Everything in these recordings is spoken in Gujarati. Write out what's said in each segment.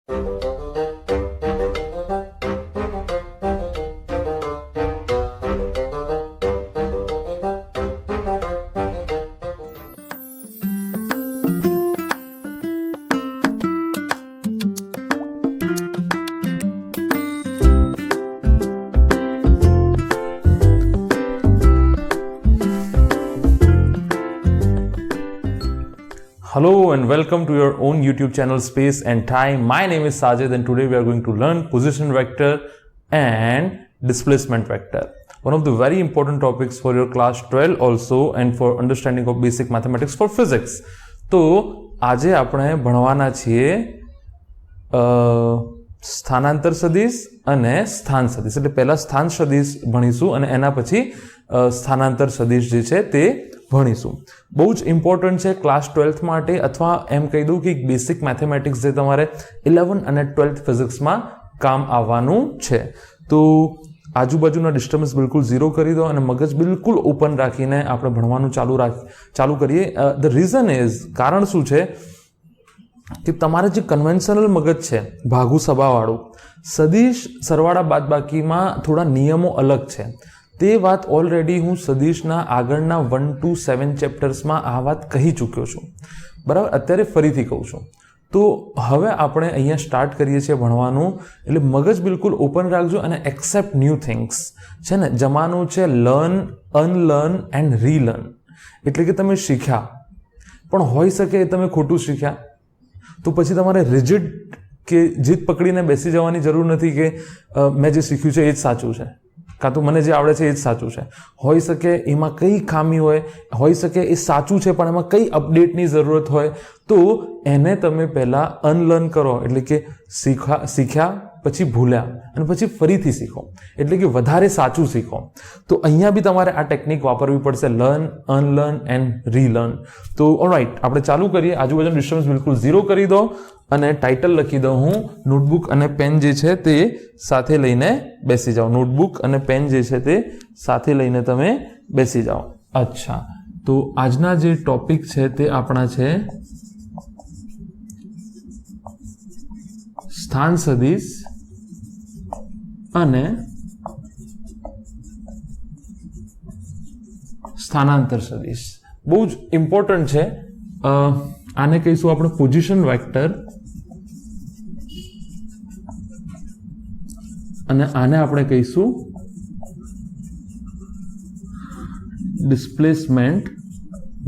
Hello and welcome to your own YouTube channel Space and Time. My name is Sajid and today we are going to learn position vector and displacement vector. One of the very important topics for your class 12 also and for understanding of basic mathematics for physics. तो આજે આપણે ભણવાના છીએ સ્થાનાંતર સદિશ અને સ્થાન સદિશ. એટલે પહેલા સ્થાન સદિશ ભણીશું અને એના પછી સ્થાનાંતર સદિશ જે છે તે ભણીશું. બહુ જ ઇમ્પોર્ટન્ટ છે ક્લાસ 12th માટે, અથવા એમ કહી દઉં કે બેસિક મેથેમેટિક્સ જે તમારે 11 અને 12th ફિઝિક્સમાં કામ આવવાનું છે. તો આજુબાજુના ડિસ્ટર્બન્સ બિલકુલ ઝીરો કરી દો અને મગજ બિલકુલ ઓપન રાખીને આપણે ભણવાનું ચાલુ કરીએ. ધ રીઝન ઇઝ, કારણ શું છે કે તમારે જે કન્વેન્શનલ મગજ છે ભાગુ સભાવાળું, સદિશ સરવાળા બાદબાકીમાં થોડા નિયમો અલગ છે. તે વાત ઓલરેડી હું સદિશના આગળના 1 to 7 ચેપ્ટર્સમાં આ વાત કહી ચૂક્યો છું, બરાબર. અત્યારે ફરીથી કહું છું. તો હવે આપણે અહીંયા સ્ટાર્ટ કરીએ છીએ ભણવાનું, એટલે મગજ બિલકુલ ઓપન રાખજો અને એક્સેપ્ટ ન્યૂ થિંગ્સ છે ને. જમાનું છે લર્ન, અનલર્ન એન્ડ રીલર્ન. એટલે કે તમે શીખ્યા પણ હોઈ શકે એ તમે ખોટું શીખ્યા, તો પછી તમારે રિજિડ કે જીદ પકડીને બેસી જવાની જરૂર નથી કે મેં જે શીખ્યું છે એ જ સાચું છે, કાં તો મને જે આવડે છે એ જ સાચું છે. હોઈ શકે એમાં કઈ ખામી હોય, હોઈ શકે એ સાચું છે પણ એમાં કઈ અપડેટની જરૂરત હોય, તો એને તમે પહેલાં અનલર્ન કરો. એટલે કે શીખ્યા પછી ભૂલ્યા અને પછી ફરીથી શીખો, એટલે કે વધારે સાચું શીખો. તો અહીંયા બી તમારે આ ટેકનિક વાપરવી પડશે, લર્ન, અનલર્ન એન્ડ રીલર્ન. તો ઓલરાઈટ, આપણે ચાલુ કરીએ. આજુબાજુનું ડિસ્ટર્બન્સ બિલકુલ ઝીરો કરી દો અને ટાઇટલ લખી દઉં હું. નોટબુક અને પેન જે છે તે સાથે લઈને બેસી જાઓ. નોટબુક અને પેન જે છે તે સાથે લઈને તમે બેસી જાઓ. અચ્છા, તો આજના જે ટોપિક છે તે આપણા છે સ્થાન સદિશ અને સ્થાનાંતર સદિશ. બહુ જ ઇમ્પોર્ટન્ટ છે. આને કહીશું આપણે પોઝિશન વેક્ટર અને આને આપણે કહીશું ડિસ્પ્લેસમેન્ટ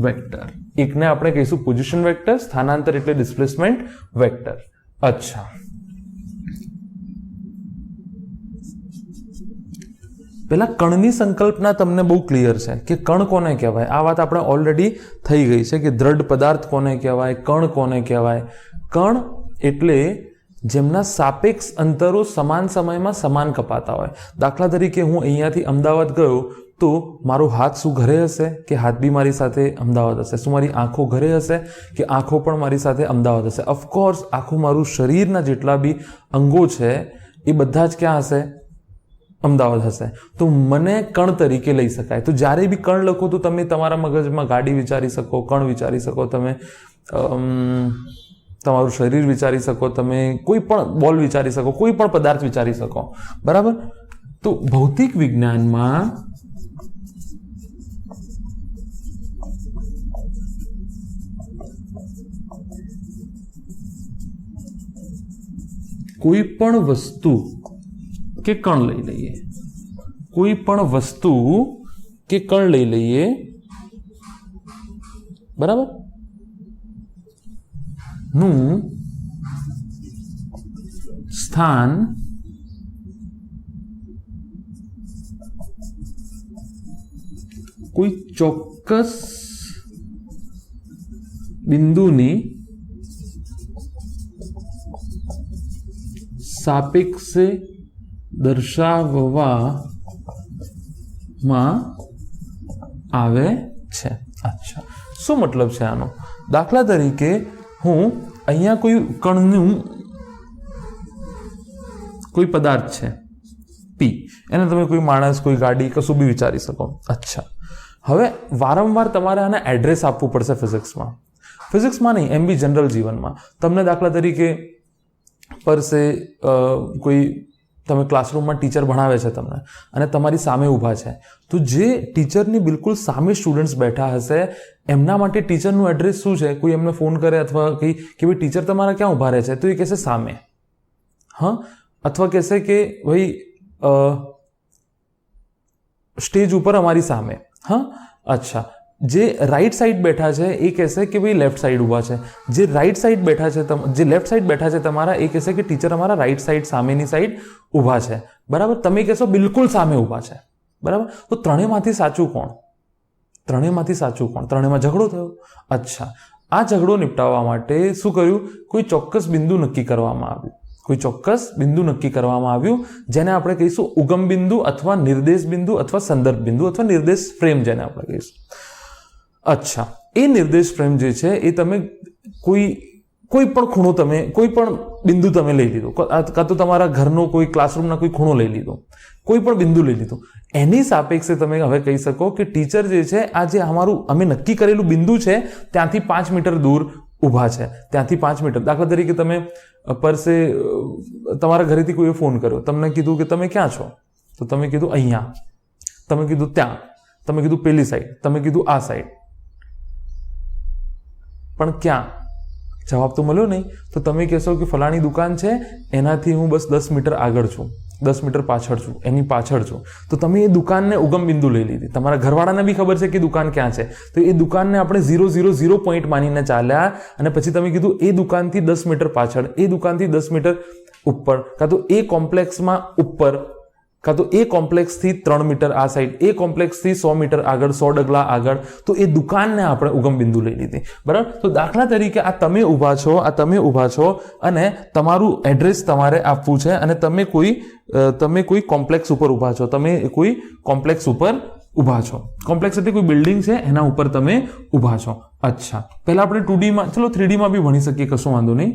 વેક્ટર. એકને આપણે કહીશું પોઝિશન વેક્ટર, સ્થાનાંતર એટલે ડિસ્પ્લેસમેન્ટ વેક્ટર. અચ્છા, પેલા કણની સંકલ્પના તમને બહુ ક્લિયર છે કે કણ કોને કહેવાય. આ વાત આપણે ઓલરેડી થઈ ગઈ છે કે દ્રઢ પદાર્થ કોને કહેવાય, કણ કોને કહેવાય. કણ એટલે જેમના સાપેક્ષ અંતરો સમાન સમયમાં સમાન કપાતા હોય. દાખલા તરીકે હું અહીંયાથી અમદાવાદ ગયો તો મારો હાથ શું ઘરે હશે કે હાથ બી મારી સાથે અમદાવાદ હશે? શું મારી આંખો ઘરે હશે કે આંખો પણ મારી સાથે અમદાવાદ હશે? ઓફકોર્સ આખું મારું શરીરના જેટલા બી અંગો છે એ બધા જ ક્યાં હશે? અમદાવાદ હશે. તો મને કણ તરીકે લઈ શકાય. તો જ્યારે બી કણ લખો તો તમે તમારા મગજમાં ગાડી વિચારી શકો, કણ વિચારી શકો, તમે તમારું શરીર વિચારી શકો, તમે કોઈ પણ બોલ વિચારી શકો, કોઈ પણ પદાર્થ વિચારી શકો, બરાબર. તો ભૌતિક વિજ્ઞાનમાં કોઈ પણ વસ્તુ કે કણ લઈ લઈએ, કોઈ પણ વસ્તુ કે કણ લઈ લઈએ, બરાબર, નું સ્થાન કોઈ ચોક્કસ બિંદુની સાપેક્ષે દર્શાવવામાં આવે છે. અચ્છા, શું મતલબ છે આનો? દાખલા તરીકે હું અહીંયા કોઈ કણનું કોઈ પદાર્થ છે પી, એને તમે કોઈ માણસ, કોઈ ગાડી, કશું બી વિચારી શકો. અચ્છા, હવે વારંવાર તમારે આને એડ્રેસ આપવું પડશે ફિઝિક્સમાં નહીં, એમ બી જનરલ જીવનમાં. તમને દાખલા તરીકે પર સે કોઈ તમે ક્લાસરૂમમાં ટીચર ભણાવે છે તમને અને તમારી સામે ઊભા છે, તો જે ટીચરની બિલકુલ સામે સ્ટુડન્ટ્સ બેઠા હશે એમના માટે ટીચરનું એડ્રેસ શું છે? કોઈ એમને ફોન કરે અથવા કંઈ કે ભાઈ ટીચર તમારા ક્યાં ઊભા રહે છે, તો એ કહેશે સામે. હા, અથવા કહેશે કે ભાઈ સ્ટેજ ઉપર અમારી સામે. હા, અચ્છા. જે રાઈટ સાઈડ બેઠા છે એ કહેશે કે ભાઈ લેફ્ટ સાઈડ ઊભા છે. જે રાઈટ સાઈડ બેઠા છે, જે લેફ્ટ સાઈડ બેઠા છે તમારા, એ કહેશે કે ટીચર અમારા રાઈટ સાઈડ સામેની સાઈડ ઊભા છે. બરાબર, તમે કહેશો બિલકુલ સામે ઊભા છે. બરાબર, તો ત્રણેયમાંથી સાચું કોણ? ત્રણેયમાંથી સાચું કોણ? ત્રણેયમાં ઝઘડો થયો. અચ્છા, આ ઝઘડો નિપટાવવા માટે શું કર્યું? કોઈ ચોક્કસ બિંદુ નક્કી કરવામાં આવ્યું. કોઈ ચોક્કસ બિંદુ નક્કી કરવામાં આવ્યું જેને આપણે કહીશું ઉગમ બિંદુ અથવા નિર્દેશ બિંદુ અથવા સંદર્ભ બિંદુ અથવા નિર્દેશ ફ્રેમ જેને આપણે કહીશું. અચ્છા, એ નિર્દેશ ફ્રેમ જે છે એ તમે કોઈ પણ ખૂણો, તમે કોઈ પણ બિંદુ તમે લઈ લીધો, કાં તો તમારા ઘરનો કોઈ ક્લાસરૂમના કોઈ ખૂણો લઈ લીધો, કોઈ પણ બિંદુ લઈ લીધો, એની સાપેક્ષે તમે હવે કહી શકો કે ટીચર જે છે આ જે અમારું અમે નક્કી કરેલું બિંદુ છે ત્યાંથી 5 મીટર દૂર ઊભા છે. ત્યાંથી 5 મીટર. દાખલા તરીકે તમે પરસે તમારા ઘરેથી કોઈએ ફોન કર્યો, તમને કીધું કે તમે ક્યાં છો, તો તમે કીધું અહીંયા, તમે કીધું ત્યાં, તમે કીધું પેલી સાઈડ, તમે કીધું આ સાઈડ, પણ ક્યાં? જવાબ તો મળ્યો નહીં. તો તમે કહેશો કે ફલાણી દુકાન છે એનાથી હું બસ 10 મીટર આગળ છું, 10 મીટર પાછળ છું, એની પાછળ છું. તો તમે એ દુકાનને ઉગમ બિંદુ લઈ લીધી. તમારા ઘરવાળાને બી ખબર છે કે દુકાન ક્યાં છે, તો એ દુકાનને આપણે 000 પોઈન્ટ માનીને ચાલ્યા અને પછી તમે કીધું એ દુકાનથી 10 મીટર પાછળ, એ દુકાનથી 10 મીટર ઉપર, કાં તો એ કોમ્પ્લેક્સમાં ઉપર, કાં તો એ કોમ્પ્લેક્સથી 3 મીટર આ સાઈડ, એ કોમ્પ્લેક્સથી 100 મીટર આગળ, 100 ડગલા આગળ, તો એ દુકાનને આપણે ઉગમ બિંદુ લઈ લીધી. બરાબર, તો દાખલા તરીકે આ તમે ઊભા છો અને તમારું એડ્રેસ તમારે આપવું છે અને તમે કોઈ કોમ્પ્લેક્સ ઉપર ઊભા છો, તમે કોઈ કોમ્પ્લેક્સ ઉપર ઊભા છો. કોમ્પ્લેક્સ એટલે કોઈ બિલ્ડિંગ છે એના ઉપર તમે ઊભા છો. અચ્છા, પહેલા આપણે 2Dમાં, ચલો 3Dમાં બી ભણી શકીએ, કશું વાંધો નહીં.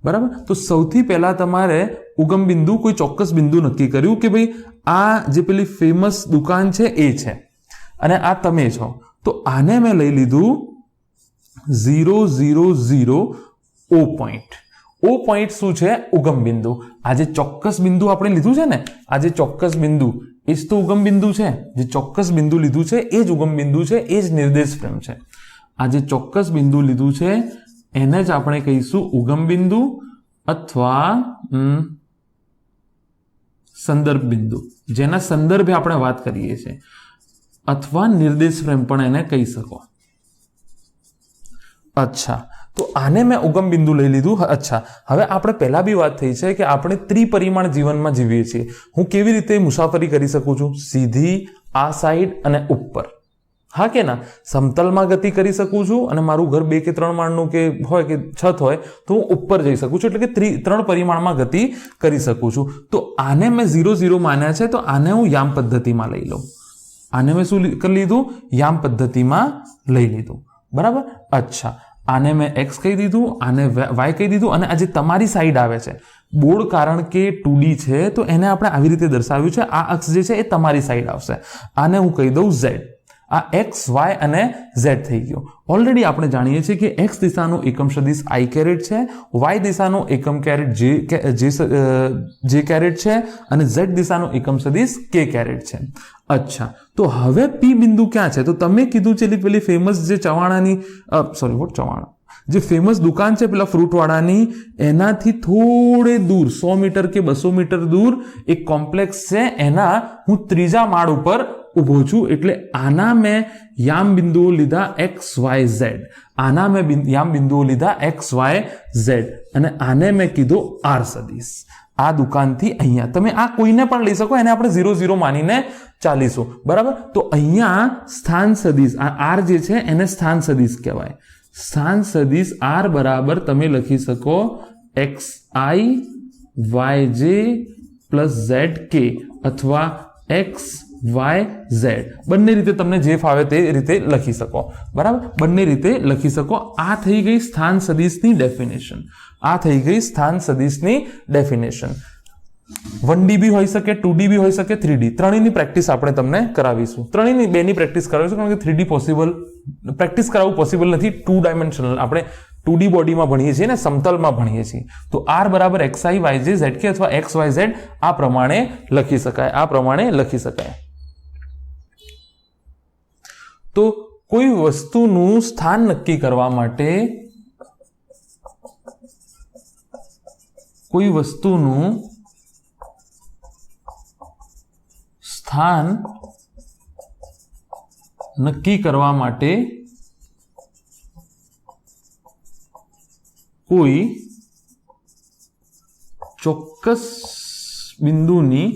બરાબર, તો સૌથી પહેલા તમારે ઉગમ બિંદુ, કોઈ ચોક્કસ બિંદુ નક્કી કર્યું કે ભાઈ આ જે પેલી ફેમસ દુકાન છે એ છે અને આ તમે છો, તો આને મેં લઈ લીધું 000 O પોઈન્ટ. O પોઈન્ટ શું છે? ઉગમ બિંદુ. આ જે ચોક્કસ બિંદુ આપણે લીધું છે ને, આ જે ચોક્કસ બિંદુ એ જ તો ઉગમ બિંદુ છે. જે ચોક્કસ બિંદુ લીધું છે એ જ ઉગમ બિંદુ છે, એ જ નિર્દેશ ફ્રેમ છે. આ જે ચોક્કસ બિંદુ લીધું છે એને જ આપણે કહીશું ઉગમ બિંદુ અથવા સંદર્ભ બિંદુ, જેના સંદર્ભે આપણે વાત કરીએ છીએ, અથવા નિર્દેશ ફ્રેમ પણ એને કહી શકો. અચ્છા, તો આને મેં ઉગમ બિંદુ લઈ લીધું. અચ્છા, હવે આપણે પહેલા બી વાત થઈ છે કે આપણે ત્રિપરિમાણ જીવનમાં જીવીએ છીએ. હું કેવી રીતે મુસાફરી કરી શકું છું? સીધી, આ સાઈડ અને ઉપર. હા કે ના? સમતલમાં ગતિ કરી શકું છું અને મારું ઘર 2 કે 3 માળનું કે હોય કે છત હોય તો હું ઉપર જઈ શકું છું, એટલે કે 3 પરિમાણમાં ગતિ કરી શકું છું. તો આને મેં 0 માન્યા છે, તો આને હું યામ પદ્ધતિમાં લઈ લઉં. આને મેં શું કરી લીધું? યામ પદ્ધતિમાં લઈ લીધું. બરાબર, અચ્છા, આને મેં x કહી દીધું, આને y કહી દીધું, અને આ જે તમારી સાઈડ આવે છે બોર્ડ, કારણ કે 2D છે તો એને આપણે આવી રીતે દર્શાવ્યું છે. આ અક્ષ જે છે એ તમારી સાઈડ આવશે. આને હું કહી દઉં z. આ x, y અને z થઈ ગયો. ઓલરેડી આપણે જાણીએ છીએ કે x દિશાનો એકમ સદિશ i કેરેટ છે, y દિશાનો એકમ કેરેટ j કેરેટ છે અને z દિશાનો એકમ સદિશ k કેરેટ છે. અચ્છા, તો હવે p બિંદુ ક્યાં છે? તો તમે કીધું છે પેલી ફેમસ જે ચવાણા, જે ફેમસ દુકાન છે પેલા ફ્રૂટવાળાની, એનાથી થોડે દૂર 100 મીટર કે 200 મીટર દૂર એક કોમ્પ્લેક્સ છે, એના હું 3જા માળ ઉપર ઊભો છું. એટલે આના મેં યામ બિંદુઓ લીધા x, y, z. આના મેં યામ બિંદુઓ લીધા x, y, z અને આને મેં કીધું r સદિશ. આ દુકાનથી અહીંયા તમે આ કોઈને પણ લઈ શકો, એને આપણે 0 માનીને ચાલીશું. બરાબર, તો અહીંયા સ્થાન સદિશ, આ r જે છે એને સ્થાન સદિશ કહેવાય. સ્થાન સદિશ r બરાબર તમે લખી શકો xi yj પ્લસ zk અથવા x y z. બંને રીતે તમને જે ફાવે તે રીતે લખી શકો. બરાબર, બંને રીતે લખી શકો. આ થઈ ગઈ સ્થાન સદિશની ડેફિનેશન. આ થઈ ગઈ સ્થાન સદિશની ડેફિનેશન. 1D બી હોઈ શકે, 2D બી હોઈ શકે, 3D, ત્રણેયની પ્રેક્ટિસ આપણે તમને કરાવીશું. બેની પ્રેક્ટિસ કરાવીશું, કારણ કે 3D પ્રેક્ટિસ કરાવવું પોસિબલ નથી. 2 ડાયમેન્શનલ આપણે 2D બોડીમાં ભણીએ છીએ ને, સમતલમાં ભણીએ છીએ, તો r બરાબર xi yj zk અથવા xyz આ પ્રમાણે લખી શકાય. તો કોઈ વસ્તુનું સ્થાન નક્કી કરવા માટે કોઈ વસ્તુનું સ્થાન નક્કી કરવા માટે કોઈ ચોક્કસ બિંદુની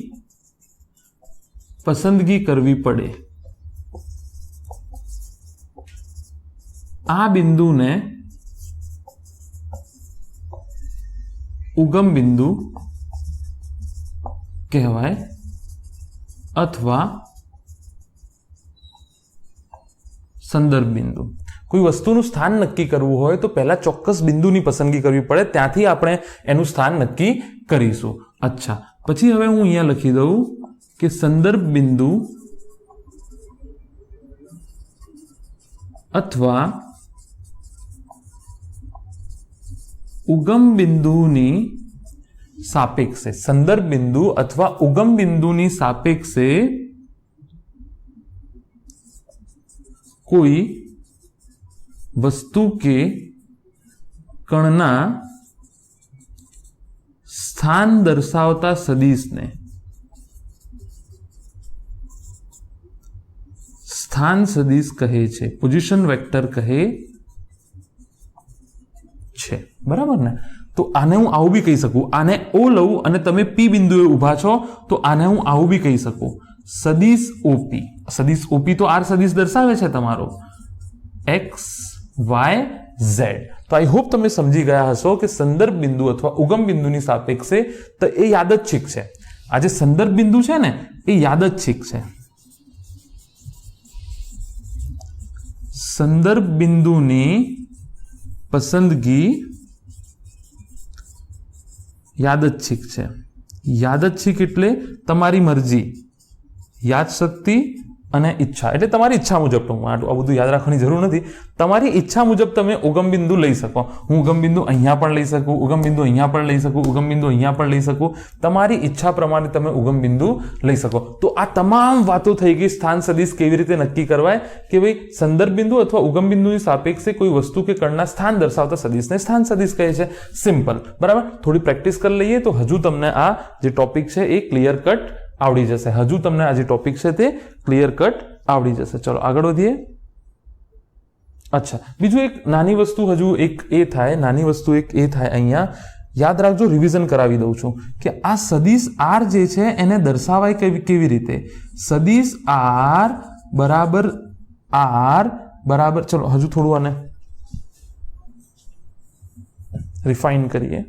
પસંદગી કરવી પડે. આ બિંદુને ઉગમ બિંદુ કહેવાય અથવા સંદર્ભ બિંદુ. કોઈ વસ્તુનું સ્થાન નક્કી કરવું હોય તો પહેલા ચોક્કસ બિંદુની પસંદગી કરવી પડે, ત્યાંથી આપણે એનું સ્થાન નક્કી કરીશું. અચ્છા, પછી હવે હું અહીંયા લખી દઉં કે સંદર્ભ બિંદુ અથવા ઉગમ બિંદુની સાપેક્ષે, સંદર્ભ બિંદુ અથવા ઉગમ બિંદુની સાપેક્ષે કોઈ વસ્તુ કે કણના સ્થાન દર્શાવતા સદિશને સ્થાન સદિશ કહે છે, પોઝિશન વેક્ટર કહે છે. બરાબર ને? તો આને હું આવું બી કહી શકું, આને ઓ લઉં અને તમે પી બિંદુએ ઊભા છો તો આને હું આવું બી કહી શકું, સદિશ ઓપી. સદિશ ઓપી તો આર સદિશ દર્શાવે છે તમારો એક્સ વાય ઝેડ. તો આઈ હોપ તમે સમજી ગયા હશો કે સંદર્ભ બિંદુ અથવા ઉગમ બિંદુની સાપેક્ષે તો એ યાદચ્છિક છે. આ જે સંદર્ભ બિંદુ છે ને એ યાદચ્છિક છે. સંદર્ભ બિંદુની પસંદગી યાદચ્છિક છે. યાદચ્છિક એટલે તમારી મરજી, યાદશક્તિ અને ઈચ્છા, એટલે તમારી ઈચ્છા મુજબ. આ બધું યાદ રાખવાની જરૂર નથી. તમારી ઈચ્છા મુજબ તમે ઉગમ બિંદુ લઈ શકો. હું ઉગમ બિંદુ અહીંયા પણ લઈ શકું, ઉગમ બિંદુ અહીંયા પણ લઈ શકું, ઉગમ બિંદુ અહીંયા પણ લઈ શકું. તમારી ઈચ્છા પ્રમાણે તમે ઉગમ બિંદુ લઈ શકો. તો આ તમામ વાતો થઈ ગઈ સ્થાન સદિશ કેવી રીતે નક્કી કરવાય, કે ભાઈ સંદર્ભ બિંદુ અથવા ઉગમ બિંદુની સાપેક્ષે કોઈ વસ્તુ કે કણના સ્થાન દર્શાવતા સદિશને સ્થાન સદિશ કહે છે. સિમ્પલ. બરાબર? થોડી પ્રેક્ટિસ કરી લઈએ તો હજુ તમને આ જે ટોપિક છે એ ક્લિયર કટ આવડી જશે. હજુ તમને આ જે ટોપિક છે તે ક્લિયર કટ આવડી જશે. ચલો આગળ વધીએ. અચ્છા, બીજું એક નાની વસ્તુ હજુ એક એ થાય, અહીંયા યાદ રાખજો, રિવિઝન કરાવી દઉં છું કે આ સદિશ આર જે છે એને દર્શાવાય કેવી રીતે. સદિશ આર બરાબર, ચલો હજુ થોડું આને રિફાઇન કરીએ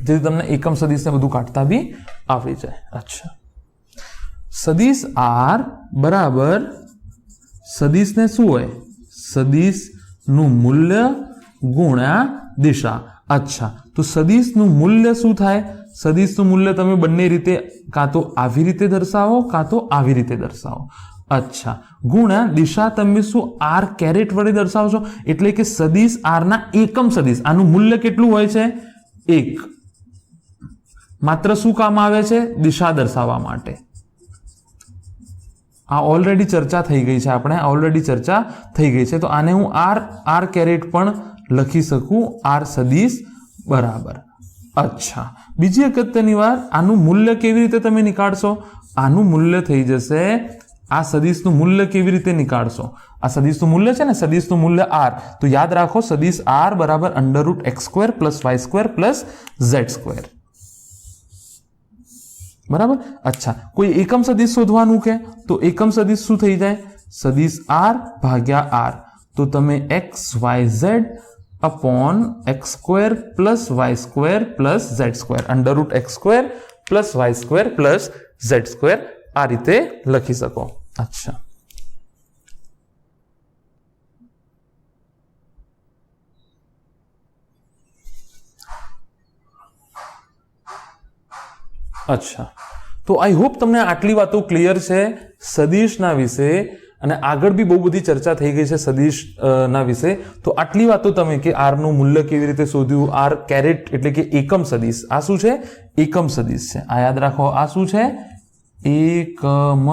જેથી તમને એકમ સદિશને બધું કાઢતા બી આવડી જાય. અચ્છા, સદિશ આર બરાબર સદિશને શું હોય? સદિશનું મૂલ્ય ગુણ્યા દિશા. અચ્છા, તો સદિશનું મૂલ્ય શું થાય? સદિશનું મૂલ્ય તમે બંને રીતે, કાં તો આવી રીતે દર્શાવો કાં તો આવી રીતે દર્શાવો. અચ્છા, ગુણ્યા દિશા તમે શું આર કેરેટ વડે દર્શાવશો, એટલે કે સદિશ આરના એકમ સદિશ, આનું મૂલ્ય કેટલું હોય છે? 1. માત્ર શું કામ આવે છે? દિશા દર્શાવવા માટે. આ ઓલરેડી ચર્ચા થઈ ગઈ છે, તો આને હું આર કેરેટ પણ લખી શકું, આર સદિશ બરાબર. અચ્છા, બીજી અગત્યની વાત, આનું મૂલ્ય કેવી રીતે તમે નીકાળશો? આનું મૂલ્ય થઈ જશે, આ સદિશનું મૂલ્ય કેવી રીતે નીકાળશો? આ સદિશનું મૂલ્ય છે ને, સદિશનું મૂલ્ય આર, તો યાદ રાખો સદિશ આર બરાબર √x² + y² + z². બરાબર? અચ્છા, કોઈ એકમ સદિશ શોધવાનું કે, તો એકમ સદિશ શું થઈ જાય? સદિશ આર ભાગ્યા આર, તો તમે xyz upon x² + y² + z² √x² + y² + z² આ રીતે લખી શકો. અચ્છા, તો આઈ હોપ તમને આટલી વાતો ક્લિયર છે સદિશના વિશે અને આગળ બી બહુ બધી ચર્ચા થઈ ગઈ છે સદિશ ના વિશે. તો આટલી વાતો તમે કે આર નું મૂલ્ય કેવી રીતે શોધ્યું, આર કેરેટ એટલે કે એકમ સદિશ, આ શું છે? એકમ સદિશ છે. આ યાદ રાખો, આ શું છે? એકમ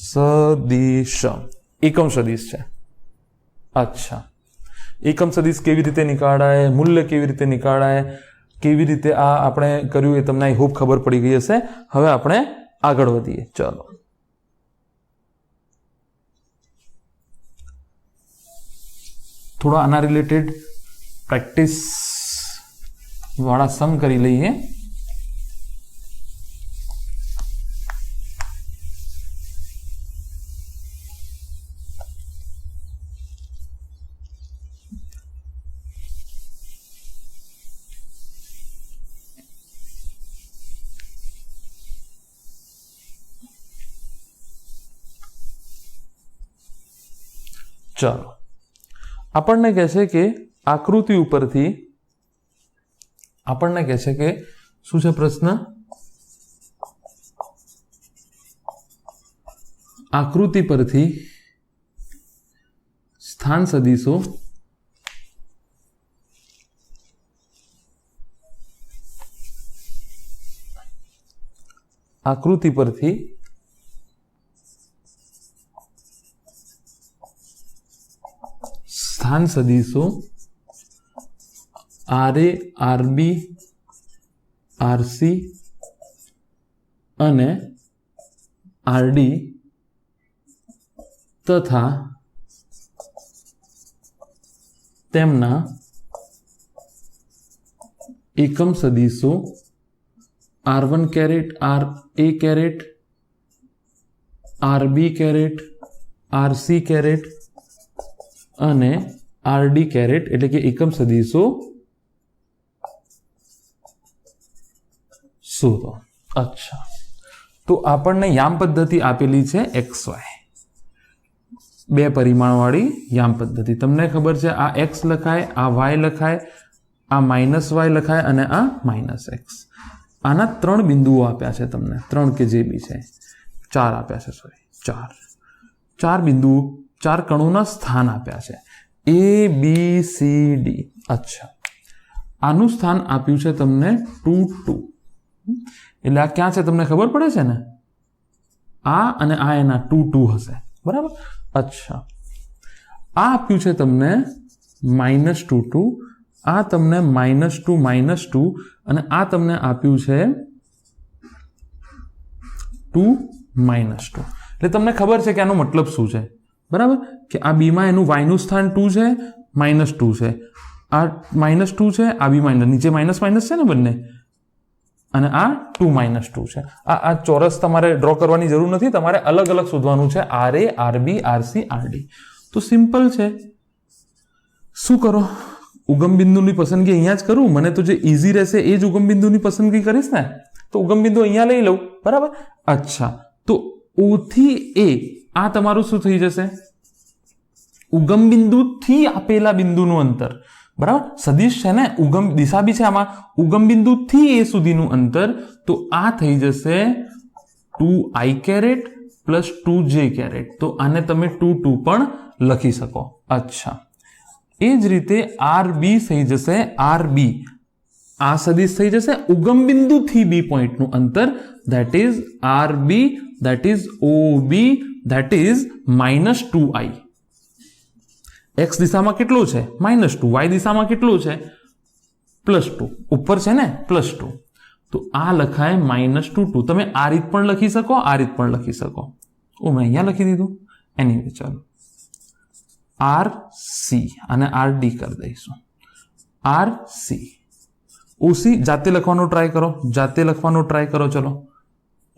સદિશ, એકમ સદિશ છે. અચ્છા, એકમ સદિશ કેવી રીતે નીકાળાય, મૂલ્ય કેવી રીતે નીકાળાય, કેવી રીતે આ આપણે કર્યું એ તમને આઈ હોપ ખબર પડી ગઈ હશે. હવે આપણે આગળ વધીએ. ચાલો, થોડા આના રિલેટેડ પ્રેક્ટિસ વાળા સમ કરી લઈએ. ચાલો, આપણને કહે છે કે આકૃતિ ઉપરથી, આપણને કહે છે કે શું છે પ્રશ્ન? આકૃતિ પરથી સ્થાન સદિશો આકૃતિ પરથી સ્થાન સદિશો RA, RB, RC અને RD તથા તેમના એકમ સદિશો R1 caret, RA caret, RB caret, RC caret અને RD કેરેટ એટલે કે એકમ સદિશો શોધો. અચ્છા, તો આપણને યામ પદ્ધતિ આપેલી છે XY, 2 પરિમાણ વાળી યામ પદ્ધતિ. તમને ખબર છે આ x લખાય, આ y લખાય, આ -y લખાય અને આ -x. આના 3 બિંદુઓ આપ્યા છે તમને, 3 કે જે બી છે, 4 આપ્યા છે, સોરી 4 બિંદુઓ, 4 કણોના સ્થાન આપ્યા છે A, B, C, D. અચ્છા, આનું સ્થાન આપ્યું છે તમને 2, 2. એટલે આ ક્યાં છે તમને ખબર પડે છે ને? આ અને આ એના 2, 2 હશે, બરાબર? અચ્છા, આ આપ્યું છે તમને -2, 2, આ તમને -2, -2 અને આ તમને આપ્યું છે 2, -2. એટલે તમને ખબર છે કે આનો મતલબ શું છે, બરાબર? કે આ બી માં એનું y નું સ્થાન 2 છે, -2 છે, આ -2 છે, આ બી માઇનસ, નીચે માઇનસ છે ને બંને, અને આ 2, -2 છે. આ ચોરસ તમારે ડ્રો કરવાની જરૂર નથી, તમારે અલગ અલગ શોધવાનું છે, RA, RB, RC, RD. તો સિમ્પલ છે. શું કરો? ઉગમ બિંદુની પસંદગી અહીંયા જ કરું, મને તો જે ઈઝી રહેશે એ જ ઉગમ બિંદુની પસંદગી કરીશ ને, તો ઉગમ બિંદુ અહીંયા લઈ લઉં, બરાબર? અચ્છા, તો O થી A આ તમારું શું થઈ જશે? ઉગમ બિંદુથી આપેલા બિંદુનું અંતર, બરાબર? સદિશ છે ને, ઉગમ દિશા બી છે આમાં, ઉગમ બિંદુથી A સુધીનું અંતર, તો આ થઈ જશે 2i caret plus 2j caret. તો આને તમે 2, 2 પણ લખી શકો. અચ્છા, એ જ રીતે RB થઈ જશે, RB આ સદિશ થઈ જશે ઉગમ બિંદુથી B પોઈન્ટનું અંતર, that is RB, that is OB, that is -2i. x દિશામાં કેટલું છે? -2. y દિશામાં કેટલું છે? +2. ઉપર છે ને +2. તો આ લખાય -2, 2. તમે આ રીત પણ લખી શકો, આ રીત પણ લખી શકો. મેં અહીંયા લખી દીધું. એનીવે ચાલો RC અને RD કરી દઈશું. RC, OC જાતે લખવાનો ટ્રાય કરો, જાતે લખવાનો ટ્રાય કરો. ચલો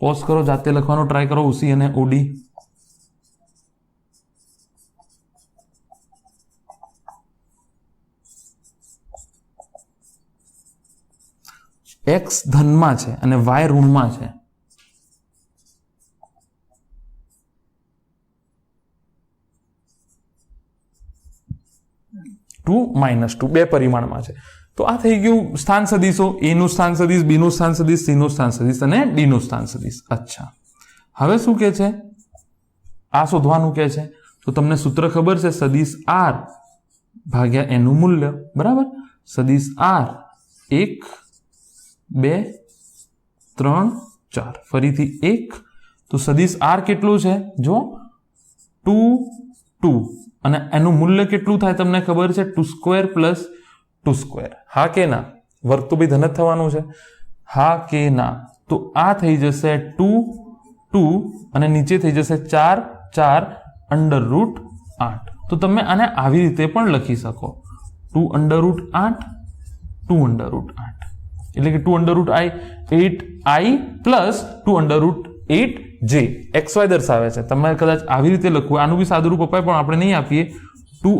પોઝ કરો, જાતે લખવાનો ટ્રાય કરો OC અને OD. x ધનમાં છે અને y ઋણમાં છે. -2 બે પરિમાણમાં છે. તો આ થઈ ગયું સ્થાન સદિશો. A નું સ્થાન સદિશ, B નું સ્થાન સદિશ, C નું સ્થાન સદિશ અને D નું સ્થાન સદિશ. અચ્છા, હવે શું કે છે? આ શોધવાનું કહે છે તો તમને સૂત્ર ખબર છે, સદિશ આર ભાગ્યા એનું મૂલ્ય, બરાબર. સદિશ આર 1 2 3 4 ફરીથી 1, તો સદિશ આર કેટલું છે જો 2 2 અને એનું મૂલ્ય કેટલું થાય તમને ખબર છે, 2² + 2². હા કે ના? વર્ગ તો બી ધન જ થવાનું છે. હા કે ના? તો આ થઈ જશે 2 2 અને નીચે થઈ જશે 4 4 √8. તો તમે આને આવી રીતે પણ લખી શકો, 2 √8 2 √8 એટલે કે 2 √8i પ્લસ 2 √8j xy દર્શાવે છે. તમે કદાચ આવી રીતે લખવું, આનું બી સાદું રૂપ અપાય પણ આપણે નહીં આપીએ. 2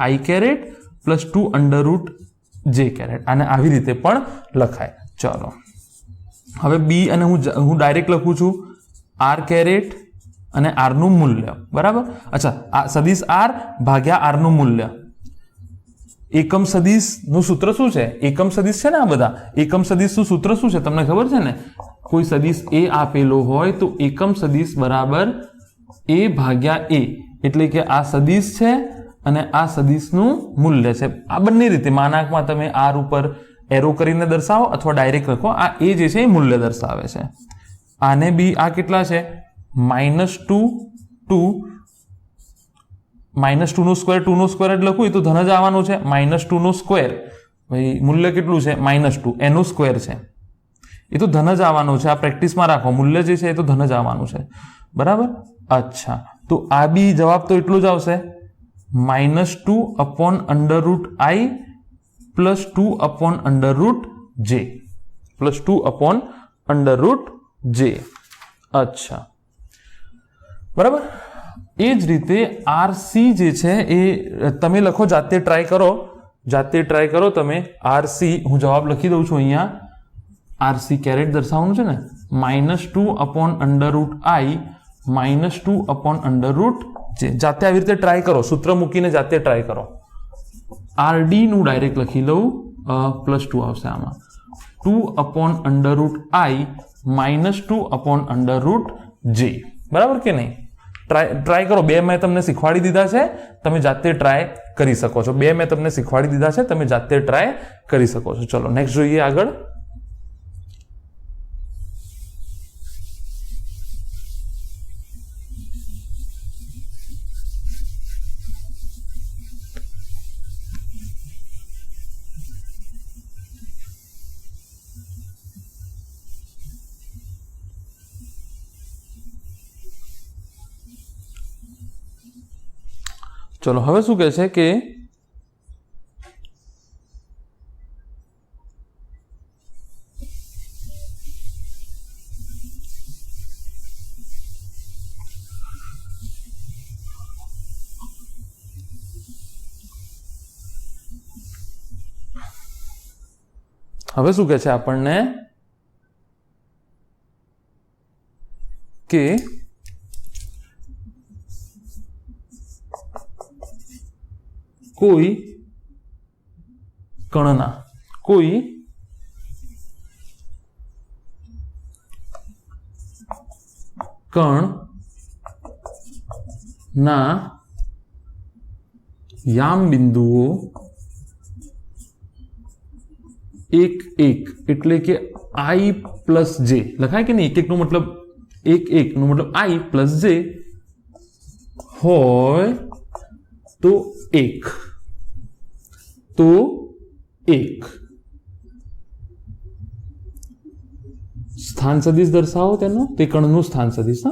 √i caret plus 2 √j caret, આને આવી રીતે પણ લખાય. ચલો હવે બી અને હું ડાયરેક્ટ લખું છું r કેરેટ અને r નું મૂલ્ય, બરાબર. અચ્છા, આ સદિશ r ભાગ્યા r નું મૂલ્ય. એકમ સદિશ નું સૂત્ર શું છે? એકમ સદિશ છે ને, આ બધા એકમ સદિશ નું સૂત્ર શું છે તમને ખબર છે ને? કોઈ સદિશ a આપેલો હોય તો એકમ સદિશ બરાબર a ભાગ્યા a, એટલે કે આ સદિશ છે અને આ સદિશનું મૂલ્ય છે. આ બંને રીતે માનાંકમાં તમે r ઉપર એરો કરીને દર્શાવો અથવા ડાયરેક્ટ લખો. આ a જે છે એ મૂલ્ય દર્શાવે છે. આને બી આ કેટલા છે? -2 2 -2² 2² જ લખું એ તો ધન જ આવવાનું છે. -2² ભાઈ મૂલ્ય કેટલું છે? -2 એનું સ્ક્વેર છે એ તો ધન જ આવવાનું છે. આ પ્રેક્ટિસમાં રાખો, મૂલ્ય જે છે એ તો ધન જ આવવાનું છે, બરાબર. અચ્છા, તો આ બી જવાબ તો એટલું જ આવશે, -2/√i plus 2/√j plus 2/√j. અચ્છા, બરાબર. એ જ રીતે RC જે છે એ તમે લખો, જાતે ટ્રાય કરો તમે. RC હું જવાબ લખી દઉં છું અહીંયા. RC કેરેટ દર્શાવવાનું છે ને, -2/√i -2/√j. જાતે આવી રીતે ટ્રાય કરો, સૂત્ર મૂકીને જાતે ટ્રાય કરો. RD નું ડાયરેક્ટ લખી લઉં, +2 આવશે આમાં, 2/√i -2/√j, બરાબર કે નહીં? ટ્રાય કરો. 2 મેં તમને શીખવાડી દીધા છે, તમે જાતે ટ્રાય કરી શકો છો. 2 મેં તમને શીખવાડી દીધા છે, તમે જાતે ટ્રાય કરી શકો છો. ચલો નેક્સ્ટ જોઈએ આગળ. ચલો હવે શું કહે છે કે આપણને કે કોઈ કણના યામ બિંદુઓ 1 1 એટલે કે i પ્લસ j લખાય કે નહીં? 1 1 નો મતલબ 1 1 નો મતલબ i પ્લસ j હોય તો 1 સ્થાન સદિશ દર્શાવો તેનો, તે કણનું સ્થાન સદિશ.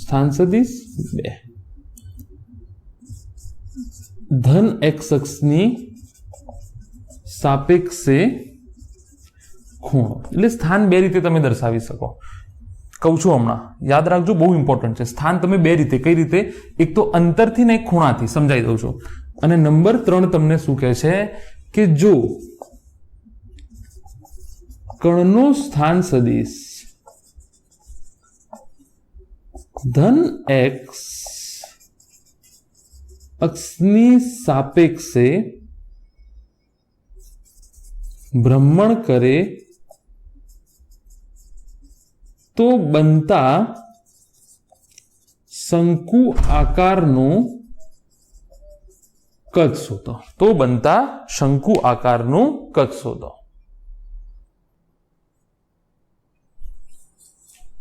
સ્થાન સદિશ 2 ધન x અક્ષની સાપેક્ષે ખૂણો. એટલે સ્થાન 2 રીતે તમે દર્શાવી શકો. કહું છું હમણાં, યાદ રાખજો, બહુ ઇમ્પોર્ટન્ટ છે. સ્થાન તમે 2 રીતે, કઈ રીતે? એક તો અંતરથી ને એક ખૂણાથી, સમજાઈ દઉં છું. અને નંબર 3 તમને શું કહે છે કે જો કણનું સ્થાન સદિશ ધન x અક્ષની સાપેક્ષે ભ્રમણ કરે તો બનતા શંકુ આકારનું કદ શોધો. તો બનતા શંકુ આકારનું કદ શોધો.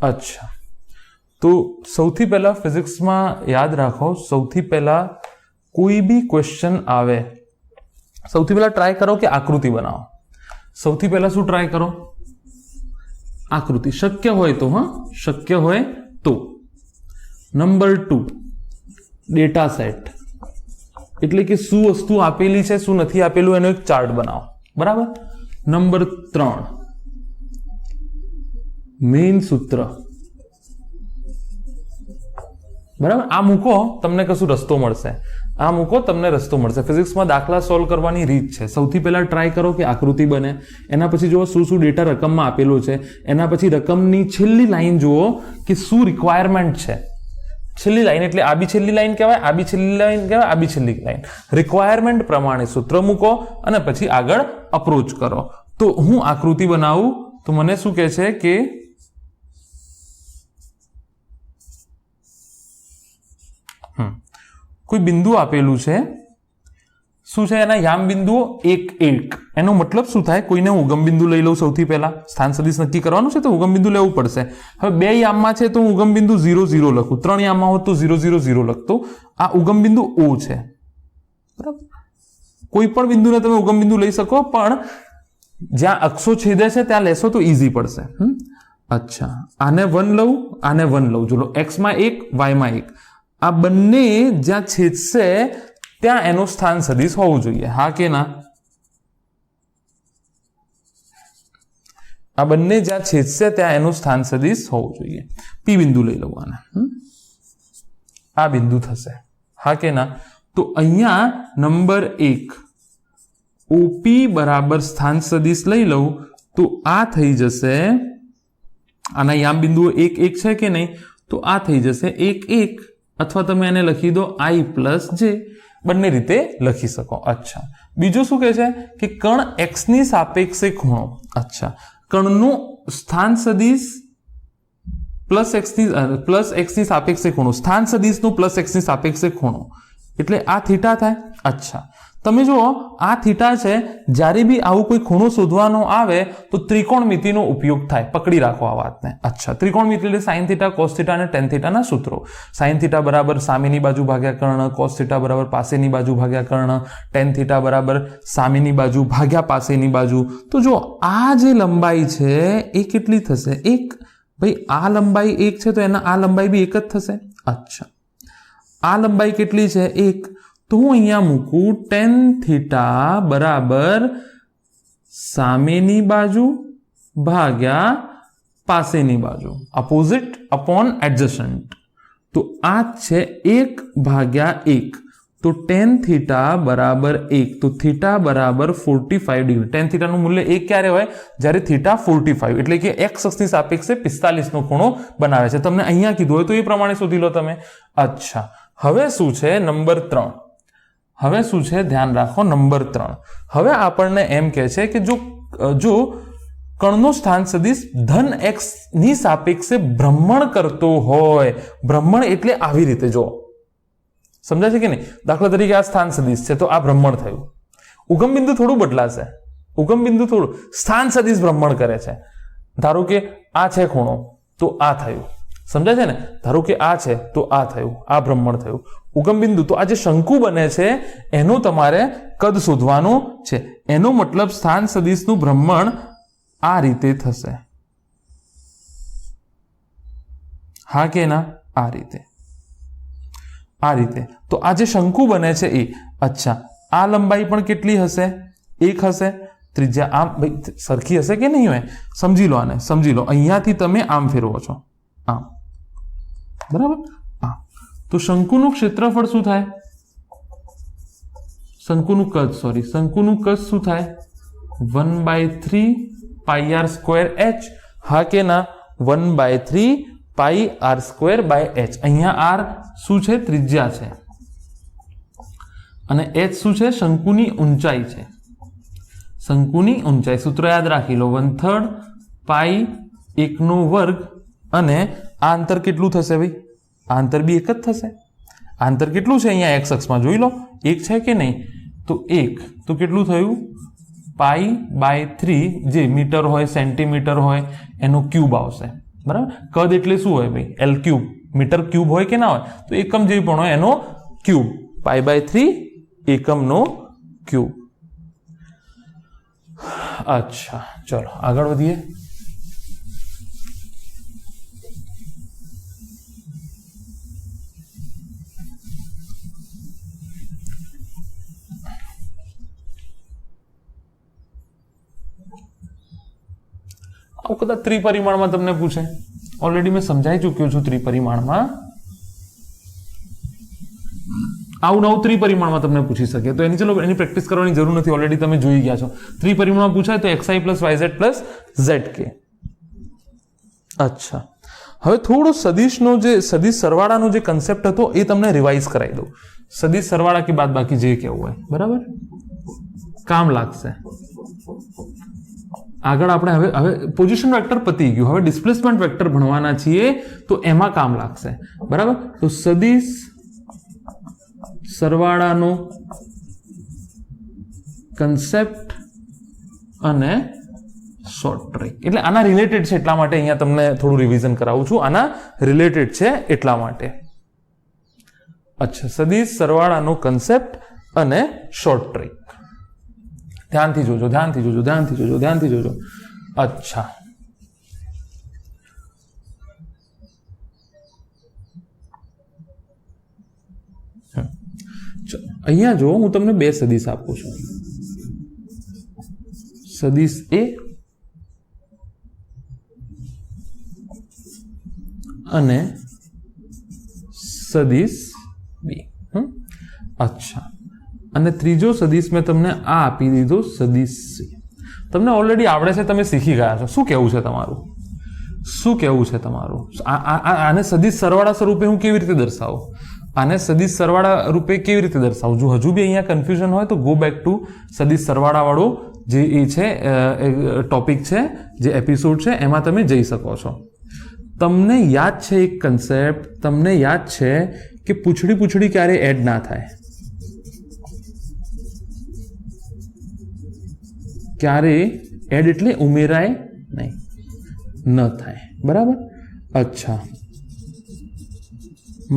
અચ્છા, તો સૌથી પહેલા ફિઝિક્સમાં યાદ રાખો, સૌથી પહેલા કોઈ બી ક્વેશ્ચન આવે, સૌથી પહેલા ટ્રાય કરો કે આકૃતિ બનાવો. સૌથી પહેલા શું ટ્રાય કરો? આકૃતિ. શક્ય હોય તો, શક્ય હોય તો. નંબર 2, ડેટા સેટ, એટલે કે શું વસ્તુ આપેલી છે, શું નથી આપેલું, એનો એક ચાર્ટ બનાવો. બરાબર. નંબર 3, મેઇન સૂત્ર. બરાબર. આ મૂકો, તમને કશું રસ્તો મળશે. આ મૂકો, તમને રસ્તો મળશે. ફિઝિક્સમાં દાખલા સોલ્વ કરવાની રીત છે. સૌથી પહેલા ટ્રાય કરો કે આકૃતિ બને. એના પછી જુઓ શું શું ડેટા રકમમાં આપેલો છે. એના પછી રકમની છેલ્લી લાઈન જુઓ કે શું રિક્વાયરમેન્ટ છે. છેલ્લી લાઈન એટલે આ બી છેલ્લી લાઈન કહેવાય, આ બી છેલ્લી લાઈન કહેવાય, આ બી છેલ્લી લાઈન. રિક્વાયરમેન્ટ પ્રમાણે સૂત્ર મૂકો અને પછી આગળ અપ્રોચ કરો. તો હું આકૃતિ બનાવું તો મને શું કહે છે કે કોઈ બિંદુ આપેલું છે, શું છે એના યામ બિંદુઓ 1 1. એનો મતલબ શું થાય? કોઈને હું ઉગમ બિંદુ લઈ લઉં. સૌથી પહેલા સ્થાન સદિશ નક્કી કરવાનું છે તો ઉગમ બિંદુ લેવું પડશે. હવે 2 યામમાં છે તો હું ઉગમ બિંદુ 0 0 લખું. 3 યામમાં હોત તો 0 0 0 લખતો. આ ઉગમ બિંદુ O છે. બરાબર. કોઈ પણ બિંદુને તમે ઉગમ બિંદુ લઈ શકો, પણ જ્યાં અક્ષો છેદે છે ત્યાં લેશો તો ઈઝી પડશે. અચ્છા, આને 1 લઉં, આને 1 લઉં. જો x માં 1, y માં 1. આ બંને જ્યાં છેદશે ત્યાં એનું સ્થાન સદિશ હોવું જોઈએ. હા કે ના? આ બંને જ્યાં છેદશે ત્યાં એનું સ્થાન સદિશ હોવું જોઈએ. પી બિંદુ લઈ લઉં આને. આ બિંદુ થશે. હા કે ના? તો અહીંયા નંબર 1 OP બરાબર સ્થાન સદિશ લઈ લઉં તો આ થઈ જશે, આના યામ બિંદુઓ 1 1 છે કે નહીં? તો આ થઈ જશે 1 1, અથવા તમે એને લખી દો I + J. બંને રીતે લખી શકો. અચ્છા, બીજું શું કહે છે કે કણ x ની સાપેક્ષે ખૂણો. અચ્છા, કણનું સ્થાન સદિશ પ્લસ x ની સાપેક્ષે ખૂણો, સ્થાન સદિશનું પ્લસ x ની સાપેક્ષે ખૂણો એટલે આ થીટા થાય. અચ્છા, તમે જુઓ આ થીટા છે. જ્યારે બી આવું કોઈ ખૂણો શોધવાનો આવે તો ત્રિકોણમિતિનો ઉપયોગ થાય. પકડી રાખો આ વાતને. અચ્છા, ત્રિકોણમિતિ એટલે સાઇન થીટા, કોસ થીટા અને ટેન થીટાના સૂત્રો. સાઇન થીટા બરાબર સામેની બાજુ ભાગ્યા કર્ણ, કોસ થીટા બરાબર પાસેની બાજુ ભાગ્યા કર્ણ, ટેન થીટા બરાબર સામેની બાજુ ભાગ્યા પાસેની બાજુ. તો જો આ જે લંબાઈ છે એ કેટલી થશે? 1. ભાઈ આ લંબાઈ 1 છે તો એના આ લંબાઈ બી 1 જ થશે. અચ્છા, આ લંબાઈ કેટલી છે? 1. તો હું અહીંયા મૂકું ટેન થીટા બરાબર સામેની બાજુ ભાગ્યા પાસેની બાજુ, અપોઝિટ અપોન એડજસન્ટ. તો આ છે 1/1. તો ટેન થીટા બરાબર 1. તો થીટા બરાબર 45 ડિગ્રી. ટેન થીટાનું મૂલ્ય 1 ક્યારે હોય? જ્યારે થીટા 45 એટલે કે x અક્ષની સાપેક્ષે 45 નો ખૂણો બનાવે છે. તમને અહીંયા કીધું હોય તો એ પ્રમાણે શોધી લો તમે. અચ્છા, હવે શું છે? નંબર 3. હવે શું છે? ધ્યાન રાખો. નંબર 3. હવે આપણને એમ કહે છે કે જો કણનો સ્થાન સદિશ ધન x ની સાપેક્ષે ભ્રમણ કરતો હોય, ભ્રમણ એટલે આવી રીતે જો, સમજાય છે કે નહીં? દાખલા તરીકે આ સ્થાન સદિશ છે તો આ ભ્રમણ થયું. ઉગમ બિંદુ થોડું બદલાશે. ઉગમ બિંદુ થોડું, સ્થાન સદિશ ભ્રમણ કરે છે. ધારો કે આ છે ખૂણો તો આ થયું. સમજાય છે ને? ધારો કે આ છે તો આ થયું, આ ભ્રમણ થયું. ઉગમ બિંદુ તો આ જે શંકુ બને છે એનું તમારે કદ શોધવાનું છે. એનો મતલબ સ્થાન સદિશનું ભ્રમણ આ રીતે થશે. હા કે ના? આ રીતે, આ રીતે. તો આ જે શંકુ બને છે એ, અચ્છા, આ લંબાઈ પણ કેટલી હશે? 1 હશે. ત્રિજ્યા આમ ભાઈ સરખી હશે કે નહીં હોય? સમજી લો આને, સમજી લો. અહીંયાથી તમે આમ ફેરવો છો, આમ. બરાબર. તો શંકુનું ક્ષેત્રફળ શું થાય? શંકુનું કદ, શંકુનું કદ શું થાય? 1/3 πr²h. હા કે ના? 1/3 πr²h. અહીંયા r શું છે? ત્રિજ્યા છે. અને h શું છે? શંકુની ઊંચાઈ છે. શંકુની ઊંચાઈ સૂત્ર યાદ રાખી લો. 1/3 π 1/2 અને આ અંતર કેટલું થશે ભાઈ? આ અંતર બી એક જ થશે. આ અંતર કેટલું છે અહીંયા એક્સ અક્ષમાં જોઈ લો, 1 છે કે નહીં? તો 1 તો કેટલું થયું? π/3 જે મીટર હોય સેન્ટીમીટર હોય એનો ક્યુબ આવશે. બરાબર. કદ એટલે શું હોય ભાઈ? L cube. મીટર ક્યુબ હોય કે ના હોય? તો એકમ જે પણ હોય એનો ક્યુબ. π/3 એકમનો ક્યુબ. અચ્છા, ચલો આગળ વધીએ. કદાચ ત્રિપરિમાણમાં તમને પૂછે. ઓલરેડી મેં સમજાઈ ચૂક્યો છું ત્રિપરિમાણમાં. આવું નવું ત્રિપરિમાણમાં તમને પૂછી શકે તો એની પ્રેક્ટિસ કરવાની જરૂર નથી, ઓલરેડી તમે જોઈ ગયા છો. ત્રિપરિમાણમાં પૂછાય તો xi + yz + zk. અચ્છા, હવે થોડો સદિશનો જે સદિશ સરવાળાનો જે કન્સેપ્ટ હતો એ તમને રિવાઇઝ કરાવી દઉં. સદિશ સરવાળા કે બાદ બાકી જે કેવું હોય, બરાબર, કામ લાગશે. આગળ આપણે હવે પોઝિશન વેક્ટર પતી ગયું, હવે ડિસ્પ્લેસમેન્ટ વેક્ટર ભણવાના છીએ તો એમાં કામ લાગશે. બરાબર. તો સદિશ સરવાળાનો કન્સેપ્ટ અને શોર્ટ ટ્રિક એટલે આના રિલેટેડ છે, એટલા માટે અહીંયા તમને થોડું રિવિઝન કરાવું છું. આના રિલેટેડ છે એટલા માટે. અચ્છા, સદિશ સરવાળાનો કન્સેપ્ટ અને શોર્ટ ટ્રિક. ધ્યાનથી જોજો, ધ્યાનથી જોજો, ધ્યાનથી જોજો, ધ્યાનથી જોજો. અચ્છા, અહીંયા જો હું તમને બે સદિશ આપું છું, સદિશ A અને સદિશ B. અચ્છા, અને ત્રીજો સદિશ મેં તમને આ આપી દીધો, સદિશ C. તમને ઓલરેડી આવડે છે, તમે શીખી ગયા છો. શું કહેવું છે તમારું? શું કહેવું છે તમારું? આને સદિશ સરવાળા સ્વરૂપે હું કેવી રીતે દર્શાવું? આને સદિશ સરવાળા રૂપે કેવી રીતે દર્શાવું? જો હજુ બી અહીંયા કન્ફ્યુઝન હોય તો ગો બેક ટુ સદિશ સરવાળા વાળો જે એ છે ટોપિક છે, જે એપિસોડ છે, એમાં તમે જઈ શકો છો. તમને યાદ છે એક કન્સેપ્ટ, તમને યાદ છે કે પૂંછડી ક્યારે એડ ના થાય, ક્યારે એડ એટલે ઉમેરાય નહીં, ન થાય. બરાબર. અચ્છા,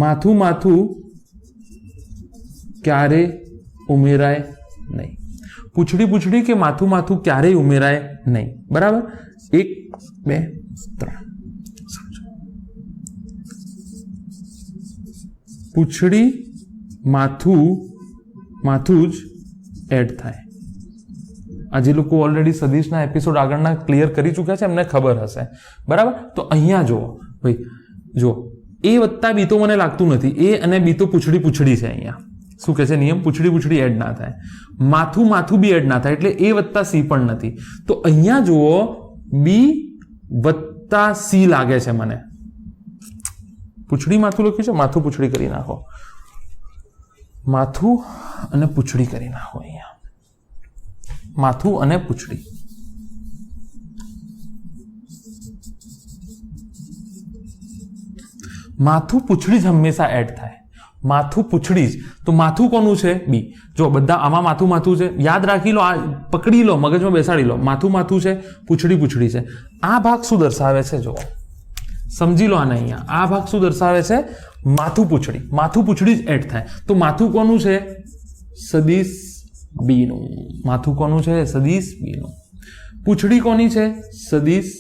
માથું ક્યારે ઉમેરાય નહીં. પૂંછડી કે માથું ક્યારેય ઉમેરાય નહીં. બરાબર. 1 2 3 પૂંછડી માથું જ એડ થાય. આ જે લોકો ઓલરેડી સદિશના એપિસોડ આગળના ક્લિયર કરી ચૂક્યા છે એમને ખબર હશે. બરાબર. તો અહીંયા જુઓ ભાઈ, જો A + B તો મને લાગતું નથી, A અને B તો પૂંછડી છે. અહીંયા શું કહે છે નિયમ? પૂંછડી એડ ના થાય, માથું બી એડ ના થાય, એટલે A + C પણ નથી. તો અહીંયા જુઓ B + C લાગે છે મને. પૂંછડી માથું લખ્યું છે, માથું પૂંછડી કરી નાખો, માથું અને પૂંછડી કરી નાખો. અહીંયા માથું અને પૂંછડી. માથું પૂંછડી જ હંમેશા એડ થાય. માથું પૂંછડી જ. તો માથું કોનું છે? B. જો બધા આમાં માથું છે, યાદ રાખી લો, આ પકડી લો, મગજમાં બેસાડી લો. માથું છે, પૂંછડી છે. આ ભાગ શું દર્શાવે છે? જો સમજી લો આને. અહીંયા આ ભાગ શું દર્શાવે છે? માથું પૂંછડી જ એડ થાય. તો માથું કોનું છે? સદિશ B નું. માથું કોનું છે? સદિશ B નું. પૂંછડી કોની છે? સદિશ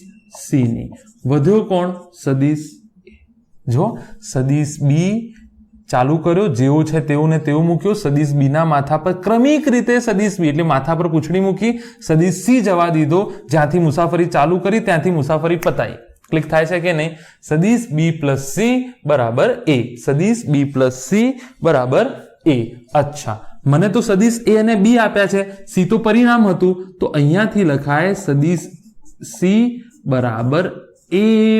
C ની. વધ્યો કોણ? સદિશ A. જો સદિશ B ચાલુ કર્યો, જેવો છે તેવું ને તેવું મૂક્યો, સદિશ B ના માથા પર ક્રમિક રીતે સદિશ B એટલે માથા પર પૂંછડી મૂકી, સદિશ C જવા દીધો, જ્યાંથી મુસાફરી ચાલુ કરી ત્યાંથી મુસાફરી પતાઈ. ક્લિક થાય છે કે નહીં? સદિશ B + C = A. સદિશ B + C = A. અચ્છા, મને તો સદિશ A અને B આપ્યા છે, C તો પરિણામ હતું, તો અહીંયાથી લખાય સદિશ C = A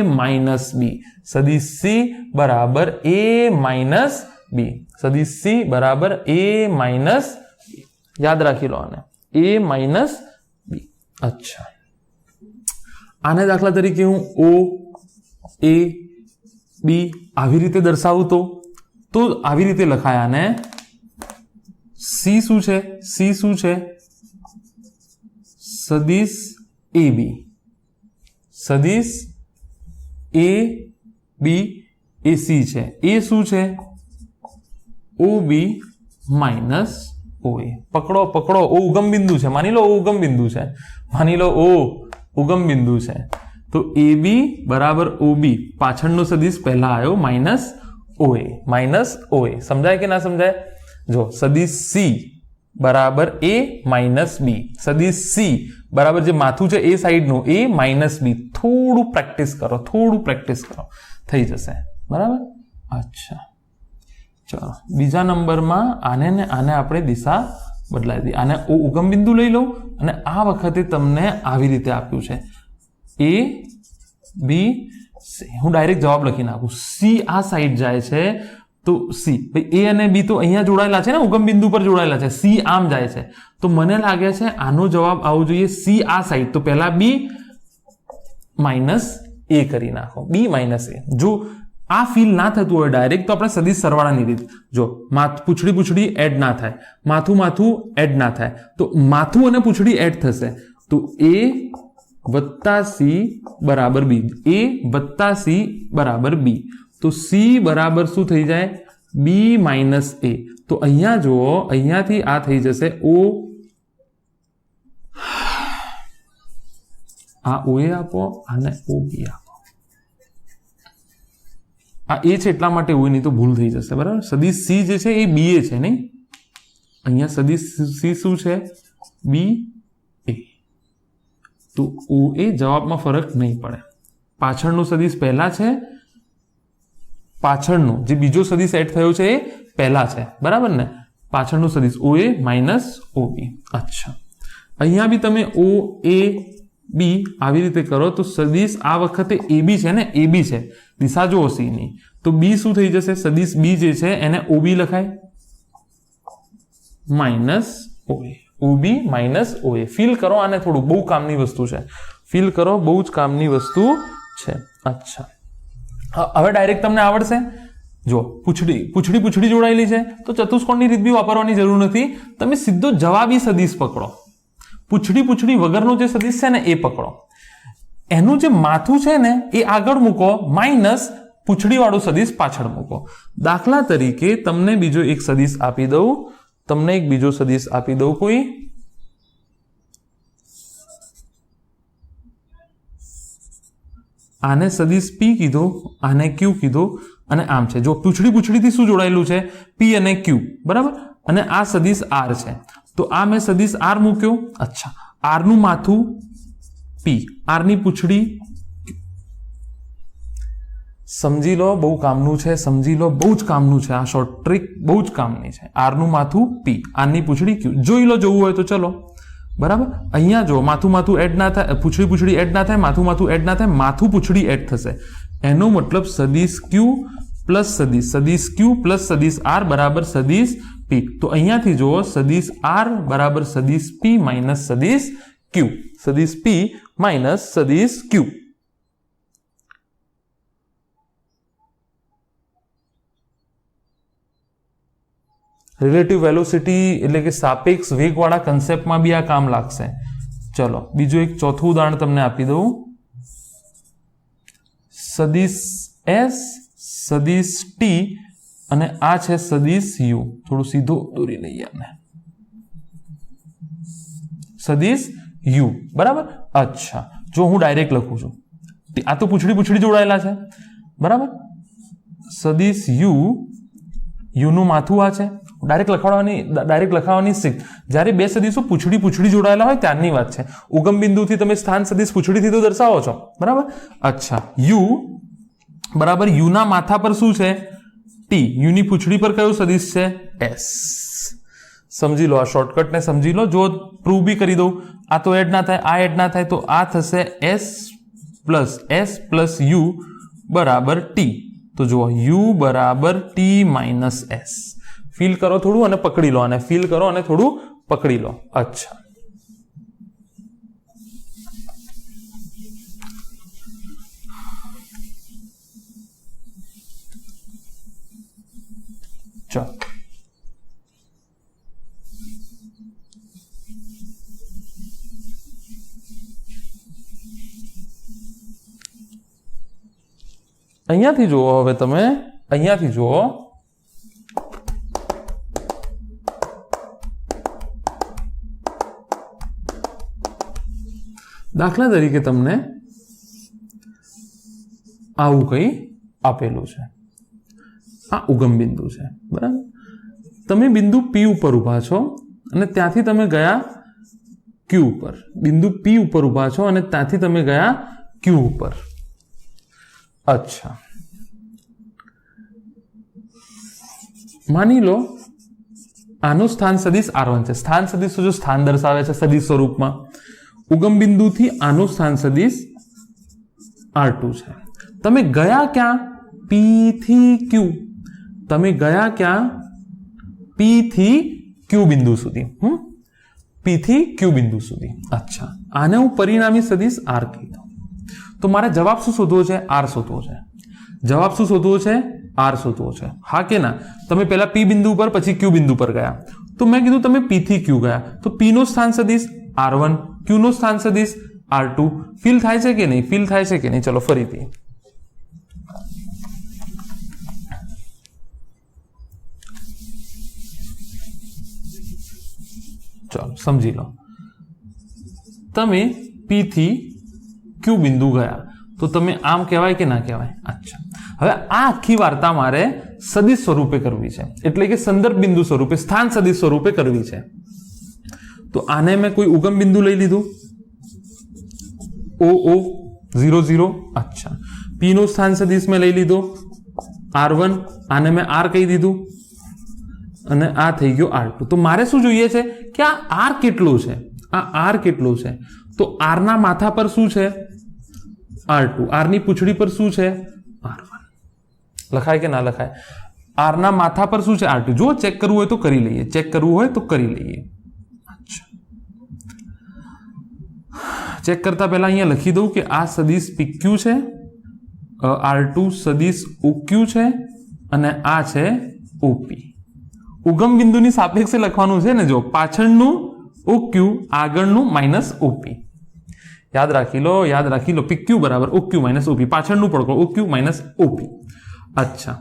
- B. સદિશ C = A - B. સદિશ C = A - B. યાદ રાખી લો આને, A - B. અચ્છા, આને દાખલા તરીકે હું O A બી આવી રીતે દર્શાવું તો આવી રીતે લખાય આને સી શું છે સદિશ એ બી સદિશ એ બી એ સી છે એ શું છે ઓ બી માઇનસ ઓ એ પકડો ઓ ઉગમ બિંદુ છે માની લો ઓ ઉગમ બિંદુ છે તો એ બી બરાબર ઓ બી પાછળનો સદિશ પહેલા આવ્યો માઇનસ ઓ એ સમજાય કે ના સમજાય જો સદિશ સી બરાબર એ માઇનસ બી સદિશ સી બરાબર જે માથું છે એ સાઈડનું એ માઇનસ બી થોડું પ્રેક્ટિસ કરો થઈ જશે બરાબર અચ્છા ચલો બીજા નંબરમાં આને ને આને આપણે દિશા બદલાવી દી આને ઓ ઉગમ બિંદુ લઈ લઉં અને આ વખતે તમને આવી રીતે આપ્યું છે એ બી સી હું ડાયરેક્ટ જવાબ લખી નાખું સી આ સાઈડ જાય છે તો સી ભાઈ એ અને બી તો અહીંયા જોડાયેલા છે ને ઉગમ બિંદુ પર જોડાયેલા છે સી આમ જાય છે તો મને લાગે છે આનો જવાબ આવવો જોઈએ સી આ સાઈડ તો પહેલા બી માઇનસ એ કરી નાખો બી માઇનસ એ જો આ ફીલ ના થતું હોય ડાયરેક્ટ તો આપણે સદિશ સરવાળાની રીત જો પૂંછડી એડ ના થાય માથું એડ ના થાય તો માથું અને પૂંછડી એડ થશે તો એ વત્તા સી બરાબર બી એ વત્તા સી બરાબર બી તો સી બરાબર શું થઈ જાય બી માઇનસ એ તો અહીંયા જુઓ અહીંયાથી આ થઈ જશે ઓ આ ઓ એ આપો અને ઓ બી આપો આ એ છે એટલા માટે હોય નહીં તો ભૂલ થઈ જશે બરાબર સદિશ સી જે છે એ બી એ છે નહીં અહીંયા સદિશ સી શું છે બી એ તો ઓ એ જવાબમાં ફરક નહીં પડે પાછળનું સદિશ પહેલા છે પાછળનો જે બીજો સદિશ એડ થયો છે એ પહેલા છે બરાબર ને પાછળનું સદિશ ઓ એ માઇનસ ઓ બી અચ્છા અહીંયા બી તમે ઓ એ બી આવી રીતે કરો તો સદિશ આ વખતે એ બી છે ને એ બી છે દિશા જુઓ સી ની તો બી શું થઈ જશે સદિશ બી જે છે એને ઓ બી લખાય માઇનસ ઓ એ ઓ બી માઇનસ ઓ એ ફીલ કરો આને થોડું બહુ કામની વસ્તુ છે ફીલ કરો બહુ જ કામની વસ્તુ છે અચ્છા હવે ડાયરેક્ટ તમને આવડશે જો પૂંછડી જોડાયેલી છે તો ચતુષ્કોણની રીત બી વાપરવાની જરૂર નથી તમે સીધો જવાબી સદિશ પકડો પૂંછડી વગરનો જે સદિશ છે ને એ પકડો એનું જે માથું છે ને એ આગળ મૂકો માઇનસ પૂંછડી વાળું સદિશ પાછળ મૂકો દાખલા તરીકે તમને બીજો એક સદિશ આપી દઉં કોઈ આને સદિશ પી કીધો આને ક્યુ કીધો અને આમ છે જો પૂંછડીથી શું જોડાયેલું છે પી અને ક્યુ બરાબર અને આ સદિશ આર છે તો આ મેં સદિશ આર મૂક્યો અચ્છા આર નું માથું પી આર ની પૂંછડી સમજી લો બહુ કામનું છે આ શોર્ટ ટ્રીક બહુ જ કામની છે આર નું માથું પી આર ની પૂંછડી ક્યુ જોઈ લો જોવું હોય તો ચલો બરાબર અહીંયા જો માથું એડ ના થાય પૂંછડી એડ ના થાય માથું એડ ના થાય માથું પૂંછડી એડ થશે એનો મતલબ સદિશ ક્યુ પ્લસ સદિશ ક્યુ પ્લસ સદિશ આર બરાબર સદિશ પી તો અહીંયાથી જુઓ સદિશ આર બરાબર સદિશ પી માઇનસ સદિશ ક્યુ સદિશ પી માઇનસ સદિશ ક્યુ રિલેટિવ વેલોસિટી એટલે કે સાપેક્ષ વેગવાળા કન્સેપ્ટમાં બી આ કામ લાગશે ચલો બીજું એક ચોથું ઉદાહરણ તમને આપી દઉં સદિશ એસ સદિશ ટી અને આ છે સદિશ યુ થોડું સીધો દોરી લઈએ આપણે સદિશ યુ બરાબર અચ્છા જો હું ડાયરેક્ટ લખું છું આ તો પૂંછડી જોડાયેલા છે બરાબર સદિશ યુ નું માથું આ છે ડાયરેક્ટ લખાવવાની શીખ જ્યારે બે સદિશો પૂંછડી જોડાયેલા હોય ત્યારની વાત છે ઉગમ બિંદુથી તમે સ્થાન સદિશ પૂંછડીથી તો દર્શાવો છો બરાબર અચ્છા યુ બરાબર યુ ના માથા પર શું છે ટી યુ ની પૂંછડી પર કયો સદિશ છે એસ સમજી લો આ શોર્ટકટને સમજી લો જો પ્રૂવ બી કરી દઉં આ તો એડ ના થાય આ એડ ના થાય તો આ થશે એસ પ્લસ યુ બરાબર ટી તો જુઓ યુ બરાબર ટી માઇનસ એસ ફીલ કરો થોડું અને પકડી લો અને ફીલ કરો અને થોડું પકડી લો અચ્છા અહીંયાથી જુઓ, હવે તમે અહીંયાથી જુઓ, દાખલા તરીકે તમને આવું કંઈ આપેલું છે, આ ઉગમ બિંદુ છે, બરાબર. તમે બિંદુ પી ઉપર ઊભા છો અને ત્યાંથી તમે ગયા ક્યુ ઉપર. બિંદુ પી ઉપર ઊભા છો અને ત્યાંથી તમે ગયા ક્યુ ઉપર. અચ્છા, માની લો આનું સ્થાન સદિશ R1 છે. સ્થાન સદિશ જો સ્થાન દર્શાવે છે સદિશ સ્વરૂપમાં. ઉગમ બિંદુથી આનું સ્થાન સદિશ R2 છે. તમે ગયા ક્યાં? પી થી ક્યુ. તમે ગયા ક્યાં? પી થી ક્યુ બિંદુ સુધી. પી થી ક્યુ બિંદુ સુધી. અચ્છા, આને હું પરિણામી સદિશ R કીધો. તો મારે જવાબ શું શોધવો છે? R શોધવો છે. જવાબ શું શોધવો છે? R શોધવો છે. હા કે ના? તમે પહેલા પી બિંદુ પર પછી ક્યુ બિંદુ પર ગયા. તો મેં કીધું તમે પી થી ક્યુ ગયા, તો પી નો સ્થાન સદિશ R1, ક્યુ નો સ્થાન સદિશ R2. ફીલ થાય છે કે નહીં? ફીલ થાય છે કે નહીં? ચલો ફરીથી. ચાલો સમજી લો. તમે પી થી ક્યુ બિંદુ ગયા તો તમે આમ કહેવાય કે ના કહેવાય? અચ્છા, હવે આ આખી વાર્તા મારે સદિશ સ્વરૂપે કરવી છે, એટલે કે સંદર્ભ બિંદુ સ્વરૂપે, સ્થાન સદિશ સ્વરૂપે કરવી છે. તો આને મેં કોઈ ઉગમ બિંદુ લઈ લીધું, O 0 0. અચ્છા, પી નો સ્થાન સદિશ મેં લઈ લીધો R1, આને મેં R કહી દીધું અને આ થઈ ગયો R2. તો મારે શું જોઈએ છે કે આ R કેટલું છે? આ R કેટલું છે? તો R ના માથા પર શું છે? R2. R ની પૂંછડી પર શું છે? R1. લખાય કે ના લખાય? R ના માથા પર શું છે? R2. જો ચેક કરવું હોય તો કરી લઈએ, ચેક કરવું હોય તો કરી લઈએ. ચેક કરતા પહેલા અહીંયા લખી દઉં કે આ સદિશ PQ છે, R2 સદિશ OQ છે અને આ છે OP. ઉગમ બિંદુની સાપેક્ષે લખવાનું છે ને, જો પાછળનું OQ, આગળનું માઇનસ OP. યાદ રાખી લો, યાદ રાખી લો. PQ બરાબર OQ માઇનસ OP. પાછળનું પડકો OQ માઇનસ OP. અચ્છા,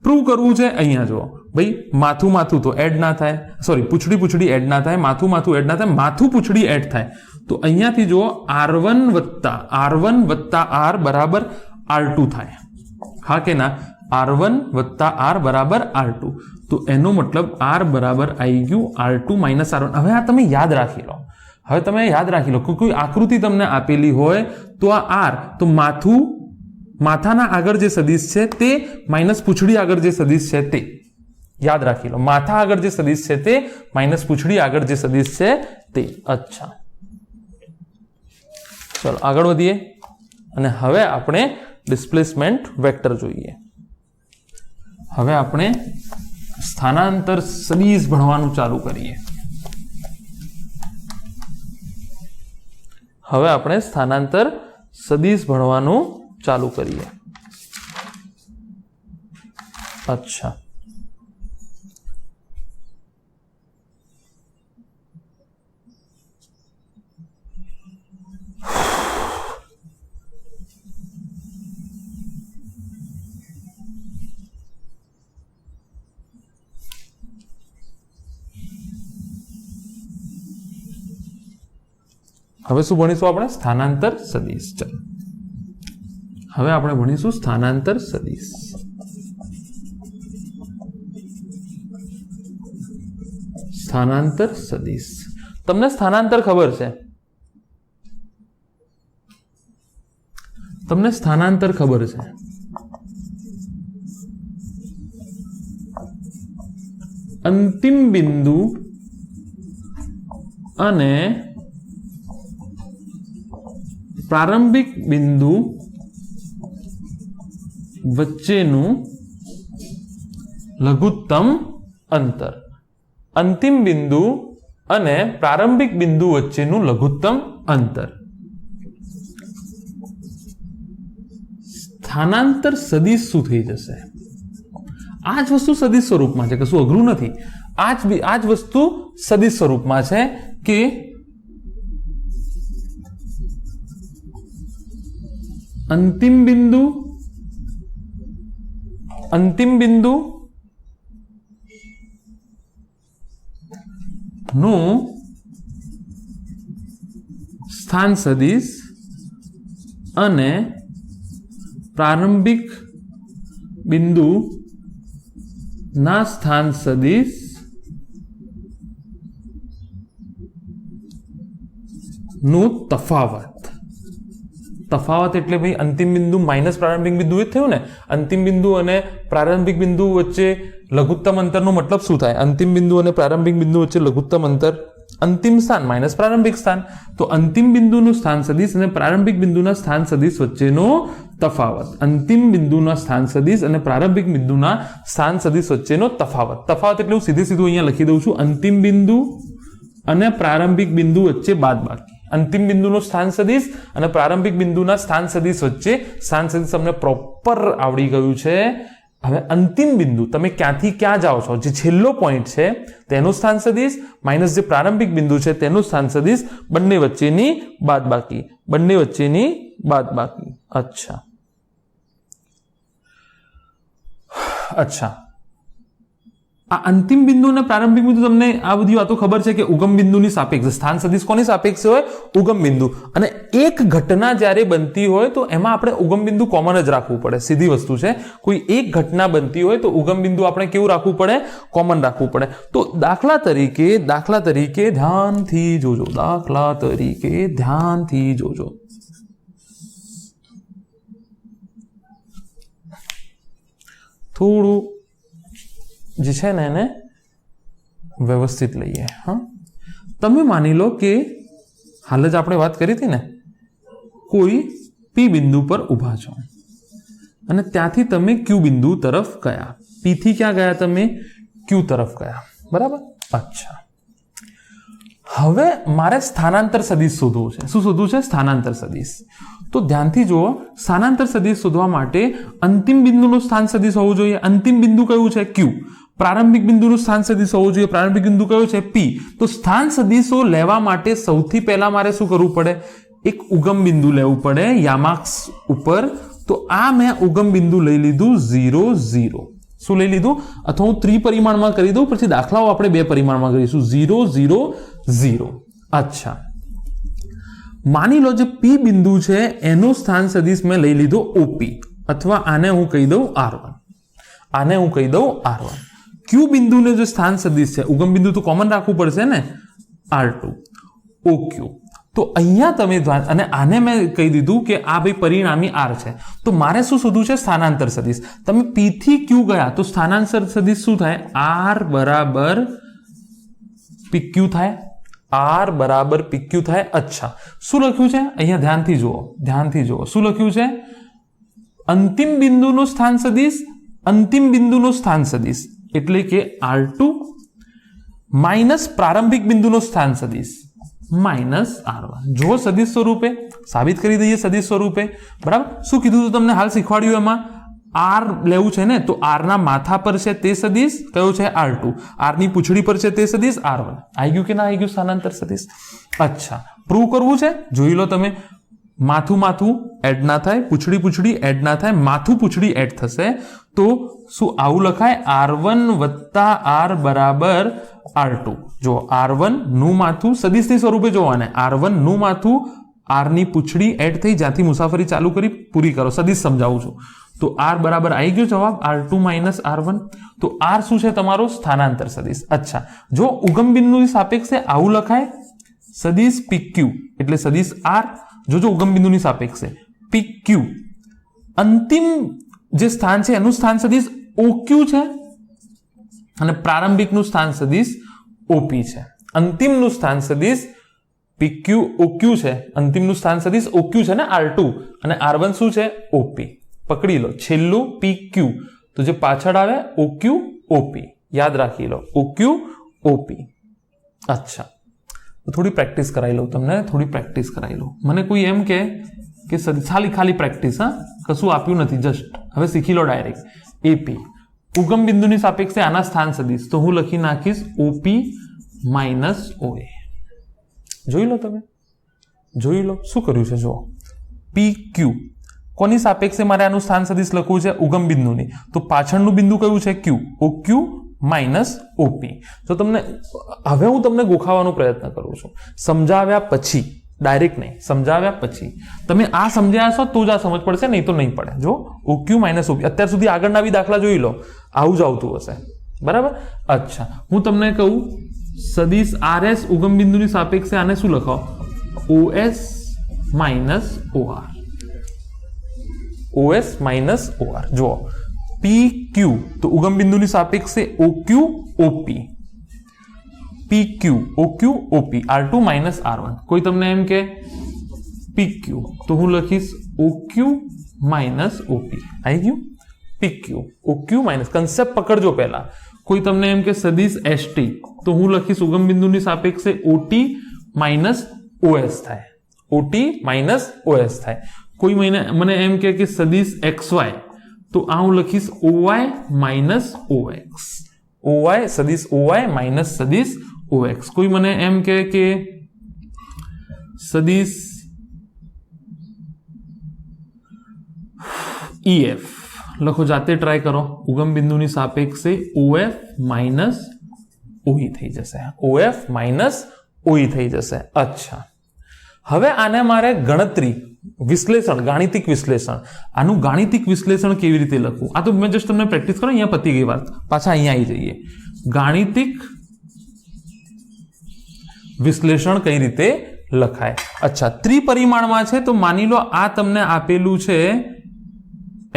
પ્રૂવ કરવું છે. અહીંયા જુઓ ભાઈ, માથું માથું તો એડ ના થાય, સોરી પૂંછડી પૂંછડી એડ ના થાય, માથું માથું એડ ના થાય, માથું પૂંછડી એડ થાય. તો અહીંયાથી જુઓ R1 વત્તા R બરાબર R2 થાય. હા કે ના? R1 વત્તા R બરાબર R2. તો એનો મતલબ R બરાબર આવી ગયું R2 માઇનસ R1. હવે આ તમે યાદ રાખી લો. હવે તમે યાદ રાખી લો, કોઈ આકૃતિ તમને આપેલી હોય તો આ R, તો માથાના આગળ જે સદિશ છે તે માઇનસ પૂંછડી આગળ જે સદિશ છે તે યાદ રાખી લો. માથા આગળ જે સદિશ છે તે માઇનસ પૂંછડી આગળ જે સદિશ છે તે. અચ્છા, ચલો આગળ વધીએ અને હવે આપણે ડિસ્પ્લેસમેન્ટ વેક્ટર જોઈએ. હવે આપણે સ્થાનાંતર સદિશ ભણવાનું ચાલુ કરીએ. હવે આપણે સ્થાનાંતર સદિશ ભણવાનું ચાલુ કરીએ. અચ્છા, હવે શું ભણીશું આપણે? સ્થાનાંતર સદિશ. ચાલો હવે આપણે ભણીશું સ્થાનાંતર સદિશ. સ્થાનાંતર સદિશ. તમને સ્થાનાંતર ખબર છે? તમને સ્થાનાંતર ખબર છે? અંતિમ બિંદુ અને પ્રારંભિક બિંદુ વચ્ચેનું લઘુત્તમ અંતર. અંતિમ બિંદુ અને પ્રારંભિક બિંદુ વચ્ચેનું લઘુત્તમ અંતર. સ્થાનાંતર સદિશ શું થઈ જશે? આ જ વસ્તુ સદિશ સ્વરૂપમાં છે, કશું અઘરું નથી. આ જ વસ્તુ સદિશ સ્વરૂપમાં છે કે અંતિમ બિંદુ અંતિમ બિંદુ નું સ્થાન સદિશ અને પ્રારંભિક બિંદુ ના સ્થાન સદિશ નું તફાવત એટલે ભાઈ અંતિમ બિંદુ માઇનસ પ્રારંભિક બિંદુ એ થયું ને. અંતિમ બિંદુ અને પ્રારંભિક બિંદુ વચ્ચે લઘુત્તમ અંતરનો મતલબ શું થાય? અંતિમ બિંદુ અને પ્રારંભિક બિંદુ વચ્ચે લઘુત્તમ અંતર અંતિમ સ્થાન માઇનસ પ્રારંભિક સ્થાન. તો અંતિમ બિંદુનું સ્થાન સદિશ અને પ્રારંભિક બિંદુના સ્થાન સદિશ વચ્ચેનો તફાવત. અંતિમ બિંદુના સ્થાન સદિશ અને પ્રારંભિક બિંદુના સ્થાન સદિશ વચ્ચેનો તફાવત એટલે હું સીધે સીધું અહીંયા લખી દઉં છું, અંતિમ બિંદુ અને પ્રારંભિક બિંદુ વચ્ચે બાદબાકી. અંતિમ બિંદુનું સ્થાન સદિશ અને પ્રારંભિક બિંદુના સ્થાન સદિશ વચ્ચે સ્થાન સદિશ તમને પ્રોપર આવડી ગયું છે. હવે અંતિમ બિંદુ તમે ક્યાંથી ક્યાં જાઓ છો, જે છેલ્લો પોઈન્ટ છે તેનું સ્થાન સદિશ માઇનસ જે પ્રારંભિક બિંદુ છે તેનું સ્થાન સદિશ, બંને વચ્ચેની બાદબાકી. અચ્છા, આ અંતિમ બિંદુ અને પ્રારંભિક બિંદુ તમને આ બધી વાતો ખબર છે કે ઉગમ બિંદુની સાપેક્ષે સ્થાન સદિશ કોની સાપેક્ષે હોય? ઉગમ બિંદુ. અને એક ઘટના જ્યારે બનતી હોય તો એમાં આપણે ઉગમ બિંદુ કોમન જ રાખવું પડે. સીધી વસ્તુ છે. કોઈ એક ઘટના બનતી હોય તો ઉગમ બિંદુ આપણે કેવું રાખવું પડે? કોમન રાખવું પડે. તો દાખલા તરીકે ધ્યાનથી જોજો. થોડું જે છે ને એને વ્યવસ્થિત લઈએ. હા, તમે માની લો કે હાલ જ આપણે વાત કરી હતી ને, કોઈ પી બિંદુ પર ઊભા છો અને ત્યાંથી તમે ક્યુ બિંદુ તરફ ગયા. પી થી ક્યાં ગયા? તમે ક્યુ તરફ ગયા. બરાબર. અચ્છા, હવે મારે સ્થાનાંતર સદિશ શોધવું છે. શું શોધવું છે? સ્થાનાંતર સદિશ. તો ધ્યાનથી જુઓ, સ્થાનાંતર સદિશ શોધવા માટે અંતિમ બિંદુનું સ્થાન સદિશ હોવું જોઈએ. અંતિમ બિંદુ કયું છે? ક્યુ. પ્રારંભિક બિંદુનું સ્થાન સદિશ હોવું જોઈએ. પ્રારંભિક બિંદુ કયો છે? પી. તો સ્થાન સદિશો લેવા માટે સૌથી પહેલા મારે શું કરવું પડે? એક ઉગમ બિંદુ લેવું પડે યામાક્ષ ઉપર. તો આ મેં ઉગમ બિંદુ લઈ લીધું 0 0. શું લઈ લીધું? અથવા હું ત્રિપરિમાણમાં કરી દઉં, પછી દાખલાઓ આપણે 2 પરિમાણમાં કરીશું. 0 0 0. અચ્છા, માની લો જે પી બિંદુ છે એનું સ્થાન સદિશ મેં લઈ લીધો ઓપી, અથવા આને હું કહી દઉં R1. ક્યુ બિંદુને જે સ્થાન સદિશ છે, ઉગમ બિંદુ તો કોમન રાખવું પડશે ને, R2 OQ. તો અહીંયા તમે અને આને મેં કહી દીધું કે આ ભાઈ પરિણામી R છે. તો મારે શું શોધવું છે? સ્થાનાંતર સદિશ. તમે P થી Q ગયા તો સ્થાનાંતર સદિશ શું થાય? R બરાબર PQ થાય. અચ્છા, શું લખ્યું છે અહીંયા? ધ્યાનથી જુઓ. શું લખ્યું છે? અંતિમ બિંદુનું સ્થાન સદિશ એટલે કે R2 માઇનસ પ્રારંભિક બિંદુનું સ્થાન સદિશ માઇનસ R1. જો સદિશ સ્વરૂપે સાબિત કરી દઈએ. સદિશ સ્વરૂપે બરાબર. શું કીધું હતું તમને? હાલ શીખવાડ્યું. એમાં R લેવું છે ને, તો R ના માથા પર છે તે સદિશ કયો છે? R2. R ની પૂંછડી પર છે તે સદિશ R1. આવી ગયું કે ના આવી ગયું સ્થાનાંતર સદિશ? અચ્છા, પ્રૂવ કરવું છે? જોઈ લો તમે. માથું એડ ના થાય, પૂંછડી એડ ના થાય, માથું પૂંછડી એડ થશે. તો શું આવું લખાય? R1 વત્તા R બરાબર R2. જો R1 નું માથું સદિશની સ્વરૂપે જોવાને, R1 નું માથું R ની પૂંછડી એડ થઈ, જ્યાંથી મુસાફરી ચાલુ કરી પૂરી કરો. સદિશ સમજાવું છું. તો R બરાબર આવી ગયો જવાબ, R2 માઇનસ R1. તો R શું છે? તમારો સ્થાનાંતર સદિશ. અચ્છા, જો ઉગમ બિંદુની સાપેક્ષે આવું લખાય, સદિશ PQ એટલે સદિશ R. જોજો ઉગમ બિંદુની સાપેક્ષે PQ. અંતિમ જે સ્થાન છે એનું સ્થાન સદિશ OQ છે અને પ્રારંભિકનું સ્થાન સદિશ OP છે. અંતિમનું સ્થાન સદિશ PQ OQ છે. અંતિમનું સ્થાન સદિશ OQ છે ને, R2, અને R1 શું છે? OP. પકડી લો. છેલ્લું PQ, તો જે પાછળ આવે OQ OP. યાદ રાખી લો, OQ OP. અચ્છા, થોડી પ્રેક્ટિસ કરાવી લઉં તમને. મને કોઈ એમ કે ખાલી પ્રેક્ટિસ, હા, કશું આપ્યું નથી, જસ્ટ હવે શીખી લો ડાયરેક્ટ. AP ઉગમ બિંદુની સાપેક્ષે આના સ્થાન સદિશ, તો હું લખી નાખીશ OP માઇનસ OA. જોઈ લો તમે, શું કર્યું છે? જો PQ કોની સાપેક્ષે મારે આનું સ્થાન સદિશ લખવું છે? ઉગમ બિંદુની. તો પાછળનું બિંદુ કયું છે? ક્યુ. OQ minus OP. તો તમને હવે હું તમને ગોખાવાનો પ્રયત્ન કરું છું, સમજાવ્યા પછી, ડાયરેક્ટ નહીં, સમજાવ્યા પછી. તમે આ સમજ્યા હશો તો જ આ સમજ પડશે, નહીં તો નહીં પડે. જો OQ માઇનસ OP, અત્યાર સુધી આગળના બી દાખલા જોઈ લો, આવું જ આવતું હશે. બરાબર. અચ્છા, હું તમને કહું, સદિશ RS ઉગમ બિંદુની સાપેક્ષે આને શું લખાવો? OS minus OR. OS minus OR. જુઓ, PQ તો ઉગમ બિંદુની સાપેક્ષે OQ OP. PQ OQ OP. R2 minus R1. કોઈ તમને એમ કે PQ, તો હું લખીશ OQ માઇનસ OP. આવી ગયું? PQ OQ minus. કન્સેપ્ટ પકડજો પહેલા. કોઈ તમને એમ કે સદિશ ST, તો હું લખીશ ઉગમ બિંદુની સાપેક્ષે OT માઇનસ OS થાય. OT માઇનસ OS થાય. કોઈ મને એમ કે સદિશ XY, તો આ હું લખીશ OY માઇનસ OX. OY સદિશ OY માઇનસ સદિશ OX. કોઈ મને એમ કે સદિશ EF, લખો, જાતે ટ્રાય કરો. ઉગમ બિંદુની સાપેક્ષે OF માઇનસ OE થઈ જશે. OF માઇનસ OE થઈ જશે. અચ્છા, હવે આને મારે ગણતરી, વિશ્લેષણ, ગાણિતિક વિશ્લેષણ, આનું ગાણિતિક વિશ્લેષણ કેવી રીતે લખવું? આ તો મેં જસ્ટ તમને પ્રેક્ટિસ કરો, અહીંયા પતી ગઈ વાત. પાછા અહીંયા આવી જઈએ. ગાણિતિક વિશ્લેષણ કઈ રીતે લખાય? અચ્છા, ત્રિપરિમાણમાં છે, તો માની લો આ તમને આપેલું છે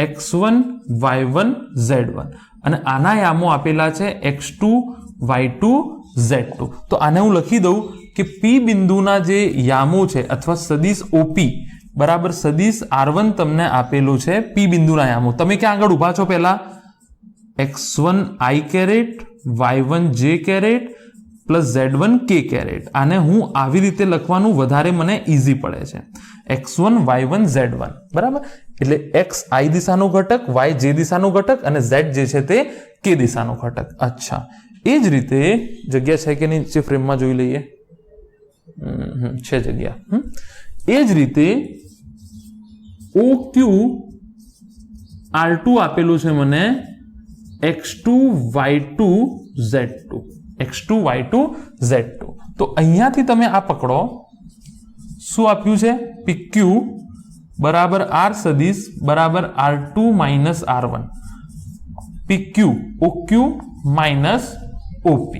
x1 y1 z1 અને આના યામો આપેલા છે x2 y2 z2. તો આને હું લખી દઉં કે P બિંદુના જે યામો છે અથવા સદિશ OP બરાબર સદિશ R1 તમને આપેલું છે P બિંદુના યામો. તમે ક્યાં આગળ ઉભા છો? પહેલા x1 i caret y1 j caret plus z1 k caret. આને હું આવી રીતે લખવાનું વધારે મને ઈઝી પડે છે. x1 y1 z1 બરાબર. એટલે x i દિશાનો ઘટક, y j દિશાનો ઘટક અને z જે છે તે k દિશાનો ઘટક. અચ્છા, એ જ રીતે જગ્યા છે કે નીચે ફ્રેમમાં જોઈ લઈએ. છે જગ્યા. એ જ રીતે OQ R2 આપેલું છે મને x2 y2 z2. x2 y2 z2. તો અહીંયાથી તમે આ પકડો, શું આપ્યું છે? PQ બરાબર R સદિશ બરાબર R2 minus R1. PQ OQ minus OP.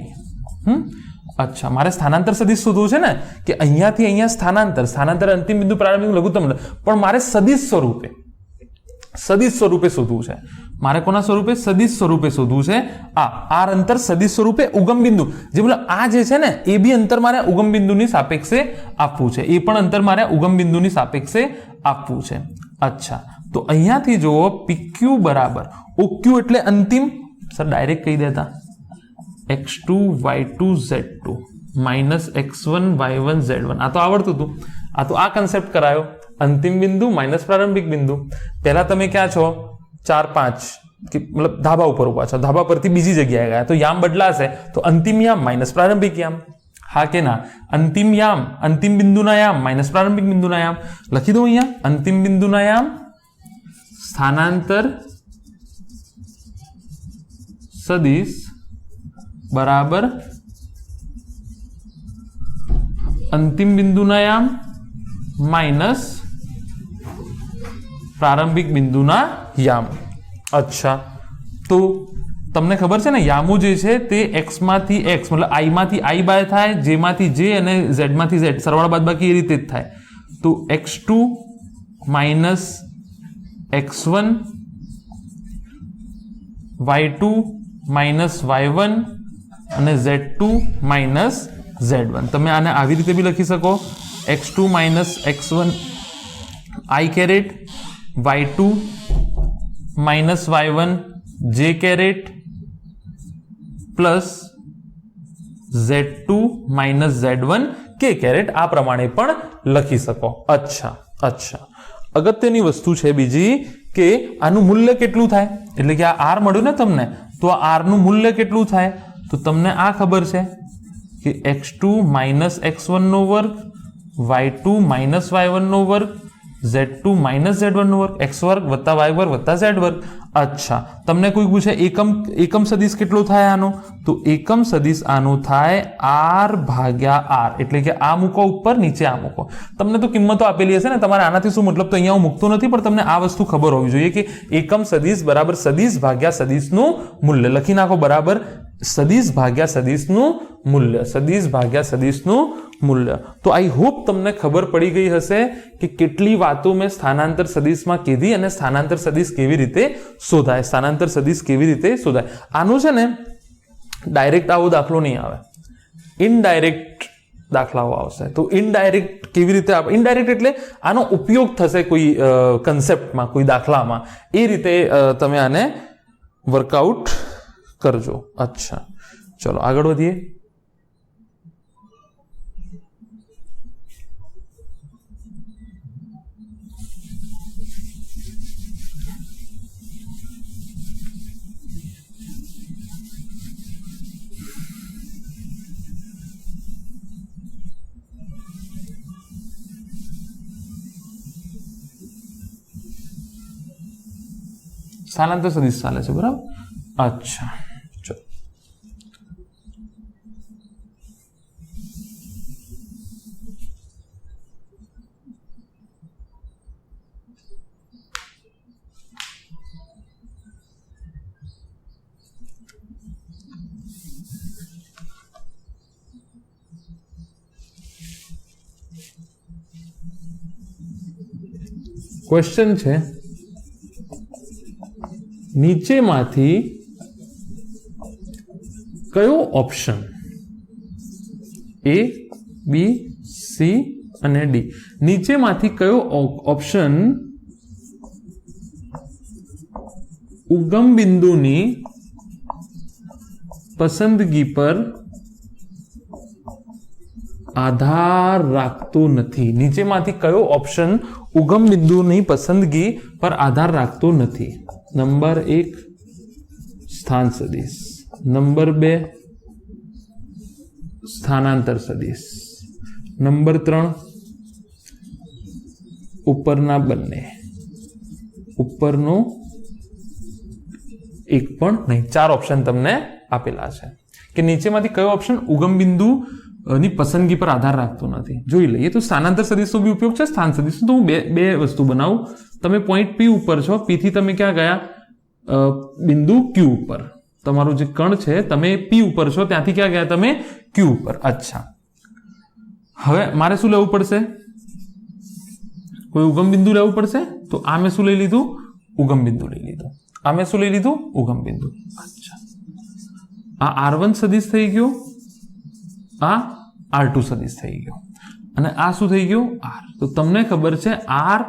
અચ્છા, મારે સ્થાનાંતર સદિશ શોધવું છે ને, કે અહીંયાથી અહીંયા સ્થાનાંતર અંતિમ બિંદુ પ્રારંભિક લઘુત્તમ, પણ મારે સદિશ સ્વરૂપે શોધવું છે. મારે કોના સ્વરૂપે? સદિશ સ્વરૂપે શોધવું છે. આ અંતર સદિશ સ્વરૂપે ઉગમ બિંદુ, જે બોલે આ જે છે ને, એ બી અંતર મારે ઉગમ બિંદુની સાપેક્ષે આપવું છે. એ પણ અંતર મારે ઉગમ બિંદુની સાપેક્ષે આપવું છે. અચ્છા, તો અહીંયાથી જુઓ, PQ બરાબર OQ એટલે અંતિમ. સર ડાયરેક્ટ કહી દેતા x2 y2 z2 minus x1 y1 z1. આ તો આવડતું હતું. આ તો આ કન્સેપ્ટ કરાયો, અંતિમ બિંદુ માઇનસ પ્રારંભિક બિંદુ. પહેલા તમે ક્યાં છો? 4 5 કે મતલબ ધાબા ઉપર ઉભા છો, ધાબા પરથી બીજી જગ્યાએ ગયા, તો યામ બદલાશે, તો અંતિમ યામ માઇનસ પ્રારંભિક યામ. હા કે ના? અંતિમ યામ, અંતિમ બિંદુના યામ માઇનસ પ્રારંભિક બિંદુના યામ. લખી દો અહીંયા, અંતિમ બિંદુના યામ સ્થાનાંતર સદિશ બરાબર અંતિમ બિંદુના યામ માઇનસ પ્રારંભિક બિંદુના યામ. અચ્છા, તો તમને ખબર છે ને, યામો જે છે તે x માંથી x મતલબ i માંથી i બાય થાય, j માંથી j અને z માંથી z, સરવાળા બાદબાકી એ રીતે જ થાય. તો x2 minus x1 y2 minus y1 અને z2 માઇનસ z1. તમે આને આવી રીતે બી લખી શકો, x2 minus x1 i caret y2 minus y1 j caret plus z2 minus z1 k caret. આ પ્રમાણે પણ લખી શકો. અચ્છા, અગત્યની વસ્તુ છે બીજી કે આનું મૂલ્ય કેટલું થાય, એટલે કે આ r મળ્યું ને તમને, તો આ r નું મૂલ્ય કેટલું થાય? તો તમને આ ખબર છે કે x2 માઇનસ x1 નો વર્ગ, y2 માઇનસ y1 નો વર્ગ, z2 માઇનસ z1 નો વર્ગ, x વર્ગ વત્તા y વર્ગ વત્તા z વર્ગ. અચ્છા, તમને કોઈ પૂછે એકમ સદિશ કેટલો થાય આનો, તો એકમ સદિશ આનો થાય r ભાગ્યા r, એટલે કે આ મૂકો ઉપર, નીચે આ મૂકો. તમને તો કિંમતો આપેલી હશે ને, તમારે આનાથી શું મતલબ, તો અહીંયા હું મૂકતો નથી, પણ તમને આ વસ્તુ ખબર હોવી જોઈએ કે એકમ સદિશ બરાબર સદિશ ભાગ્યા સદિશનું મૂલ્ય. લખી નાખો બરાબર, સદિશ ભાગ્યા સદિશનું મૂલ્ય, સદિશ ભાગ્યા સદિશનું મૂલ્ય. તો આઈ હોપ તમને ખબર પડી ગઈ હશે કે કેટલી વાતો મેં સ્થાનાંતર સદિશમાં કીધી અને સ્થાનાંતર સદિશ કેવી રીતે શોધાય, સ્થાનાંતર સદિશ કેવી રીતે શોધાય. આનું છે ને ડાયરેક્ટ આવો દાખલો નહીં આવે, ઇનડાયરેક્ટ દાખલાઓ આવશે. તો ઇનડાયરેક્ટ કેવી રીતે, ઇનડાયરેક્ટ એટલે આનો ઉપયોગ થશે કોઈ કન્સેપ્ટમાં, કોઈ દાખલામાં, એ રીતે તમે આને વર્કઆઉટ કરજો. અચ્છા, ચલો આગળ વધીએ. સ્થાનાંતર સદિશ ચાલે છે, બરાબર. અચ્છા, ચલો ક્વેશ્ચન છે, નીચેમાંથી કયો ઓપ્શન A, B, C અને D, નીચેમાંથી કયો ઓપ્શન ઉગમ બિંદુની પસંદગી પર આધાર રાખતો નથી? નીચેમાંથી કયો ઓપ્શન ઉગમ બિંદુની પસંદગી પર આધાર રાખતો નથી? નંબર 1 સ્થાન સદિશ, નંબર 2 સ્થાનાંતર સદિશ, નંબર 3 ઉપરના બંને, ઉપરનો એક પણ નહીં. 4 ઓપ્શન તમને આપેલા છે કે નીચેમાંથી કયો ઓપ્શન ઉગમ બિંદુ ની પસંદગી પર આધાર રાખતો નથી. જોઈ લઈએ. તો સ્થાનાંતર સદિશનો બી ઉપયોગ છે, સ્થાન સદિશનો. તો હું બે વસ્તુ બનાવું. તમે પોઈન્ટ P ઉપર છો, P થી તમે ક્યાં ગયા? બિંદુ Q ઉપર. તમારું જે કણ છે, તમે P ઉપર છો, ત્યાંથી ક્યાં ગયા? તમે Q ઉપર. અચ્છા, હવે મારે શું લેવું પડશે? કોઈ ઉગમ બિંદુ લેવું પડશે. તો આ મેં શું લઈ લીધું? ઉગમ બિંદુ લઈ લીધું. આ મેં શું લઈ લીધું? ઉગમ બિંદુ. અચ્છા, આ R1 સદિશ થઈ ગયો, આ R2 સદિશ થઈ ગયો, અને આ શું થઈ ગયું? R. તો તમને ખબર છે R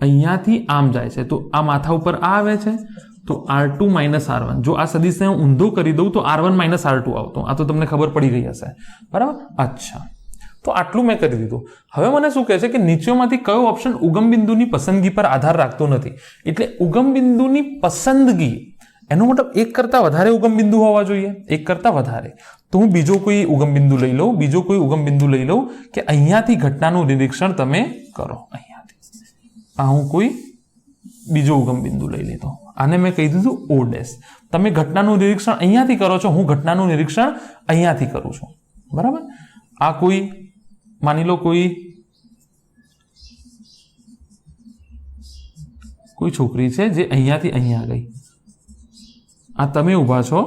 અહીંયાથી આમ જાય છે, તો આ માથા ઉપર આ આવે છે, તો R2 માઇનસ R1. જો આ સદિશને હું ઊંધો કરી દઉં તો R1 માઇનસ R2 આવતો. આ તો તમને ખબર પડી ગઈ હશે, બરાબર. અચ્છા, તો આટલું મેં કરી દીધું. હવે મને શું કહે છે કે નીચેમાંથી કયો ઓપ્શન ઉગમ બિંદુની પસંદગી પર આધાર રાખતો નથી? એટલે ઉગમ બિંદુની પસંદગી, એનો મતલબ એક કરતા વધારે ઉગમ બિંદુ હોવા જોઈએ, એક કરતા વધારે. તો હું બીજો કોઈ ઉગમ બિંદુ લઈ લઉં, બીજો કોઈ ઉગમ બિંદુ લઈ લઉં કે અહીંયાથી ઘટનાનું નિરીક્ષણ તમે કરો. અહીંયાથી આ હું કોઈ બીજો ઉગમ બિંદુ લઈ લીધો, આને મેં કહી દીધું O ડેશ. તમે ઘટનાનું નિરીક્ષણ અહીંયાથી કરો છો, હું ઘટનાનું નિરીક્ષણ અહીંયાથી કરું છું, બરાબર. આ કોઈ માની લો કોઈ છોકરી છે જે અહીંયાથી અહીંયા ગઈ, આ તમે ઊભા છો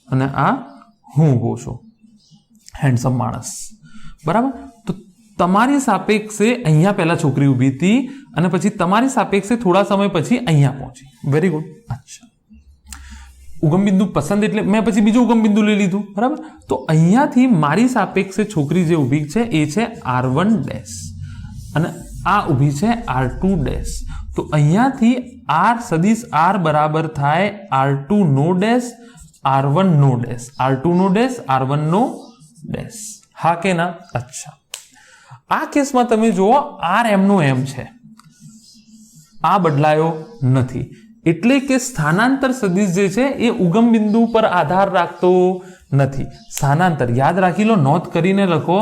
અને આ હું ઊભો છું, હેન્ડસમ માણસ, બરાબર. તો તમારી સાપેક્ષે અહીંયા પહેલા છોકરી ઊભી હતી અને પછી તમારી સાપેક્ષે થોડા સમય પછી અહીંયા પહોંચી. Very good. અચ્છા, ઉગમ બિંદુ પસંદ એટલે મેં પછી બીજું ઉગમ બિંદુ લઈ લીધું, બરાબર. તો અહીંયાથી મારી સાપેક્ષે છોકરી જે ઊભી છે એ છે R1 ડેશ અને આ ઊભી છે R2 ડેશ. તો અહીંયાથી R સદિશ R બરાબર થાય R2 નો ડેશ, R1 નો ડેશ, R2 નો ડેશ, R1 નો ડેશ. હા કે ના? અચ્છા, આ કેસમાં તમે જુઓ R M નો M છે, આ બદલાયો નથી. એટલે કે સ્થાનાંતર સદિશ જે છે એ ઉગમ બિંદુ પર આધાર રાખતો નથી. સ્થાનાંતર યાદ રાખી લો, નોંધ કરીને લખો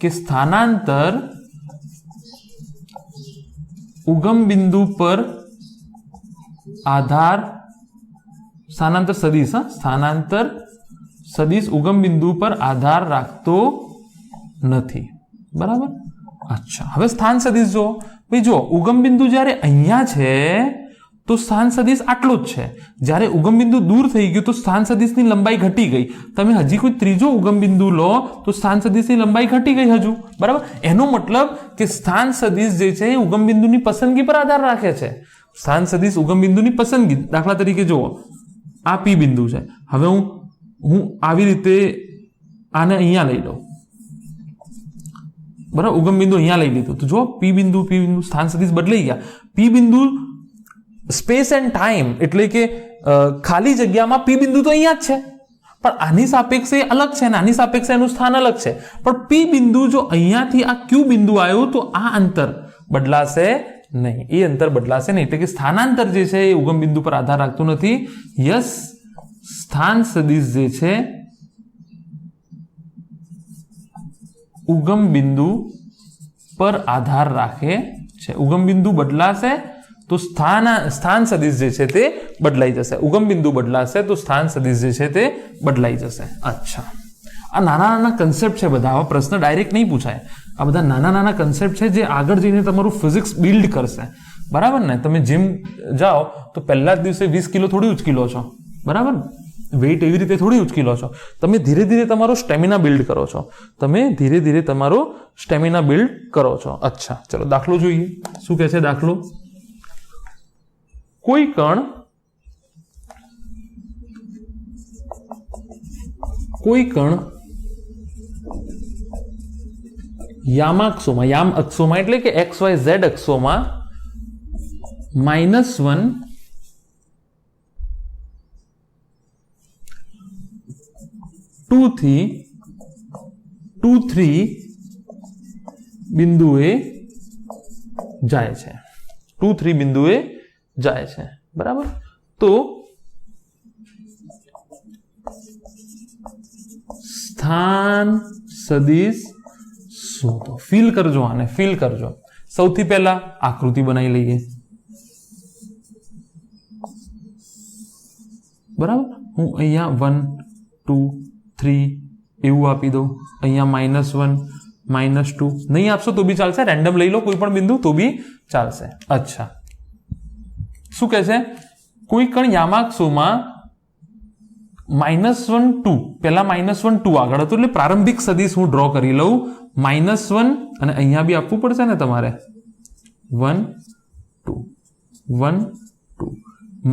કે સ્થાનાંતર ઉગમ બિંદુ પર આધાર સ્થાનાંતર સદિશ, સ્થાનાંતર સદિશ ઉગમ બિંદુ પર આધાર રાખતો નથી, બરાબર. અચ્છા, હવે સ્થાન સદિશ જો ભાઈ, જો ઉગમ બિંદુ જ્યારે અહીંયા છે તો સ્થાન સદિશ આટલો જ છે. જ્યારે ઉગમ બિંદુ દૂર થઈ ગયું તો સ્થાન સદિશની લંબાઈ ઘટી ગઈ. તમે હજી કોઈ ત્રીજો ઉગમ બિંદુ લો તો સ્થાન સદિશની લંબાઈ ઘટી ગઈ હજુ, બરાબર. એનો મતલબ કે સ્થાન સદિશ જે છે એ ઉગમ બિંદુની પસંદગી પર આધાર રાખે છે. સ્થાન સદિશ ઉગમ બિંદુની પસંદગી, દાખલા તરીકે જુઓ, આ પી બિંદુ છે. હવે હું આવી રીતે આને અહીંયા લઈ લઉં, બરાબર. ઉગમ બિંદુ અહીંયા લઈ લીધું તો જો પી બિંદુ સ્થાન સદિશ બદલાઈ ગયા. પી બિંદુ સ્પેસ એન્ડ ટાઈમ એટલે કે ખાલી જગ્યામાં પી બિંદુ તો અહીંયા જ છે, પણ આની સાપેક્ષે અલગ છે ને આની સાપેક્ષે એનું સ્થાન અલગ છે. પણ પી બિંદુ જો અહીંયાથી આ ક્યુ બિંદુ આવ્યું તો આ અંતર બદલાશે નહીં, એ અંતર બદલાશે નહીં. એટલે કે સ્થાનાંતર જે છે એ ઉગમ બિંદુ પર આધાર રાખતું નથી. યસ, સ્થાન સદિશ જે છે ઉગમ બિંદુ પર આધાર રાખે છે. ઉગમ બિંદુ બદલાશે તો સ્થાન સદિશ જે છે તે બદલાઈ જશે. ઉગમ બિંદુ બદલાશે તો સ્થાન સદિશ જે છે તે બદલાઈ જશે. અચ્છા, આ નાના નાના કન્સેપ્ટ છે બધા. આવા પ્રશ્ન ડાયરેક્ટ નહીં પૂછાય. આ બધા નાના નાના કન્સેપ્ટ છે જે આગળ જઈને તમારું ફિઝિક્સ બિલ્ડ કરશે, બરાબર ને. તમે જીમ જાઓ તો પહેલા જ દિવસે 20 કિલો થોડી ઉચકી લો છો, બરાબર. વેઇટ એવી રીતે થોડી ઉચકી લો છો. તમે ધીરે ધીરે તમારો સ્ટેમિના બિલ્ડ કરો છો. તમે ધીરે ધીરે તમારો સ્ટેમિના બિલ્ડ કરો છો. અચ્છા, ચલો દાખલો જોઈએ. શું કહે છે દાખલો? કોઈ કણ યામ અક્ષોમાં એટલે કે XYZ અક્ષોમાં -1 2 થી 2 3 બિંદુએ જાય છે. 2 3 બિંદુએ જાય છે, બરાબર. તો સ્થાન સદિશ શોધો. ફીલ કરજો, આને ફીલ કરજો. સૌથી પહેલા આકૃતિ બનાવી લઈએ, બરાબર. હું અહીંયા 1 2 3 એવું આપી દઉં. અહીંયા -1 -2 નહીં આપશો તો બી ચાલશે. રેન્ડમ લઈ લો કોઈ પણ બિંદુ તો બી ચાલશે. અચ્છા, શું કહે છે? કોઈ કણ યામાક્ષોમાં -1 2, પહેલા -1 2 આગળ હતું એટલે પ્રારંભિક સદિશ હું ડ્રો કરી લઉં. -1 અને અહીંયા બી આપવું પડશે ને તમારે. 1 2 1 2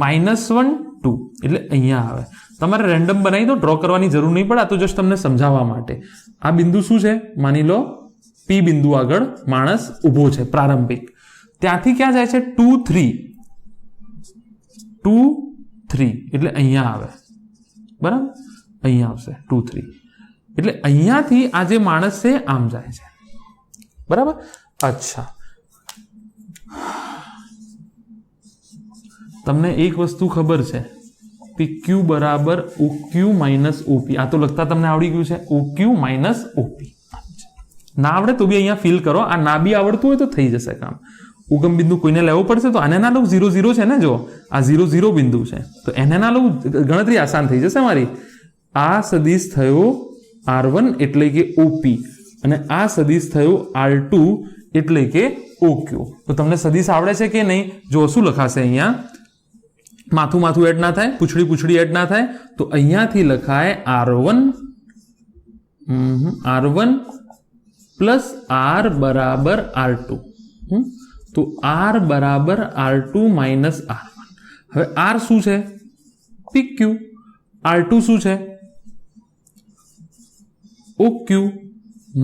-1 2 એટલે અહીંયા આવે. તમારે રેન્ડમ બનાવી દો, ડ્રો કરવાની જરૂર નહીં પડે. આ તો જસ્ટ તમને સમજાવવા માટે. આ બિંદુ શું છે? માની લો પી બિંદુ આગળ માણસ ઊભો છે પ્રારંભિક. ત્યાંથી ક્યાં જાય છે? 2 3 2 3 એટલે અહીંયા આવે, બરાબર. અહીંયા આવશે 2 3 એટલે અહીંયાથી આ જે માણસ છે આમ જાય છે, બરાબર. અચ્છા, તમને એક વસ્તુ ખબર છે, PQ બરાબર OQ માઇનસ OP. આ તો લખતા તમને આવડી ગયું છે. OQ માઇનસ OP ના આવડે તો બી અહીંયા ફીલ કરો. આ ના બી આવડતું હોય તો થઈ જશે કામ. ઉગમ બિંદુ કોઈને લેવો પડશે તો આને ના લઉં. 0 0 છે ને, જો આ 0 0 બિંદુ છે તો એને ના લઉં. ગણતરી આસાન થઈ જશે મારી. આ સદિશ થયો R1 એટલે કે OP અને આ સદિશ થયો R2 એટલે કે OQ. તો તમને સદિશ આવડે છે કે નહીં? જો શું લખાશે અહીંયા? માથું એડ ના થાય, પૂંછડી એડ ના થાય તો અહીંયાથી લખાય R1 પ્લસ R બરાબર R2. તો R બરાબર R2 માઇનસ R1. હવે R શું છે? PQ. R2 શું છે? OQ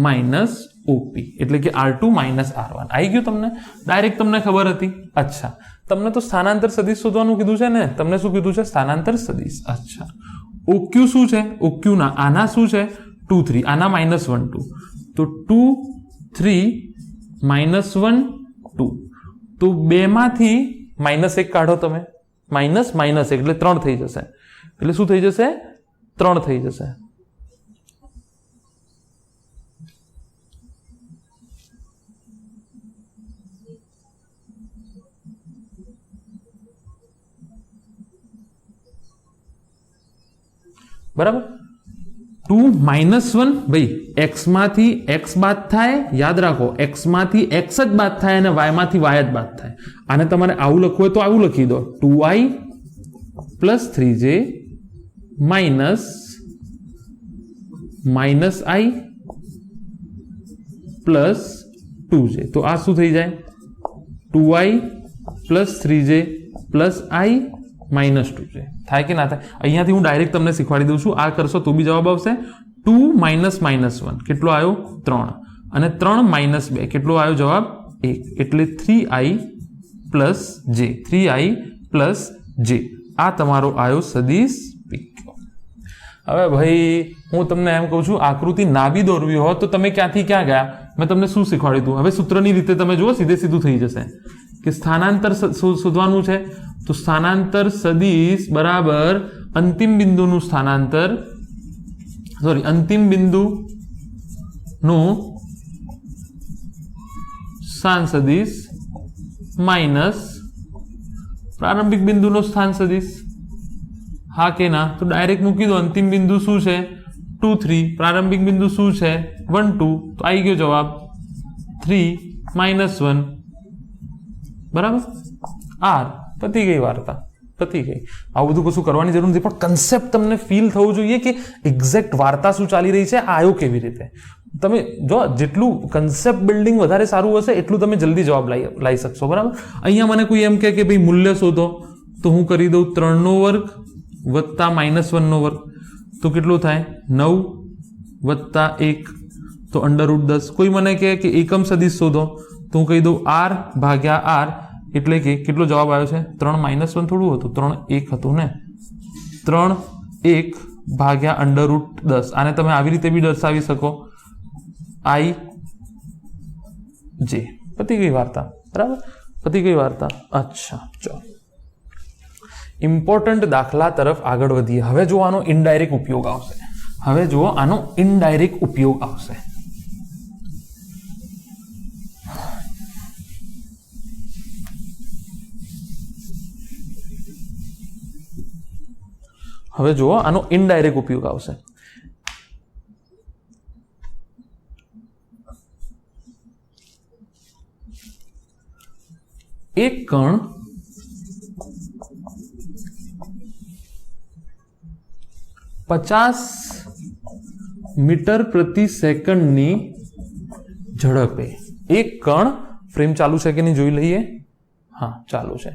માઇનસ OP એટલે કે R2 માઇનસ R1. આવી ગયું તમને? ડાયરેક્ટ તમને ખબર હતી? અચ્છા, તમને તો સ્થાનાંતર સદિશ શોધવાનું કીધું છે ને. તમને શું કીધું છે? સ્થાનાંતર સદિશ. અચ્છા, OQ શું છે? OQ ના આના શું છે? 2 3. આના -1 2. તો 2 3 -1 2. તો 2 માંથી -1 કાઢો તમે. -1 એટલે 3 થઈ જશે. એટલે શું થઈ જશે? 3 થઈ જશે. બરાબર. 2 - 1 ભાઈ x માંથી x બાદ થાય, યાદ રાખો x માંથી x જ બાદ થાય અને y માંથી y જ બાદ થાય. આને તમારે આવું લખવું હોય તો આવું લખી દો, 2i + 3j - -i + 2j. તો આ શું થઈ જાય? 2i + 3j + i - 2j. થાય કે ના થાય? અહીંયાથી હું ડાયરેક્ટ તમને શીખવાડી દઉં છું. આ કરશો તો બી જવાબ આવશે. 2 - -1 કેટલો આવ્યો? 3. અને 3 - 2 કેટલો આવ્યો જવાબ? 1. એટલે 3i + j. 3i + j. આ તમારો આવ્યો સદિશ PQ. હવે ભાઈ હું તમને એમ કહું છું, આકૃતિ ના બી દોરવી હોય તો તમે ક્યાંથી ક્યાં ગયા? મેં તમને શું શીખવાડ્યું હતું? હવે સૂત્રની રીતે તમે જુઓ, સીધું થઈ જશે કે સ્થાનાંતર શોધવાનું છે. તો સ્થાનાંતર સદિશ બરાબર અંતિમ બિંદુનું સ્થાનાંતર, અંતિમ બિંદુનું સ્થાન સદિશ માઇનસ પ્રારંભિક બિંદુનો સ્થાન સદિશ. હા કે ના? તો ડાયરેક્ટ મૂકી દો. અંતિમ બિંદુ શું છે? 2 3. પ્રારંભિક બિંદુ શું છે? 1 2. તો આવી ગયો જવાબ 3 - 1. બરાબર. આર પતી ગઈ વાર્તા, પતી ગઈ. આવું બધું કશું કરવાની જરૂર નથી, પણ કન્સેપ્ટ તમને ફીલ થવું જોઈએ કે એક્ઝેક્ટ વાર્તા શું ચાલી રહી છે, આવ્યો કેવી રીતે. તમે જો જેટલું કન્સેપ્ટ બિલ્ડિંગ વધારે સારું હશે એટલું તમે જલ્દી જવાબ લાવી શકશો. બરાબર. અહીંયા મને કોઈ એમ કહે કે ભાઈ મૂલ્ય શોધો, તો હું કરી દઉં 3નો વર્ગ વત્તા -1નો વર્ગ. તો કેટલું થાય? 9 વત્તા 1 તો √10. કોઈ મને કહે કે એકમ સદિશ શોધો, તો હું કહી દઉં r ભાગ્યા r. એટલે કે કેટલો જવાબ આવ્યો છે? 3 - 1 થોડું હતું, 3 1 હતું ને. 3 1 ભાગ્યા √10. આને તમે આવી રીતે બી દર્શાવી શકો, i j. પતી ગઈ વાર્તા. બરાબર, પતી ગઈ વાર્તા. અચ્છા, ચલો ઇમ્પોર્ટન્ટ દાખલા તરફ આગળ વધીએ. હવે જો આનો ઇનડાયરેક્ટ ઉપયોગ આવશે. હવે જુઓ આનો ઇનડાયરેક્ટ ઉપયોગ આવશે. હવે જુઓ આનો ઇનડાયરેક્ટ ઉપયોગ આવશે. એક કણ 50 મીટર/સેકન્ડની ઝડપે, એક કણ, ફ્રેમ ચાલુ છે કે નહીં જોઈ લઈએ. હા ચાલુ છે.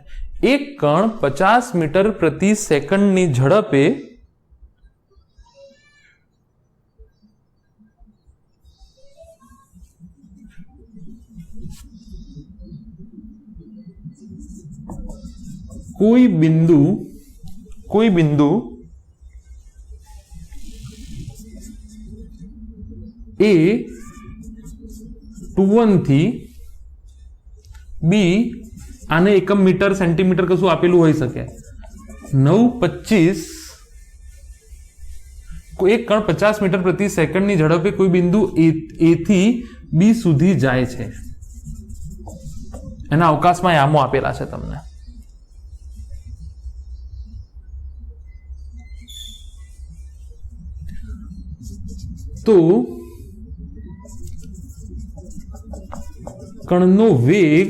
એક કણ 50 મીટર/સેકન્ડની ઝડપે કોઈ બિંદુ A21 થી B, આને એકમ મીટર સેન્ટીમીટર કશું આપેલું હોઈ શકે, 9:25, એક કણ 50 મીટર/સેકન્ડની ઝડપે કોઈ બિંદુ A થી B સુધી જાય છે. એના અવકાશમાં યામો આપેલા છે તમને. તો કણનો વેગ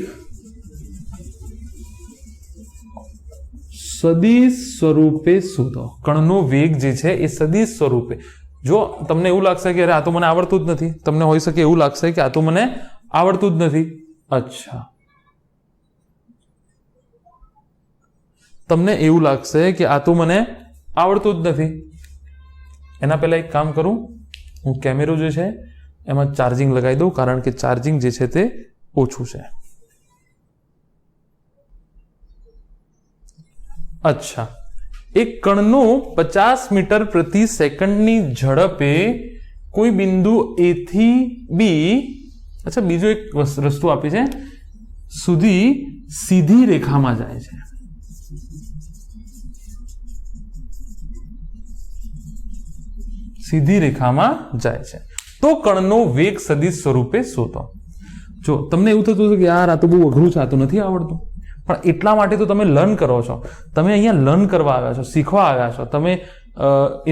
સદિશ સ્વરૂપે શોધો. કણનો વેગ જે છે એ સદિશ સ્વરૂપે. જો તમને એવું લાગશે કે અરે આ તો મને આવડતું જ નથી, તમને હોઈ શકે એવું લાગશે કે આ તો મને આવડતું જ નથી. અચ્છા, તમને એવું લાગશે કે આ તો મને આવડતું જ નથી. એના પહેલા એક કામ કરું, હું કેમેરો જે છે એમાં ચાર્જિંગ લગાવી દઉં, કારણ કે ચાર્જિંગ જે છે તે ઓછું છે. અચ્છા, એક કણનો 50 મીટર/સેકન્ડની ઝડપે કોઈ બિંદુ A થી B, અચ્છા બીજો એક રસ્તો આપી છે, સુધી સીધી રેખામાં જાય છે. સીધી રેખામાં જાય છે. તો કણનો વેગ સદિશ સ્વરૂપે શોધો. જો તમને એવું થતું કે યાર આ તો બહુ અઘરું છે, આ તો નથી આવડતું, પણ એટલા માટે તો તમે લર્ન કરો છો. તમે અહીંયા લર્ન કરવા આવ્યા છો, શીખવા આવ્યા છો. તમે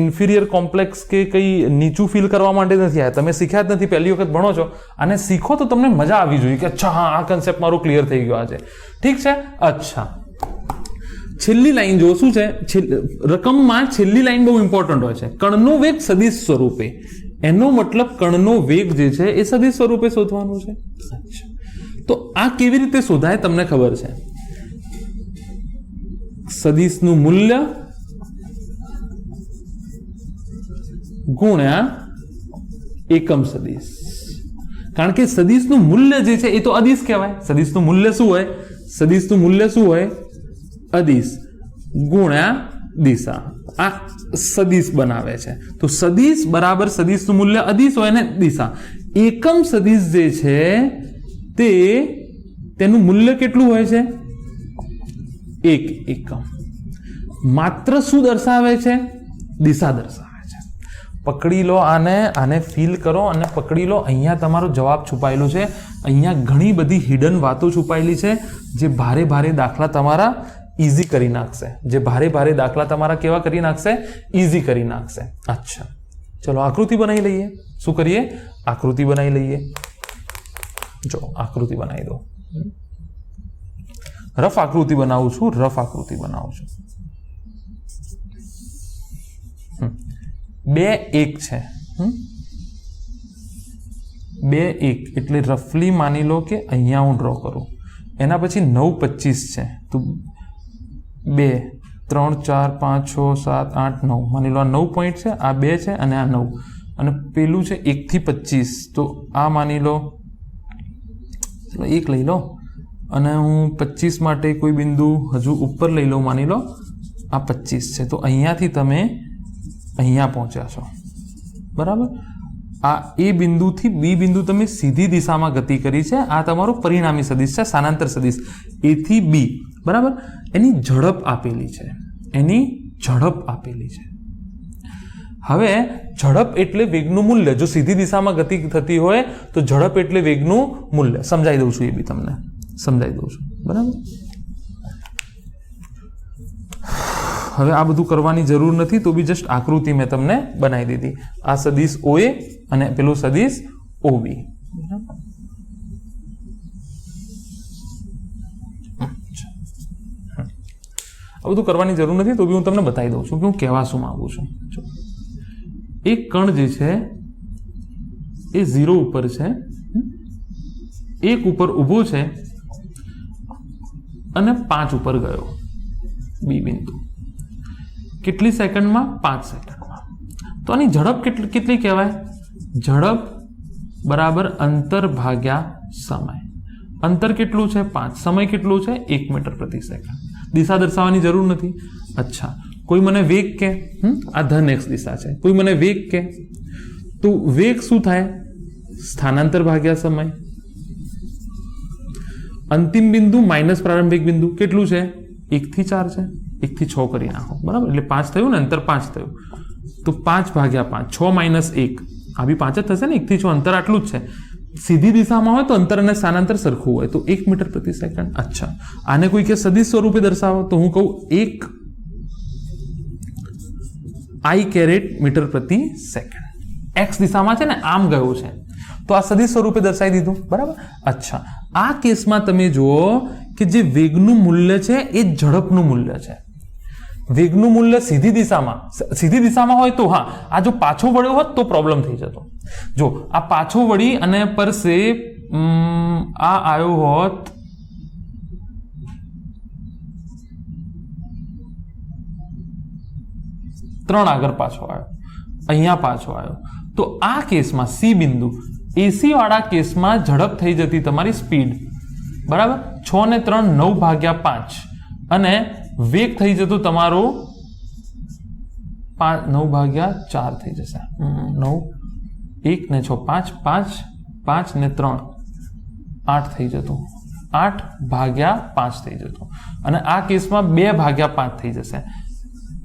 ઇન્ફિરિયર કોમ્પ્લેક્સ કે કંઈ નીચું ફીલ કરવા માટે નથી આવ્યા. તમે શીખ્યા જ નથી, પહેલી વખત ભણો છો, અને શીખો તો તમને મજા આવી જોઈએ કે અચ્છા હા આ કન્સેપ્ટ મારું ક્લિયર થઈ ગયો આજે. ઠીક છે. અચ્છા, છેલ્લી લાઈન જો શું છે, રકમમાં છેલ્લી લાઈન બહુ ઇમ્પોર્ટન્ટ હોય છે. કણનો વેગ સદિશ સ્વરૂપે, એનો મતલબ કણનો વેગ જે છે એ સદિશ સ્વરૂપે શોધવાનું છે. અચ્છા, તો આ કેવી રીતે શોધાય તમને ખબર છે? સદિશનું મૂલ્ય ગુણ્યા એકમ સદિશ. કારણ કે સદિશનું મૂલ્ય જે છે એ તો અદિશ કહેવાય. સદિશનું મૂલ્ય શું હોય? સદિશનું મૂલ્ય શું હોય? અદિશ ગુણ્યા દિશા. આ સદિશ બનાવે છે. તો સદિશ બરાબર સદિશનું મૂલ્ય અદિશ હોય ને દિશા. એકમ સદિશ જે છે તેનું મૂલ્ય કેટલું હોય છે? 1 એકમ. માત્ર શું દર્શાવે છે? દિશા દર્શાવે છે. પકડી લો આને ફીલ કરો અને પકડી લો. અહીંયા તમારો જવાબ છુપાયેલો છે. અહીંયા ઘણી બધી હિડન વાતો છુપાયેલી છે જે ભારે ભારે દાખલા તમારા ઈઝી કરી નાખશે. જે ભારે ભારે દાખલા તમારા કેવા કરી નાખશે? ઈઝી કરી નાખશે. અચ્છા, ચલો આકૃતિ બનાવી લઈએ. શું કરીએ? આકૃતિ બનાવી લઈએ. જો આકૃતિ બનાવી દો. રફ આકૃતિ બનાવું છું. 2 1 છે. 2 1 એટલે રફલી માની લો કે અહીંયા હું ડ્રો કરું. એના પછી 9 25 છે. તો 2 3 4 5 6 7 8 9 માની લો આ 9 પોઈન્ટ છે, આ 2 છે અને આ 9, અને પેલું છે 1 થી 25. તો આ માની લો, ચલો 1 લઈ લો, અને હું 25 માટે કોઈ બિંદુ હજુ ઉપર લઈ લો. માની લો આ 25 છે. તો અહીંયાથી તમે અહીંયા પહોંચ્યા છો, બરાબર. આ એ બિંદુથી બી બિંદુ તમે સીધી દિશામાં ગતિ કરી છે. આ તમારું પરિણામી સદિશ છે, સ્થાનાંતર સદિશ. એ થી બી, બરાબર. એની ઝડપ આપેલી છે. હવે ઝડપ એટલે વેગનું મૂલ્ય. જો સીધી દિશામાં ગતિ થતી હોય તો ઝડપ એટલે વેગનું મૂલ્ય. સમજાવી દઉં છું, એ બી તમને સમજાવી દઉં છું, બરાબર. હવે આ બધું કરવાની જરૂર નથી, તો બી જસ્ટ આકૃતિ મેં તમને બનાવી દીધી. આ સદિશ OA અને પેલું સદિશ OB. આ બધું કરવાની જરૂર નથી, તો બી હું તમને બતાવી દઉં છું કે હું કહેવા શું માંગુ છું. એક કણ જે છે એ 0 ઉપર છે, 1 ઉપર ઊભો છે અને 5 ઉપર ગયો. બી બિંદુ કેટલી સેકન્ડમાં? 5 સેકન્ડમાં. તો આની ઝડપ કેટલી કહેવાય? ઝડપ બરાબર અંતર ભાગ્યા સમય. અંતર કેટલું છે? 5. સમય કેટલું છે? 1 મીટર પ્રતિ સેકન્ડ. દિશા દર્શાવવાની જરૂર નથી. અચ્છા, કોઈ મને વેગ કે, આ ધન x દિશા છે. કોઈ મને વેગ કે, તો વેગ શું થાય? સ્થાનાંતર ભાગ્યા સમય. અંતિમ બિંદુ માઇનસ પ્રારંભિક બિંદુ કેટલું છે? 1 થી 4 છે. 1 થી 6 કરી નાખો, બરાબર. એટલે 5 થયું ને, અંતર 5 થયું. તો 5 ભાગ્યા 5, 6 માઇનસ 1, આ બી 5 જ થશે ને. 1 થી 6 અંતર આટલું જ છે. સીધી દિશામાં હોય તો અંતર અને સ્થાનાંતર સરખું હોય, તો 1 મીટર પ્રતિ સેકન્ડ. અચ્છા, આને કોઈ કે સદિશ સ્વરૂપે દર્શાવો, તો હું કહું 1 I કેરેટ મીટર પ્રતિ સેકન્ડ. x દિશામાં છે ને, આમ ગયો છે, તો આ સદિશ સ્વરૂપે દર્શાવી દીધું, બરાબર. અચ્છા, આ કેસમાં તમે જુઓ કે જે વેગનું મૂલ્ય છે એ ઝડપનું મૂલ્ય છે. વેગનું મૂલ્ય સીધી દિશામાં હોય તો હા, આ જો પાછો વળ્યો હોત તો પ્રોબ્લેમ થઈ જતો. જો આ પાછો વળી અને પર સે આ આવ્યો હોત, ત્રણ આગળ પાછો આવ્યો, અહીંયા પાછો આવ્યો, તો આ કેસમાં સી બિંદુ એસી વાળા કેસમાં ઝડપ થઈ જતી તમારી સ્પીડ, બરાબર. 6 ને 3 9 ભાગ્યા 5, અને વેગ થઈ જતું તમારું 9 ભાગ્યા 4 થઈ જશે. 9 1 ને 6 5 5 5 ને 3 8 થઈ જતું. 8 ભાગ્યા 5 થઈ જતું. અને આ કેસમાં 2 ભાગ્યા 5 થઈ જશે.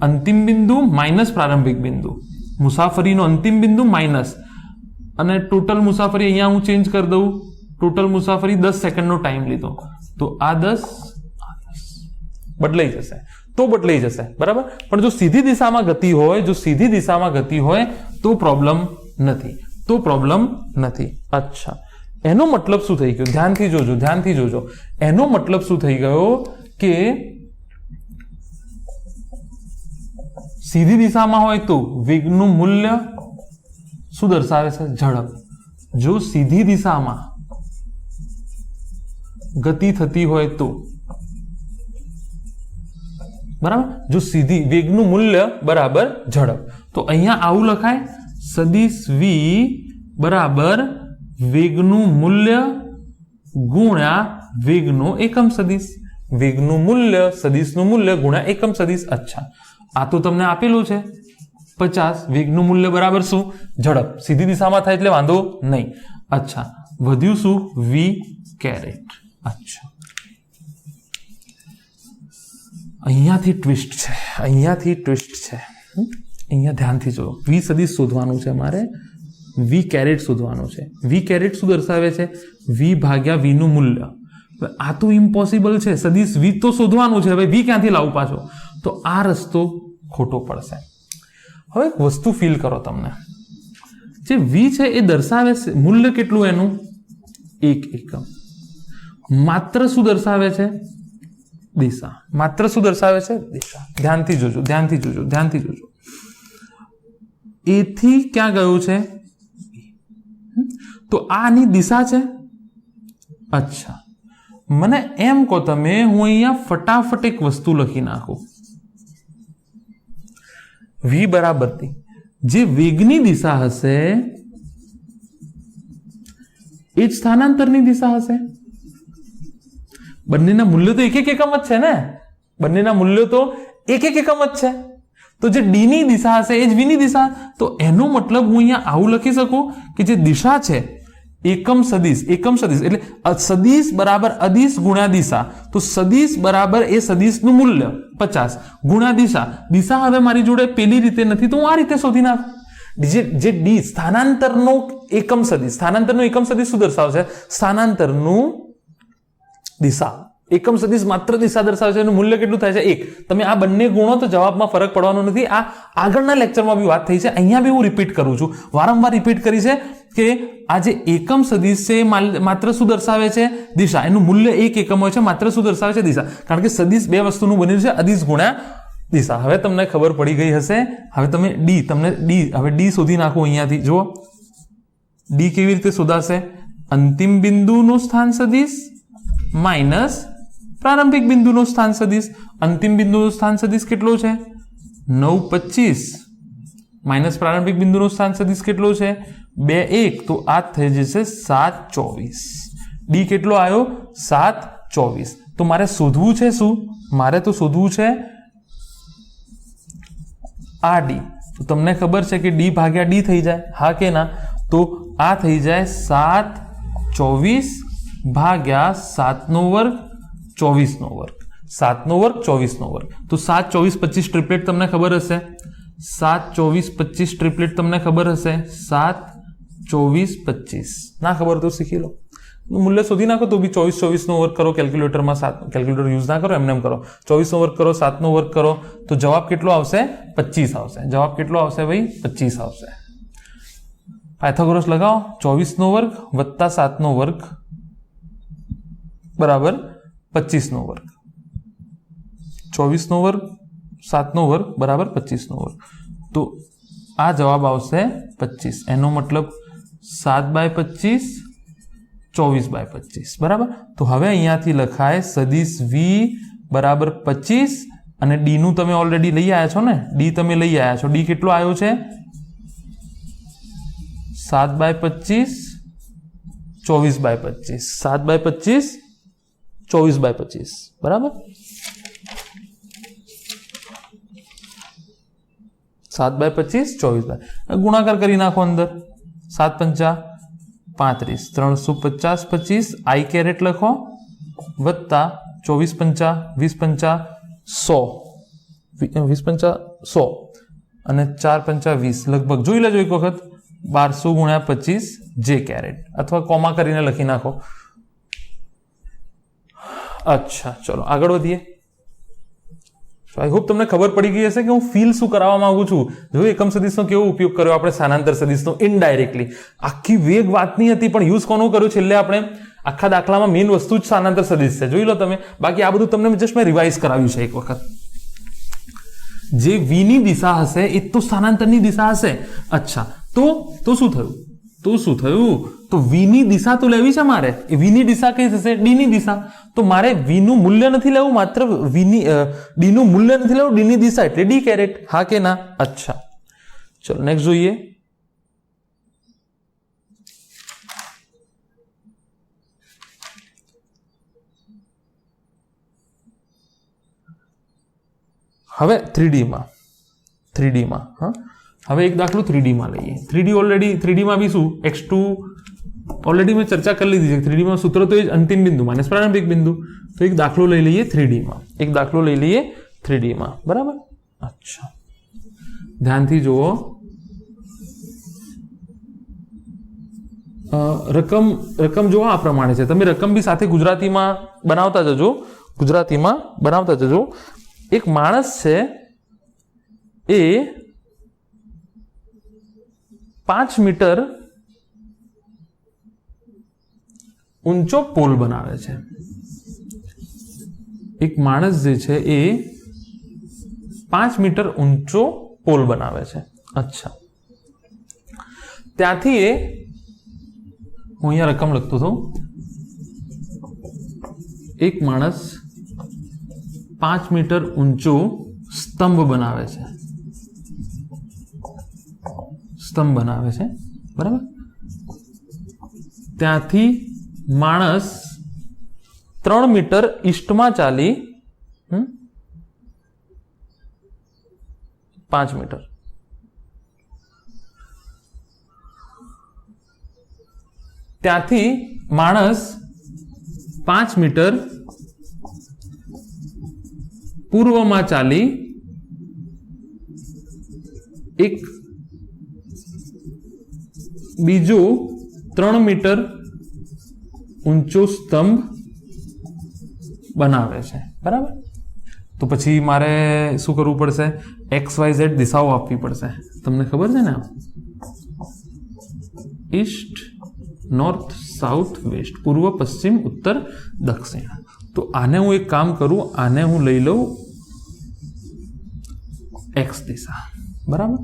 અંતિમ બિંદુ માઇનસ પ્રારંભિક બિંદુ, મુસાફરીનો અંતિમ બિંદુ માઇનસ, અને ટોટલ મુસાફરી અહીંયા હું ચેન્જ કરી દઉં. ટોટલ મુસાફરી 10 સેકન્ડનો ટાઈમ લીધો, તો આ 10 બદલાઈ જશે. તો બદલાઈ જશે, બરાબર. પણ જો સીધી દિશામાં ગતિ હોય તો પ્રોબ્લેમ નથી. અચ્છા, એનો મતલબ શું થઈ ગયો? ધ્યાનથી જોજો. એનો મતલબ શું થઈ ગયો કે સીધી દિશામાં હોય તો વેગનું મૂલ્ય શું દર્શાવે છે? ઝડપ. જો સીધી દિશામાં ગતિ થતી હોય તો, બરાબર, જો સીધી વેગનું મૂલ્ય બરાબર ઝડપ, તો અહીંયા આવું લખાય, સદિશ v બરાબર વેગનું મૂલ્ય ગુણ્યા વેગનો એકમ સદિશ. વેગનું મૂલ્ય સદિશનું મૂલ્ય ગુણ્યા એકમ સદિશ. અચ્છા, આ તો તમને આપેલું છે 50. વેગનું મૂલ્ય બરાબર શું? ઝડપ. સીધી દિશામાં થાય એટલે વાંધો નહીં. અચ્છા, વધ્યું શું? v caret. અચ્છા, અહીંયાથી ટ્વિસ્ટ છે. અહીંયા ધ્યાનથી જો, v સદિશ શોધવાનું છે મારે, v કેરેટ શોધવાનું છે. v કેરેટ શું દર્શાવે છે? v ભાગ્યા v નું મૂલ્ય. આ તો ઇમ્પોસિબલ છે. સદિશ v તો શોધવાનું છે, હવે v ક્યાંથી લાવું પાછો? તો આ રસ્તો ખોટો પડશે. હવે એક વસ્તુ ફીલ કરો, તમને જે v છે એ દર્શાવે છે મૂલ્ય કેટલું એનું? 1 એકમ. માત્ર શું દર્શાવે છે? દિશા. ધ્યાનથી જોજો. એથી ક્યાં ગયું છે? તો આની દિશા છે. અચ્છા, મને એમ કહો તમે, હું અહીંયા ફટાફટ એક વસ્તુ લખી નાખું. v બરાબર જે વેગની દિશા હશે એ જ સ્થાનાંતરની દિશા હશે. બંનેના મૂલ્યો તો એક એકમ જ છે ને. બંનેના મૂલ્યો તો એક એકમ જ છે. તો જે d ની દિશા હશે એ જ v ની દિશા. તો એનો મતલબ હું અહીંયા આવું લખી શકું કે જે દિશા છે એકમ સદિશ એટલે સદિશ બરાબર અદિશ ગુણ્યા દિશા. તો સદિશ બરાબર એ સદિશનું મૂલ્ય 50 ગુણ્યા દિશા હવે મારી જોડે પેલી રીતે નથી, તો હું આ રીતે શોધી નાખું. જે ડી સ્થાનાંતરનો એકમ સદિશ શું દર્શાવશે? સ્થાનાંતરનું દિશા. એકમ સદિશ માત્ર દિશા દર્શાવે છે, એનું મૂલ્ય કેટલું થાય છે? 1. તમે આ બંને ગુણો તો જવાબમાં ફરક પડવાનો નથી. આ આગળના લેક્ચરમાં બી વાત થઈ છે, અહીંયા બી હું રિપીટ કરું છું, વારંવાર રિપીટ કરી છે કે આ જે એકમ સદિશ છે માત્ર શું દર્શાવે છે? દિશા. એનું મૂલ્ય 1 એકમ હોય છે, માત્ર શું દર્શાવે છે? દિશા. કારણ કે સદિશ બે વસ્તુનું બન્યું છે, અદિશ ગુણ્યા દિશા. હવે તમને ખબર પડી ગઈ હશે. હવે તમે ડી શોધી નાખો. અહીંયાથી જુઓ, ડી કેવી રીતે શોધાશે? અંતિમ બિંદુનું સ્થાન સદિશ માઇનસ પ્રારંભિક બિંદુનું સ્થાન સદિશ. અંતિમ બિંદુનું સ્થાન સદિશ કેટલો છે? 9.25 માઇનસ પ્રારંભિક બિંદુનું સ્થાન સદિશ કેટલો છે? 2.1. તો આ થઈ જશે 7.24. ડી કેટલો આવ્યો? 7.24. તો મારે શોધવું છે શું? મારે તો શોધવું છે આ ડી. તો તમને ખબર છે કે ડી ભાગ્યા ડી થઈ જાય, હા કે ના? તો આ થઈ જાય 7.24 ભાગ્યા 7 નો વર્ગ 24 નો વર્ગ. 7 નો વર્ગ 24 નો વર્ગ. તો 7 24 25 ટ્રિપલેટ તમને ખબર હશે. 7 24 25 ટ્રિપલેટ તમને ખબર હશે. 7 24 25 ના ખબર તો શીખી લો. મૂલ્ય શોધી નાખો. તો બી 24 નો વર્ગ કરો કેલ્ક્યુલેટરમાં. કેલ્ક્યુલેટર યુઝ ના કરો, એમને કરો. 24 નો વર્ગ કરો, 7 નો વર્ગ કરો, તો જવાબ કેટલો આવશે? 25 આવશે. જવાબ કેટલો આવશે ભાઈ? 25 આવશે. પાયથાગોરસ લગાવો. 24 નો વર્ગ વત્તા 7 નો વર્ગ બરાબર 25 નો વર્ગ. 24 નો વર્ગ 7 નો વર્ગ બરાબર 25 નો વર્ગ. તો આ જવાબ આવશે 25. એનો મતલબ 7/25 24/25 બરાબર. તો હવે અહીંયાથી લખાય સદિશ v બરાબર 25 અને ડી નું તમે ઓલરેડી લઈ આવ્યા છો ને. ડી તમે લઈ આવ્યા છો. ડી કેટલો આવ્યો છે? 7/25 24/25. 7/25 24/25 બરાબર. 7/25 24 ગુણાકાર કરી નાખો અંદર. 7 5 35 350 25 આઈ કેરેટ લખો વત્તા 24 5 20 5 100 20 5 100 અને 4 5 20 લગભગ જોઈ લેજો એક વખત. 1200 ગુણ્યા 25 જે કેરેટ, અથવા કોમા કરીને લખી નાખો. અચ્છા, ચલો આગળ વધીએ. આઈ હોપ તમને ખબર પડી ગઈ હશે કે હું ફીલ શું કરાવવા માંગુ છું. જો એકમ સદિશનો કેવો ઉપયોગ કર્યો આપણે સ્થાનાંતર સદિશનો ઇનડાયરેક્ટલી. આખી વેગ વાત નહીં હતી, પણ યુઝ કોનો કર્યો છેલ્લે આપણે આખા દાખલામાં મેઇન વસ્તુ જ સ્થાનાંતર સદિશ છે. જોઈ લો તમે. બાકી આ બધું તમને જસ્ટ મેં રિવાઇઝ કરાવ્યું છે એક વખત. જે v ની દિશા હશે એ તો સ્થાનાંતરની દિશા હશે. અચ્છા, તો શું થયું? તો v ની દિશા તો લેવી છે મારે. v ની દિશા કઈ થશે? d ની દિશા. તો મારે v નું મૂલ્ય નથી લેવું, માત્ર d નું મૂલ્ય નથી લેવું, d ની દિશા એટલે d કેરેટ. હા કે ના? અચ્છા, ચલો નેક્સ્ટ જોઈએ. હવે 3D માં હા, હવે એક દાખલો 3D માં લઈએ. 3D માં બી શું x2 ઓલરેડી મેં ચર્ચા કરી લીધી છે. 3D માં સૂત્ર તો એ જ, અંતિમ બિંદુ માઇનસ પ્રારંભિક બિંદુ. તો એક દાખલો લઈ લઈએ 3D માં. બરાબર? અચ્છા, ધ્યાનથી જુઓ. રકમ જો આ પ્રમાણે છે. તમે રકમ બી સાથે ગુજરાતીમાં બનાવતા જજો. એક માણસ છે એ 5 મીટર ઊંચો પોલ બનાવે છે. એક માણસ જે છે એ 5 મીટર ઊંચો પોલ બનાવે છે. અચ્છા, ત્યાંથી એ, હું અહીંયા રકમ લખતો હતો, એક માણસ 5 મીટર ઊંચો સ્તંભ બનાવે છે. બરાબર? ત્યાંથી માણસ 3 મીટર ઈસ્ટમાં ચાલી 5 મીટર. ત્યાંથી માણસ 5 મીટર પૂર્વમાં ચાલી એક બીજો 3 મીટર ઊંચો સ્તંભ બનાવે છે. બરાબર? તો પછી મારે શું કરવું પડશે? XYZ દિશાઓ આપવી પડશે. તમને ખબર છે ને, ઈસ્ટ, નોર્થ, સાઉથ, વેસ્ટ, પૂર્વ, પશ્ચિમ, ઉત્તર, દક્ષિણ. તો આને હું એક કામ કરું, આને હું લઈ લઉં x દિશા. બરાબર?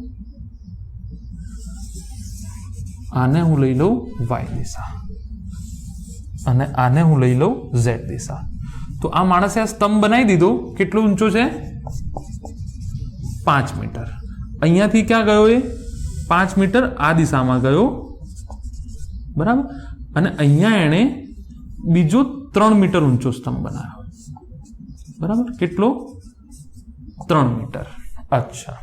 આને હું લઈ લઉં y દિશા અને આને હું લઈ લઉં z દિશા. તો આ માણસે આ સ્તંભ બનાવી દીધો. કેટલો ઊંચો છે? 5 મીટર. અહીંયાથી ક્યાં ગયો? એ 5 મીટર આ દિશામાં ગયો. બરાબર? અને અહીંયા એણે બીજો 3 મીટર ઊંચો સ્તંભ બનાવ્યો. બરાબર? કેટલો? 3 મીટર. અચ્છા,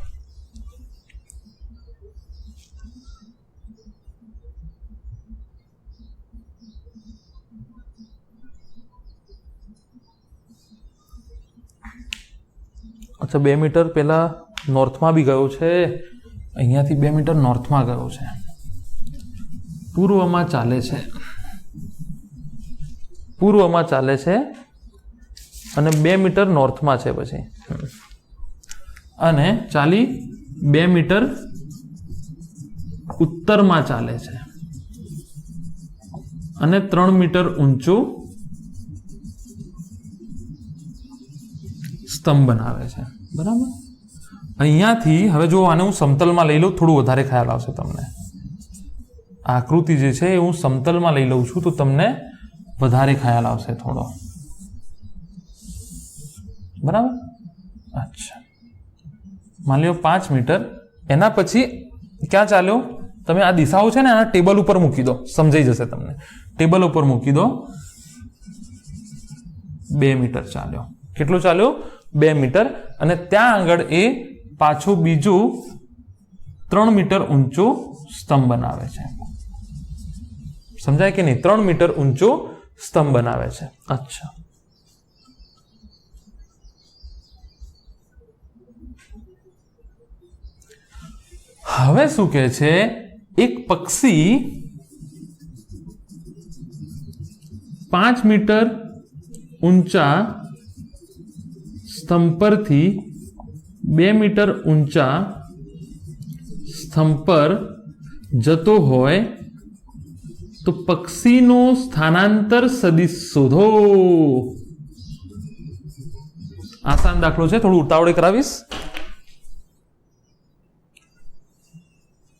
અચ્છા, 2 મીટર પેલા નોર્થમાં બી ગયો છે. અહીંયાથી 2 મીટર નોર્થમાં ગયો છે. પૂર્વમાં ચાલે છે અને 2 મીટર નોર્થમાં છે. પછી અને ચાલી 2 મીટર ઉત્તરમાં ચાલે છે અને 3 મીટર ઊંચો સ્તંભ બનાવે છે. બરાબર? અહીંયાથી હવે જો આને હું સમતલમાં લઈ લઉં, થોડું વધારે ખ્યાલ આવશે તમને. આકૃતિ જે છે એ હું સમતલમાં લઈ લઉં છું તો તમને વધારે ખ્યાલ આવશે થોડો. બરાબર? અચ્છા, માની લો 5 મીટર. એના પછી ક્યાં ચાલ્યો? તમે આ દિશાઓ છે ને આના ટેબલ ઉપર મૂકી દો, સમજાઈ જશે તમને. ટેબલ ઉપર મૂકી દો. 2 મીટર ચાલ્યો. કેટલો ચાલ્યો? 2 મીટર. અને ત્યાં આગળ એ પાછો બીજો 3 મીટર ઊંચો સ્તંભ બનાવે છે. સમજાય કે નહીં? 3 મીટર ઊંચો સ્તંભ બનાવે છે. અચ્છા, હવે શું કહે છે? એક પક્ષી 5 મીટર ઊંચા સ્તંભ પરથી 2 મીટર ઊંચા સ્તંભ પર જતો હોય તો પક્ષીનો સ્થાનાંતર સદિશ શોધો. આસાન દાખલો છે, થોડું ઉતાવળે કરાવીશ.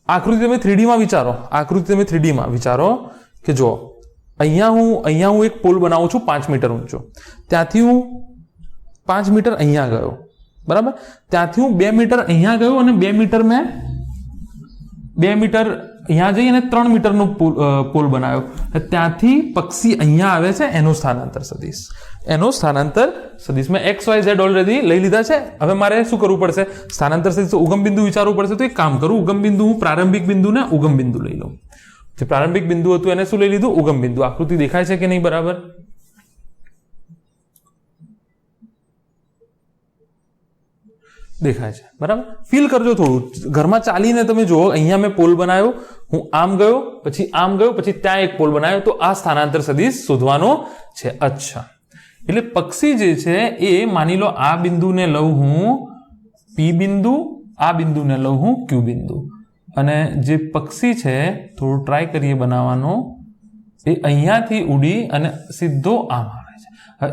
આકૃતિ તમે 3D માં વિચારો. આકૃતિ તમે 3D માં વિચારો કે જો અહીંયા હું એક પોલ બનાવું છું 5 મીટર ઊંચો. ત્યાંથી હું 5 મીટર અહીંયા ગયો, બરાબર. ત્યાંથી હું 2 મીટર અહીંયા ગયો અને 2 મીટર મેં 2 મીટર અહીંયા જઈ અને 3 મીટરનો પોલ બનાવ્યો. ત્યાંથી પક્ષી અહીંયા આવે છે, એનો સ્થાનાંતર સદિશ. એનો સ્થાનાંતર સદિશ મેં XY Z ઓલરેડી લઈ લીધા છે. હવે મારે શું કરવું પડશે? સ્થાનાંતર સદિશ ઉગમ બિંદુ વિચારવું પડશે. તો એક કામ કરું, ઉગમ બિંદુ હું પ્રારંભિક બિંદુ ને ઉગમ બિંદુ લઈ લઉં. જે પ્રારંભિક બિંદુ હતું એને શું લઈ લીધું? ઉગમ બિંદુ. આકૃતિ દેખાય છે કે નહીં? બરાબર. દેખાય છે, બરાબર. ફીલ કરજો થોડું, ઘરમાં ચાલીને તમે જુઓ. અહીંયા મેં પોલ બનાવ્યો, હું આમ ગયો, પછી આમ ગયો, પછી ત્યાં એક પોલ બનાવ્યો. તો આ સ્થાનાંતર સદિશ શોધવાનો છે. અચ્છા, એટલે પક્ષી જે છે એ માની લો આ બિંદુને લઉં હું P બિંદુ, આ બિંદુને લઉં હું Q બિંદુ, અને જે પક્ષી છે થોડું ટ્રાય કરીએ બનાવવાનો, એ અહીંયાથી ઉડી અને સીધો આમ આવે છે.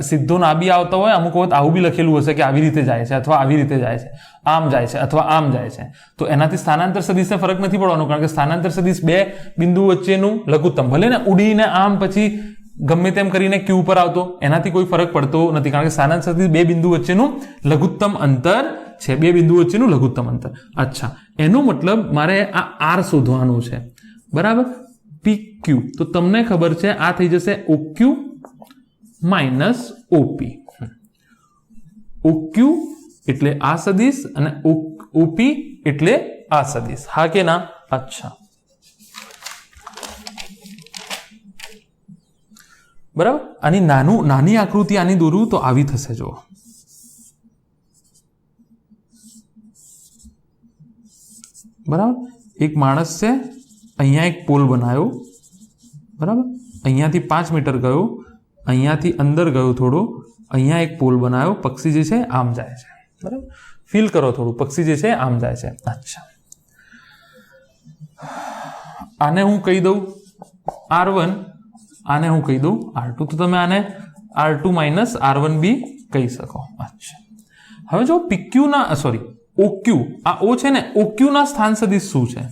સીધો ના બી આવતા હોય, અમુક વખત આવું બી લખેલું હશે કે આવી રીતે જાય છે અથવા આવી રીતે જાય છે, આમ જાય છે અથવા આમ જાય છે. તો એનાથી સ્થાનાંતર સદિશને ફરક નથી પડવાનો, કારણ કે સ્થાનાંતર સદિશ 2 બિંદુ વચ્ચેનું લઘુત્તમ, ભલે ને ઉડીને આમ પછી ગમે તેમ કરીને Q ઉપર આવતો, એનાથી કોઈ ફરક પડતો નથી, કારણ કે સ્થાનાંતર સદિશ 2 બિંદુ વચ્ચેનું લઘુત્તમ અંતર છે. 2 બિંદુ વચ્ચેનું લઘુત્તમ અંતર. અચ્છા, એનો મતલબ મારે આ R શોધવાનું છે, બરાબર. PQ, તો તમને ખબર છે આ થઈ જશે OQ માઇનસ OP. OQ એટલે આ સદિશ અને OP એટલે આ સદિશ. હા કે ના? અચ્છા, બરાબર. આની નાની આકૃતિ આની દોરું તો આવી થશે. જો બરાબર, એક માણસ છે, અહીંયા એક પોલ બનાવ્યો, બરાબર. અહીંયાથી 5 મીટર ગયો, અહીંયાથી અંદર ગયો થોડો, અહીંયા એક પોલ બનાવ્યો. પક્ષી જે છે આમ જાય છે, બરાબર. ફીલ કરો થોડું, પક્ષી જે છે આમ જાય છે. અચ્છા, આને હું કહી દઉં R1, આને હું કહી દઉં R2. તો તમે આને R2 માઇનસ R1 બી કહી શકો. અચ્છા, હવે જો PQ ના OQ, આ O છે ને, OQ ના સ્થાન સદિશ શું છે?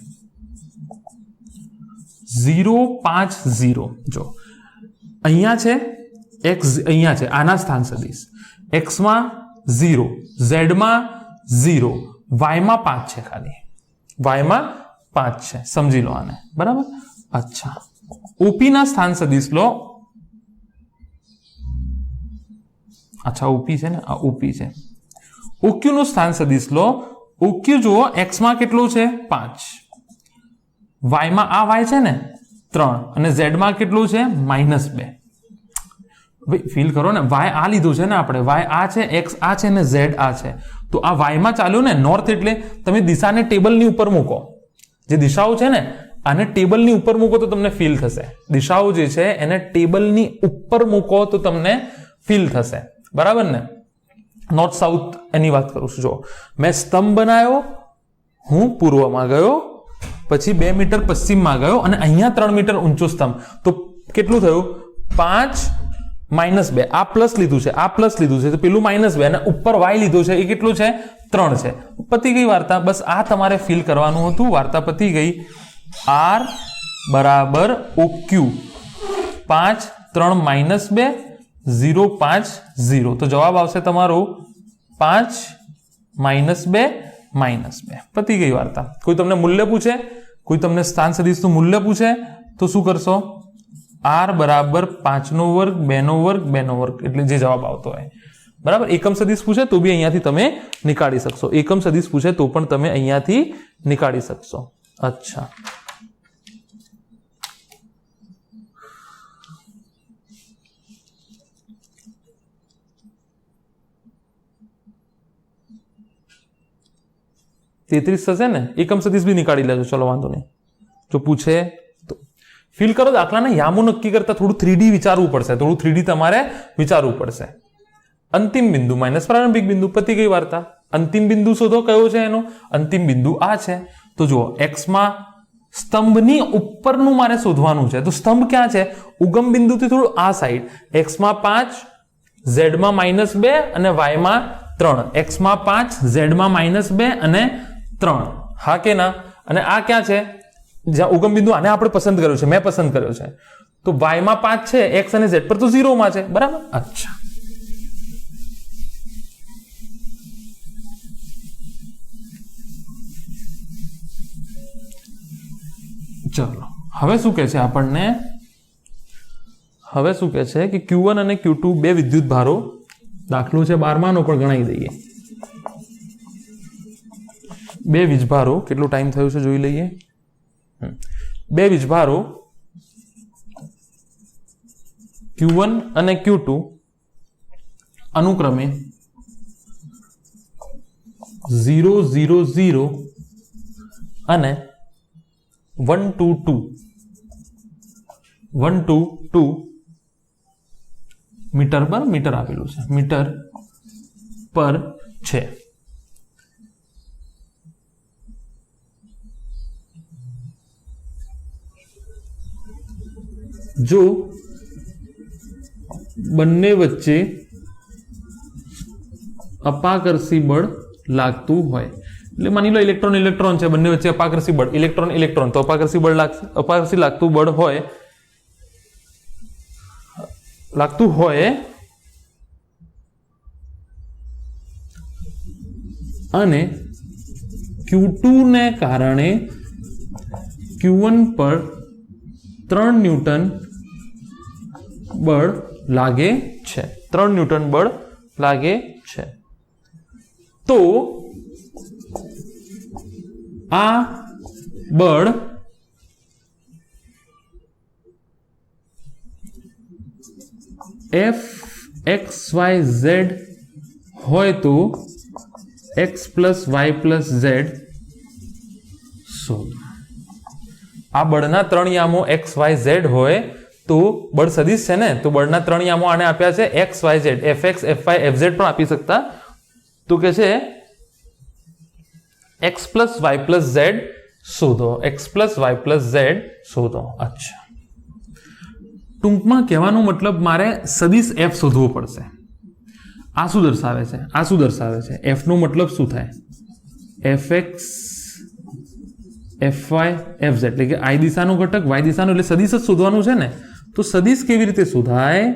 0 5 0. જો અહીંયા છે X, અહીંયા છે આના સ્થાન સદિશ. X માં 0, Z માં 0, Y માં 5 છે, ખાલી Y માં 5 છે. સમજી લો આને, બરાબર. અચ્છા, OP ના સ્થાન સદિશ લો. અચ્છા, OP છે ને, આ OP છે. OQ નું સ્થાન સદિશ લો. OQ જુઓ, X માં કેટલું છે? 5, Y માં આ Y છે ને 3, અને Z માં કેટલું છે? -2. ભાઈ ફીલ કરો ને, Y આ લીધું છે ને આપણે, Y આ છે, X આ છે ને Z આ છે. તો આ Y માં ચાલ્યો ને, નોર્થ એટલે તમે દિશાને ટેબલની ઉપર મૂકો. જે દિશાઓ છે ને આને ટેબલની ઉપર મૂકો તો તમને ફીલ થશે. દિશાઓ જે છે એને ટેબલની ઉપર મૂકો તો તમને ફીલ થશે, બરાબર ને. નોર્થ સાઉથ એની વાત કરું છું. જો મેં સ્તંભ બનાવ્યો, હું પૂર્વમાં ગયો, પછી 2 મીટર પશ્ચિમમાં ગયો, અને અહીંયા 3 મીટર ઊંચો સ્તંભ. તો કેટલું થયું? 5 -2. આ પ્લસ લીધું છે, આ પ્લસ લીધું છે, તો પેલું -2, અને ઉપર Y લીધું છે, એ કેટલું છે? 3 છે. પતી ગઈ વાર્તા. બસ આ તમારે ફીલ કરવાનું હતું. વાર્તા પતી ગઈ. R બરાબર OQ 5 3 -2 0 5 0. તો જવાબ આવશે તમારો 5 -2 -2. પતી ગઈ વાર્તા. કોઈ તમને મૂલ્ય પૂછે, કોઈ તમને સ્થાન સદિશનું મૂલ્ય પૂછે તો શું કરશો? R બરાબર 5 નો વર્ગ 2 નો વર્ગ 2 નો વર્ગ, એટલે જે જવાબ આવતો હોય, બરાબર. એકમ સદિશ પૂછે તો બી અહીંયાથી તમે નીકાળી શકશો. એકમ સદિશ પૂછે તો પણ તમે અહીંયાથી નીકાળી શકશો. અચ્છા, તેત્રીસ થશે ને. એકમ સદિશ બી નીકાળી લેજો, ચલો વાંધો નહીં. જો પૂછે તો ફીલ કરો. દાખલાને યામો નક્કી કરતા થોડું 3D વિચારવું પડશે, થોડું 3D તમારે વિચારવું પડશે. અંતિમ બિંદુ માઇનસ પ્રારંભિક બિંદુ. પતી ગઈ વાર્તા. અંતિમ બિંદુ શોધો, કયો છે એનો અંતિમ બિંદુ? આ છે. તો જુઓ, x માં સ્તંભની ઉપરનું મારે શોધવાનું છે. તો સ્તંભ ક્યાં છે? ઉગમ બિંદુથી થોડું આ સાઈડ. x માં 5, z માં -2 અને y માં 3. x માં 5, z માં -2 અને 3. હા કે ના? અને આ ક્યાં છે? જ્યાં ઉગમ બિંદુ, આને આપણે પસંદ કર્યો છે, મેં પસંદ કર્યો છે. તો y માં 5 છે, x અને z પર તો 0 માં છે. બરાબર. અચ્છા, ચલો હવે શું કહે છે આપણને? હવે શું કહે છે કે Q1 અને Q2 બે વિદ્યુત ભારો, દાખલો છે 12 નો પણ ગણાવી દઈએ. બે વીજભારો, કેટલો ટાઈમ થયો છે જોઈ લઈએ. બે વીજભારો Q1 અને Q2 અનુક્રમે 0, 0, 0 અને 1, 2, 2 1, 2, 2 મીટર પર, મીટર આપેલું છે, મીટર પર છે. જો બંને વચ્ચે અપાકર્ષી બળ લાગતું હોય, એટલે માની લો ઇલેક્ટ્રોન ઇલેક્ટ્રોન છે, બંને વચ્ચે અપાકર્ષી બળ, ઇલેક્ટ્રોન ઇલેક્ટ્રોન, તો અપાકર્ષી બળ અપાકર્ષી લાગતું બળ હોય, અને Q2 ને કારણે Q1 પર 3 ન્યૂટન બળ લાગે છે. 3 ન્યૂટન બળ લાગે છે. તો આ બળ Fxyz હોય તો x + y + z શોધો. આ બળના 3 યામો x, y, z હોય તો બળ સદિશ છે ને, તો બળના 3 યામો આને આપ્યા છે x, y, z, fx, fy, fz પણ આપી શકતા. તો કે છે x + y + z શોધો, x + y + z શોધો. અચ્છા, ટૂંકમાં કહેવાનો મતલબ મારે સદિશ f શોધવો પડશે. આ શું દર્શાવે છે? આ શું દર્શાવે છે? f નો મતલબ શું થાય? fx, fy, fz, એટલે કે i દિશાનો ઘટક, y દિશાનો, એટલે સદિશ જ શોધવાનું છે ને. તો સદિશ કેવી રીતે શોધાય?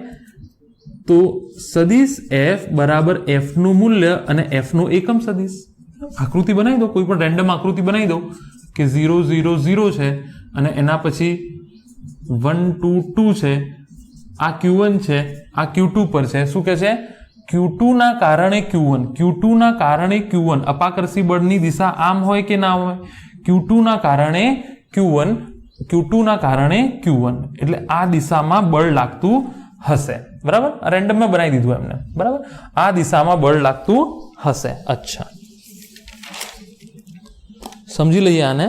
તો સદિશ f બરાબર f નું મૂલ્ય અને f નો એકમ સદિશ. આકૃતિ બનાવી દો, કોઈ પણ રેન્ડમ આકૃતિ બનાવી દો કે 0, 0, 0 છે અને એના પછી 1, 2, 2 છે. આ Q1 છે, આ Q2 પર છે. શું કે છે? Q2 ના કારણે Q1, Q2 ના કારણે Q1. અપાકર્ષી બળની દિશા આમ હોય કે ના હોય? Q2 ના કારણે Q1, Q2 ના કારણે Q1, એટલે આ દિશામાં બળ લાગતું હશે. બરાબર, રેન્ડમ માં બનાવી દીધું એમને. બરાબર, આ દિશામાં બળ લાગતું હશે. અચ્છા, સમજી લઈએ આને.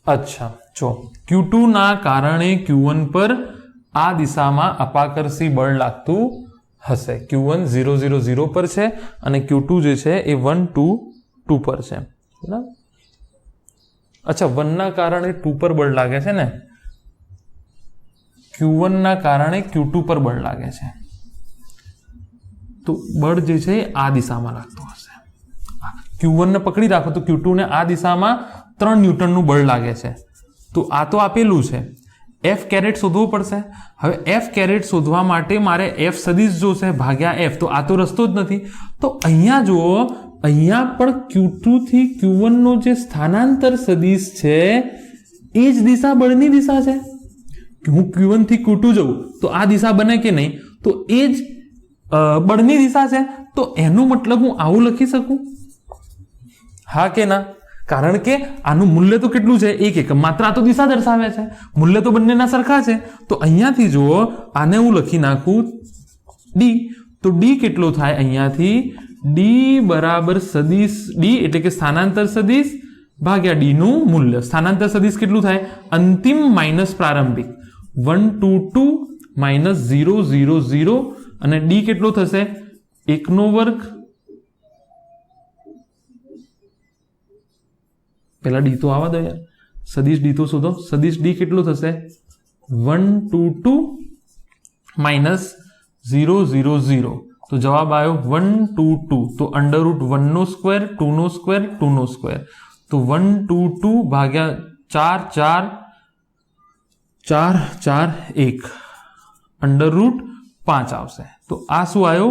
અચ્છા, જો Q2 ના કારણે Q1 પર આ દિશામાં અપાકર્ષી બળ લાગતું હશે. Q1 0, 0, 0 પર છે અને Q2 જે છે એ 1, 2, 2 પર છે. બરાબર. અચ્છા, 1 ના કારણે 2 પર બળ લાગે છે ને, Q1 ના કારણે Q2 પર બળ લાગે છે. તો બળ જે છે આ દિશામાં લાગતું હશે. Q1 ને પકડી રાખો તો Q2 ને આ દિશામાં 3 ન્યૂટનનું બળ લાગે છે. તો આ તો આપેલું છે. f કેરેટ શોધવો પડશે. હવે f કેરેટ શોધવા માટે મારે f સદિશ જોશે ભાગ્યા f. તો આ તો રસ્તો જ નથી. તો અહીંયા જુઓ, અહીંયા પણ Q2 થી Q1 નો જે સ્થાનાંતર સદિશ છે એ જ દિશા બળની દિશા છે. હું Q1 થી Q2 જઉં તો આ દિશા બને કે નહીં? તો એ જ બળની દિશા છે. તો એનો મતલબ હું આવું લખી શકું? હા કે ના? કારણ કે આનું મૂલ્ય તો કેટલું છે 1 એકમ, માત્ર આ તો દિશા દર્શાવે છે, મૂલ્ય તો બંનેના સરખા છે. તો અહીંયાથી જુઓ આને હું લખી નાખું d, તો d કેટલો થાય અહીંયાથી d બરાબર સદિશ d એટલે કે સ્થાનાંતર સદિશ ભાગ્યા d નું મૂલ્ય. સ્થાનાંતર સદિશ કેટલું થાય અંતિમ માઇનસ પ્રારંભિક 1 2 2 માઇનસ 0 0 0 અને d કેટલો થશે 1 નો વર્ગ. પેલા ડી તો આવા દો યાર, સદિશ ડી તો શોધો. સદિશ ડી કેટલો થશે 1 2 2 માઇનસ 0 0 0. તો જવાબ આવ્યો 1 2 2. તો અંડર રૂટ 1 નો સ્ક્વેર 2 નો સ્ક્વેર 2 નો સ્ક્વેર. તો 1 2 2 ભાગ્યા 4 4 4 4 1 અંડર રૂટ 5 આવશે. તો આ શું આવ્યો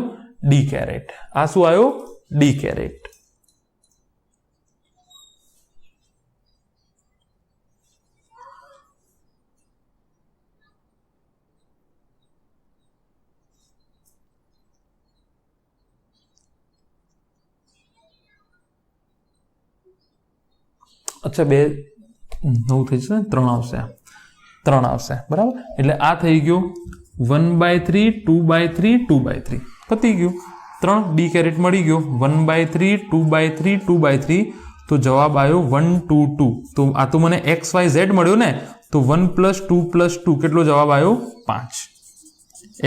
ડી કેરેટ. આ શું આવ્યો ડી કેરેટ. અચ્છા 2 9 થઈ જશે, 3 આવશે, 3 આવશે બરાબર. એટલે આ થઈ ગયું 1/3 2/3 2/3 પતી ગયું. 3 ડી કેરેટ મળી ગયો. 1/3 2/3 2/3. તો જવાબ આવ્યો 1 2 2. તો આ તો મને x y z મળ્યો ને, તો 1 + 2 + 2 કેટલો જવાબ આવ્યો 5.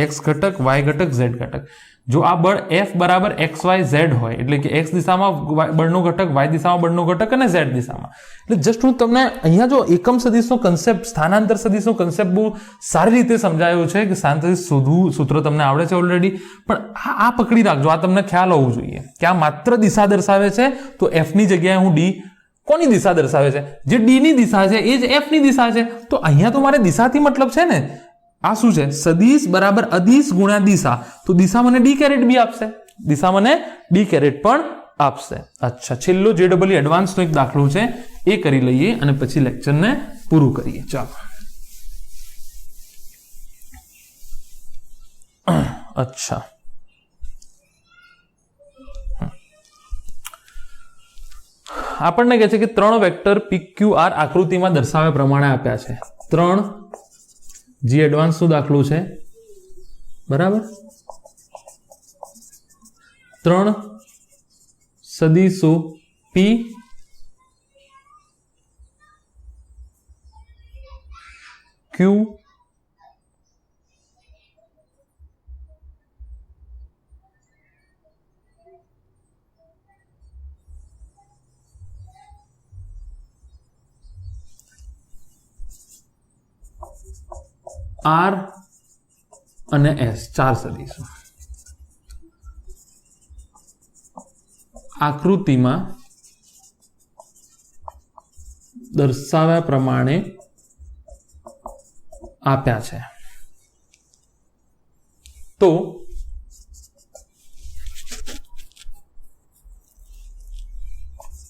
x ઘટક y ઘટક z ઘટક. જો આ બળ F બરાબર XYZ હોય એટલે કે x દિશામાં બળનો ઘટક, y દિશામાં બળનો ઘટક અને z દિશામાં. એટલે જસ્ટ હું તમને અહીંયા જો એકમ સદિશનો કન્સેપ્ટ, સ્થાનાંતર સદિશનો કન્સેપ્ટ બહુ સારી રીતે સમજાયો છે કે સ્થાનાંતર સદિશ શોધવું, સૂત્ર તમને આવડે છે ઓલરેડી, પણ આ પકડી રાખજો. આ તમને ખ્યાલ હોવું જોઈએ કે આ માત્ર દિશા દર્શાવે છે. તો f ની જગ્યાએ હું d કોની દિશા દર્શાવે છે? જે d ની દિશા છે એ જ f ની દિશા છે. તો અહીંયા તો મારે દિશાથી મતલબ છે ને. આ શું છે? સદિશ બરાબર અદિશ ગુણ્યા દિશા. તો દિશા મને ડી કેરેટ બી આપશે, દિશા મને ડી કેરેટ પણ આપશે. અચ્છા, છેલ્લો JEE એડવાન્સનો એક દાખલો છે એ કરી લઈએ અને પછી લેક્ચરને પૂરું કરીએ. ચાલો. અચ્છા, આપણને કહે છે કે 3 વેક્ટર PQR આકૃતિમાં દર્શાવ્યા પ્રમાણે આપ્યા છે. 3 જી એડવાન્સ નો દાખલો છે બરાબર. 3 સદિશો P Q R અને S, 4 સદિશો આકૃતિમાં દર્શાવ્યા પ્રમાણે આપ્યા છે. તો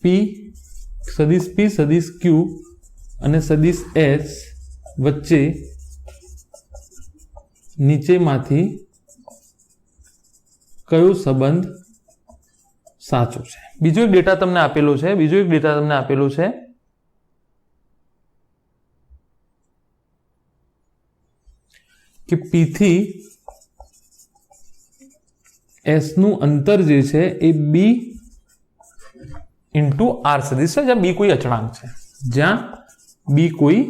P સદિશ P સદિશ Q અને સદિશ S વચ્ચે નીચેમાંથી કયો સંબંધ સાચો છે? બીજો એક ડેટા તમને આપેલો છે, કે P થી S નું અંતર જે છે એ B ઇન્ટુ R સદિશ છે, જ્યાં B કોઈ અચળાંક છે, જ્યાં B કોઈ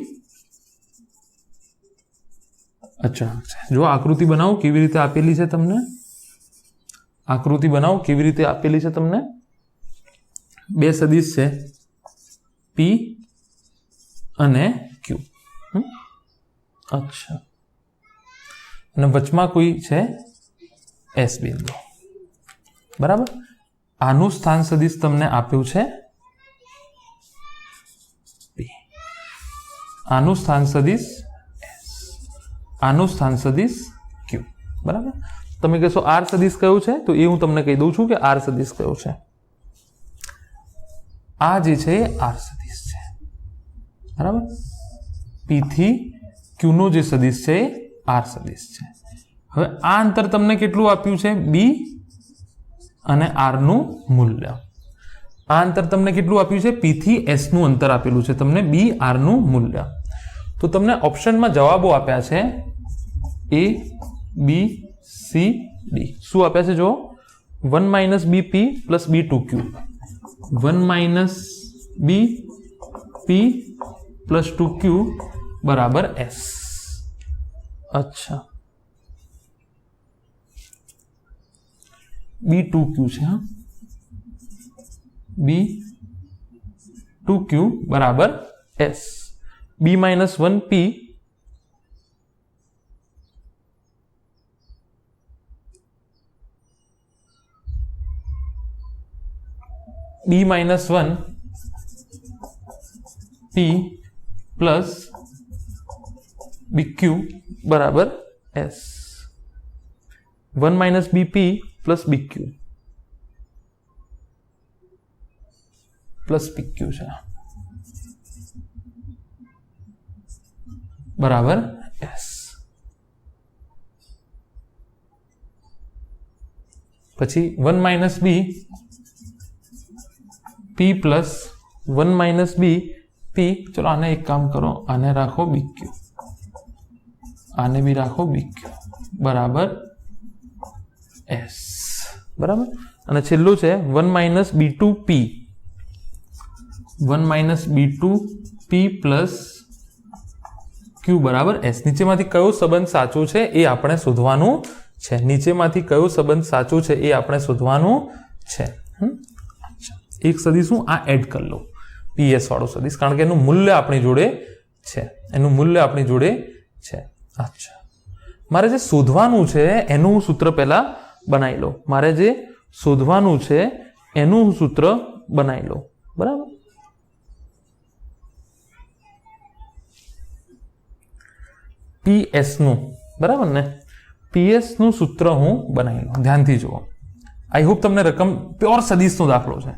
અચળાંક છે. જો આકૃતિ બનાવો કેવી રીતે આપેલી છે તમને, આકૃતિ બનાવો કેવી રીતે આપેલી છે તમને. 2 સદિશ છે P અને Q. અચ્છા, અને વચમાં કોઈ છે S બિંદુ બરાબર. આનું સ્થાન સદિશ તમને આપ્યું છે P, આનું સ્થાન સદિશ આનું સ્થાન સદિશ Q બરાબર. તમે કહેશો R સદિશ કયો છે? તો એ હું તમને કહી દઉં છું કે R સદિશ કયો છે. આ જે છે R સદિશ છે બરાબર. P થી Q નો જે સદિશ છે R સદિશ છે. હવે આ અંતર તમને કેટલું આપ્યું છે? B અને R નું મૂલ્ય. આ અંતર તમને કેટલું આપ્યું છે? P થી S નું અંતર આપેલું છે તમને, BR નું મૂલ્ય. તો તમને ઓપ્શનમાં જવાબો આપ્યા છે A, B, C, D. શું આપ્યા છે જો? 1 minus BP plus B2Q, 1 minus BP plus 2Q બરાબર S. અચ્છા, B2Q છે, હા, B2Q બરાબર S. B minus 1P B minus 1P plus BQ બરાબર S. 1 minus BP plus BQ plus PQ છે બરાબર S. પછી 1 minus B P plus 1 minus B P. ચલો આને એક કામ કરો, આને રાખો BQ, આને બી રાખો BQ બરાબર S. બરાબર. અને છેલ્લું છે 1 minus B2P, 1 minus B2P plus Q બરાબર S. નીચેમાંથી કયો સંબંધ સાચો છે એ આપણે શોધવાનું છે. નીચેમાંથી કયો સંબંધ સાચો છે એ આપણે શોધવાનું છે. એક સદિશ હું આ એડ કરી લો, PS વાળો સદિશ, કારણ કે એનું મૂલ્ય આપણી જોડે છે, એનું મૂલ્ય આપણી જોડે છે. અચ્છા, મારે જે શોધવાનું છે એનું સૂત્ર પહેલા બનાવી લો. મારે જે શોધવાનું છે એનું સૂત્ર બનાવી લો. બરાબર. PS નું, બરાબર ને? PS નું સૂત્ર હું બનાવી લઉં. ધ્યાનથી જુઓ. આઈ હોપ તમને રકમ પ્યોર સદિશનો દાખલો છે.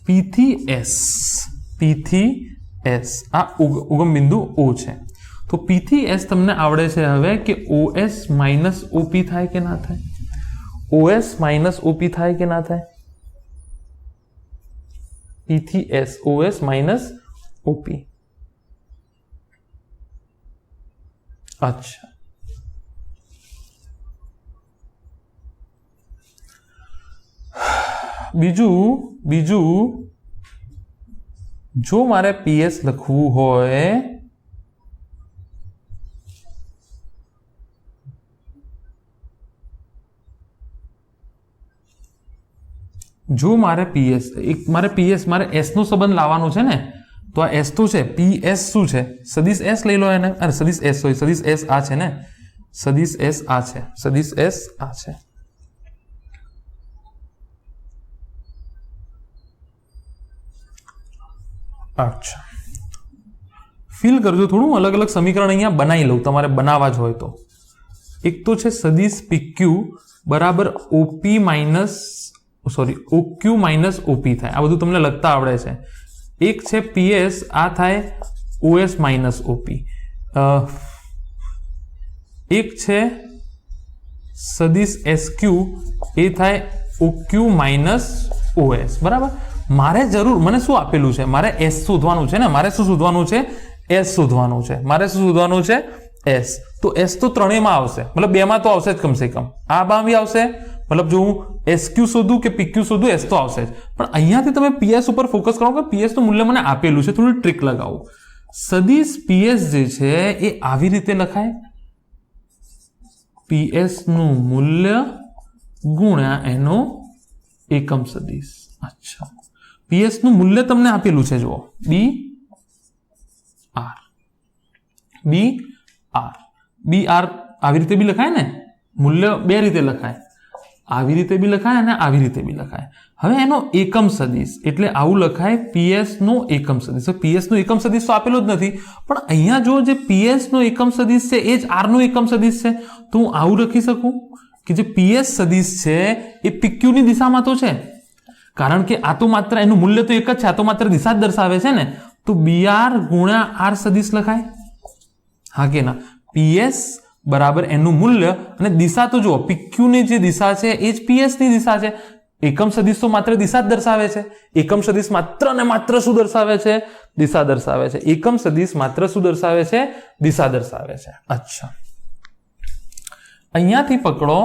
P થી S, P થી S આ ઉગમ બિંદુ O છે. તો P થી S તમને આવડે છે હવે કે OS માઇનસ OP થાય કે ના થાય? OS માઇનસ OP થાય કે ના થાય? P થી S, OS માઇનસ OP. અચ્છા, બીજું જો મારે PS લખવું હોય મારે S નો સંબંધ લાવવાનો છે ને, તો આ S તો છે, PS શું છે? સદિશ S લઈ લો એને. અરે સદિશ S, સોરી, સદિશ S આ છે ને, સદિશ S આ છે, સદિશ S આ છે. અચ્છા, ફીલ કરજો થોડું. અલગ અલગ સમીકરણ અહીંયા બનાવી લઉં, તમારે બનાવવા જ હોય તો. એક તો છે સદિશ PQ બરાબર OQ માઇનસ OP થાય. આ બધું તમને લખતા આવડે છે. એક છે PS, આ થાય OS માઇનસ OP. એક છે સદિશ SQ, એ થાય OQ માઇનસ OS. બરાબર. મારે જરૂર, મને શું આપેલું છે? મારે S શોધવાનું છે ને. મારે શું શોધવાનું છે? S શોધવાનું છે. મારે શું શોધવાનું છે? S. તો S તો ત્રણેયમાં આવશે, મતલબ બેમાં તો આવશે જ કમસે કમ. આ બામ બી આવશે, મતલબ જો હું SQ શોધું કે PQ શોધું, S તો આવશે જ. પણ અહીંયાથી તમે PS ઉપર ફોકસ કરો કે PS નું મૂલ્ય મને આપેલું છે. થોડી ટ્રીક લગાવું. સદિશ PS જે છે એ આવી રીતે લખાય, PS નું મૂલ્ય ગુણ્યા એનો એકમ સદિશ. અચ્છા, PS નું મૂલ્ય તમને આપેલું છે, જુઓ, BR. આવી રીતે બી લખાય ને, મૂલ્ય બે રીતે લખાય, આવી રીતે બી લખાય અને આવી રીતે બી લખાય. હવે એનો એકમ સદિશ એટલે આવું લખાય, PS નો એકમ સદિશ. PS નો એકમ સદિશ તો આપેલો જ નથી, પણ અહીંયા જો જે PS નો એકમ સદિશ છે એ જ R નો એકમ સદિશ છે. તો હું આવું લખી શકું કે જે PS સદિશ છે એ PQ ની દિશામાં તો છે, કારણ કે આ તો માત્ર એનું મૂલ્ય તો એક જ છે, આ તો માત્ર દિશા જ દર્શાવે છે ને. તો BR ગુણ્યા R સદિશ લખાય, હા કે ના? PS બરાબર એનું મૂલ્ય અને દિશા તો જુઓ, PQ ની જે દિશા છે એ જ PS ની દિશા છે. એકમ સદિશ તો માત્ર દિશા જ દર્શાવે છે. એકમ સદિશ માત્ર ને માત્ર શું દર્શાવે છે? દિશા દર્શાવે છે. એકમ સદિશ માત્ર શું દર્શાવે છે? દિશા દર્શાવે છે. અચ્છા, અહીંયાથી પકડો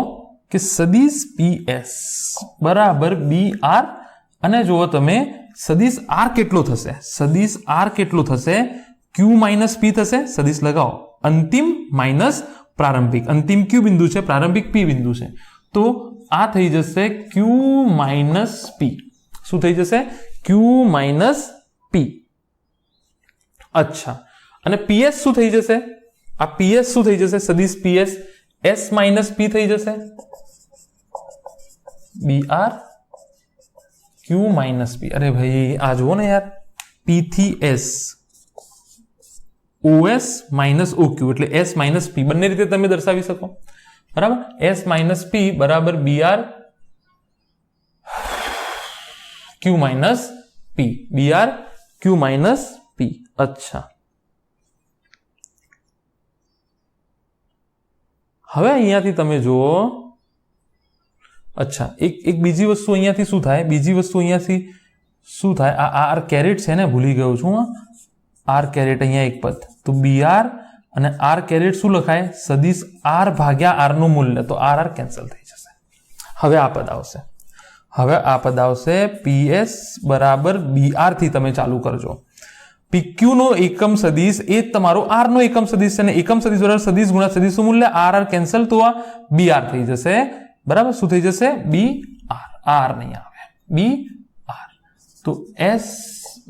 કે સદિશ PS બરાબર BR, અને જુઓ તમે સદિશ R કેટલો થશે? સદિશ R કેટલો થશે? Q માઇનસ P થશે. સદિશ લગાવો, અંતિમ માઇનસ પ્રારંભિક. અંતિમ Q બિંદુ છે, પ્રારંભિક P બિંદુ છે, તો આ થઈ જશે Q માઇનસ P. શું થઈ જશે? Q minus P. અચ્છા, અને PS શું થઈ જશે? આ PS શું થઈ જશે? સદિશ PS S માઇનસ P થઈ જશે. BR Q minus P. અરે ભાઈ આ જુઓ ને યાર, P થી S, OS માઇનસ OQ, એટલે S માઇનસ P બંને રીતે તમે દર્શાવી શકો. બરાબર, S માઇનસ P બરાબર BR Q minus P. BR Q minus P. અચ્છા, હવે અહીંયાથી તમે જુઓ. અચ્છા, એક બીજી વસ્તુ અહીંયાથી શું થાય? બીજી વસ્તુ અહીંયાથી શું થાય? આ R કેરેટ છે ને, ભૂલી ગયો છું. R કેરેટ અહીંયા એક પદ, તો BR અને R કેરેટ શું લખાય? સદિશ R ભાગ્યા R નું મૂલ્ય, તો R કેન્સલ થઈ જશે. હવે આ પદ આવશે. હવે આ પદ આવશે PS બરાબર BR થી તમે ચાલુ કરજો. PQ નો એકમ સદિશ એ તમારો R નો એકમ સદિશ છે, અને એકમ સદિશ બરાબર સદિશ ગુણ્યા સદિશનું મૂલ્ય R કેન્સલ, તો આ BR થઈ જશે. બરાબર, શું થઈ જશે? BR. R નહીં આવે, BR. તો S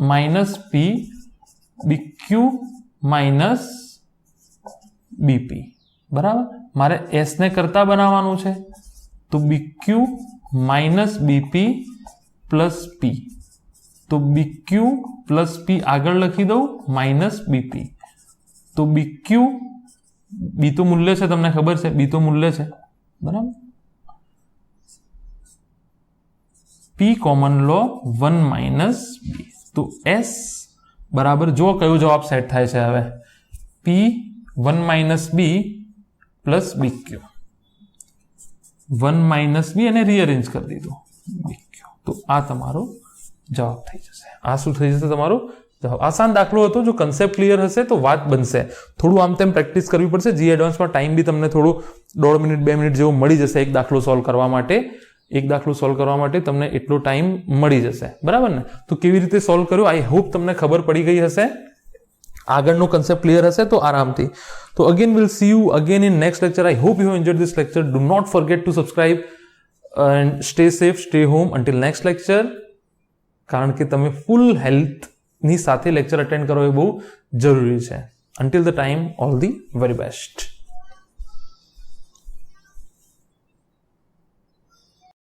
minus P BQ minus BP. બરાબર, મારે S ને કરતા બનાવવાનું છે, તો BQ minus BP plus P. તો BQ પ્લસ P આગળ લખી દઉં, માઇનસ BP. તો BQ, B તો મૂલ્ય છે, તમને ખબર છે, B તો મૂલ્ય છે. બરાબર, P કોમન લો, 1 માઇનસ B. તો S બરાબર, જો કયો જવાબ સેટ થાય છે હવે? P 1 minus B plus BQ. 1 minus B અને રીઅરેન્જ કરી દીધું BQ. તો આ તમારો જવાબ થઈ જશે. આ શું થઈ જશે? તમારો જવાબ. આસાન દાખલો હતો. જો કન્સેપ્ટ ક્લિયર હશે તો વાત બનશે. થોડું આમ તેમ પ્રેક્ટિસ કરવી પડશે. જી એડવાન્સમાં ટાઈમ બી તમને થોડું 1.5 મિનિટ 2 મિનિટ જેવો મળી જશે એક દાખલો સોલ્વ કરવા માટે. એક દાખલો સોલ્વ કરવા માટે તમને એટલો ટાઈમ મળી જશે. બરાબર ને? તો કેવી રીતે સોલ્વ કર્યો, આઈ હોપ તમને ખબર પડી ગઈ હશે. આગળનો કન્સેપ્ટ ક્લિયર હશે તો આરામથી. તો again will see you again in next lecture. I hope you have enjoyed this lecture. Do not forget to subscribe and stay safe, stay home until next lecture. કારણ કે તમે ફૂલ હેલ્થની સાથે લેક્ચર અટેન્ડ કરો એ બહુ જરૂરી છે. Until the time, all the very best.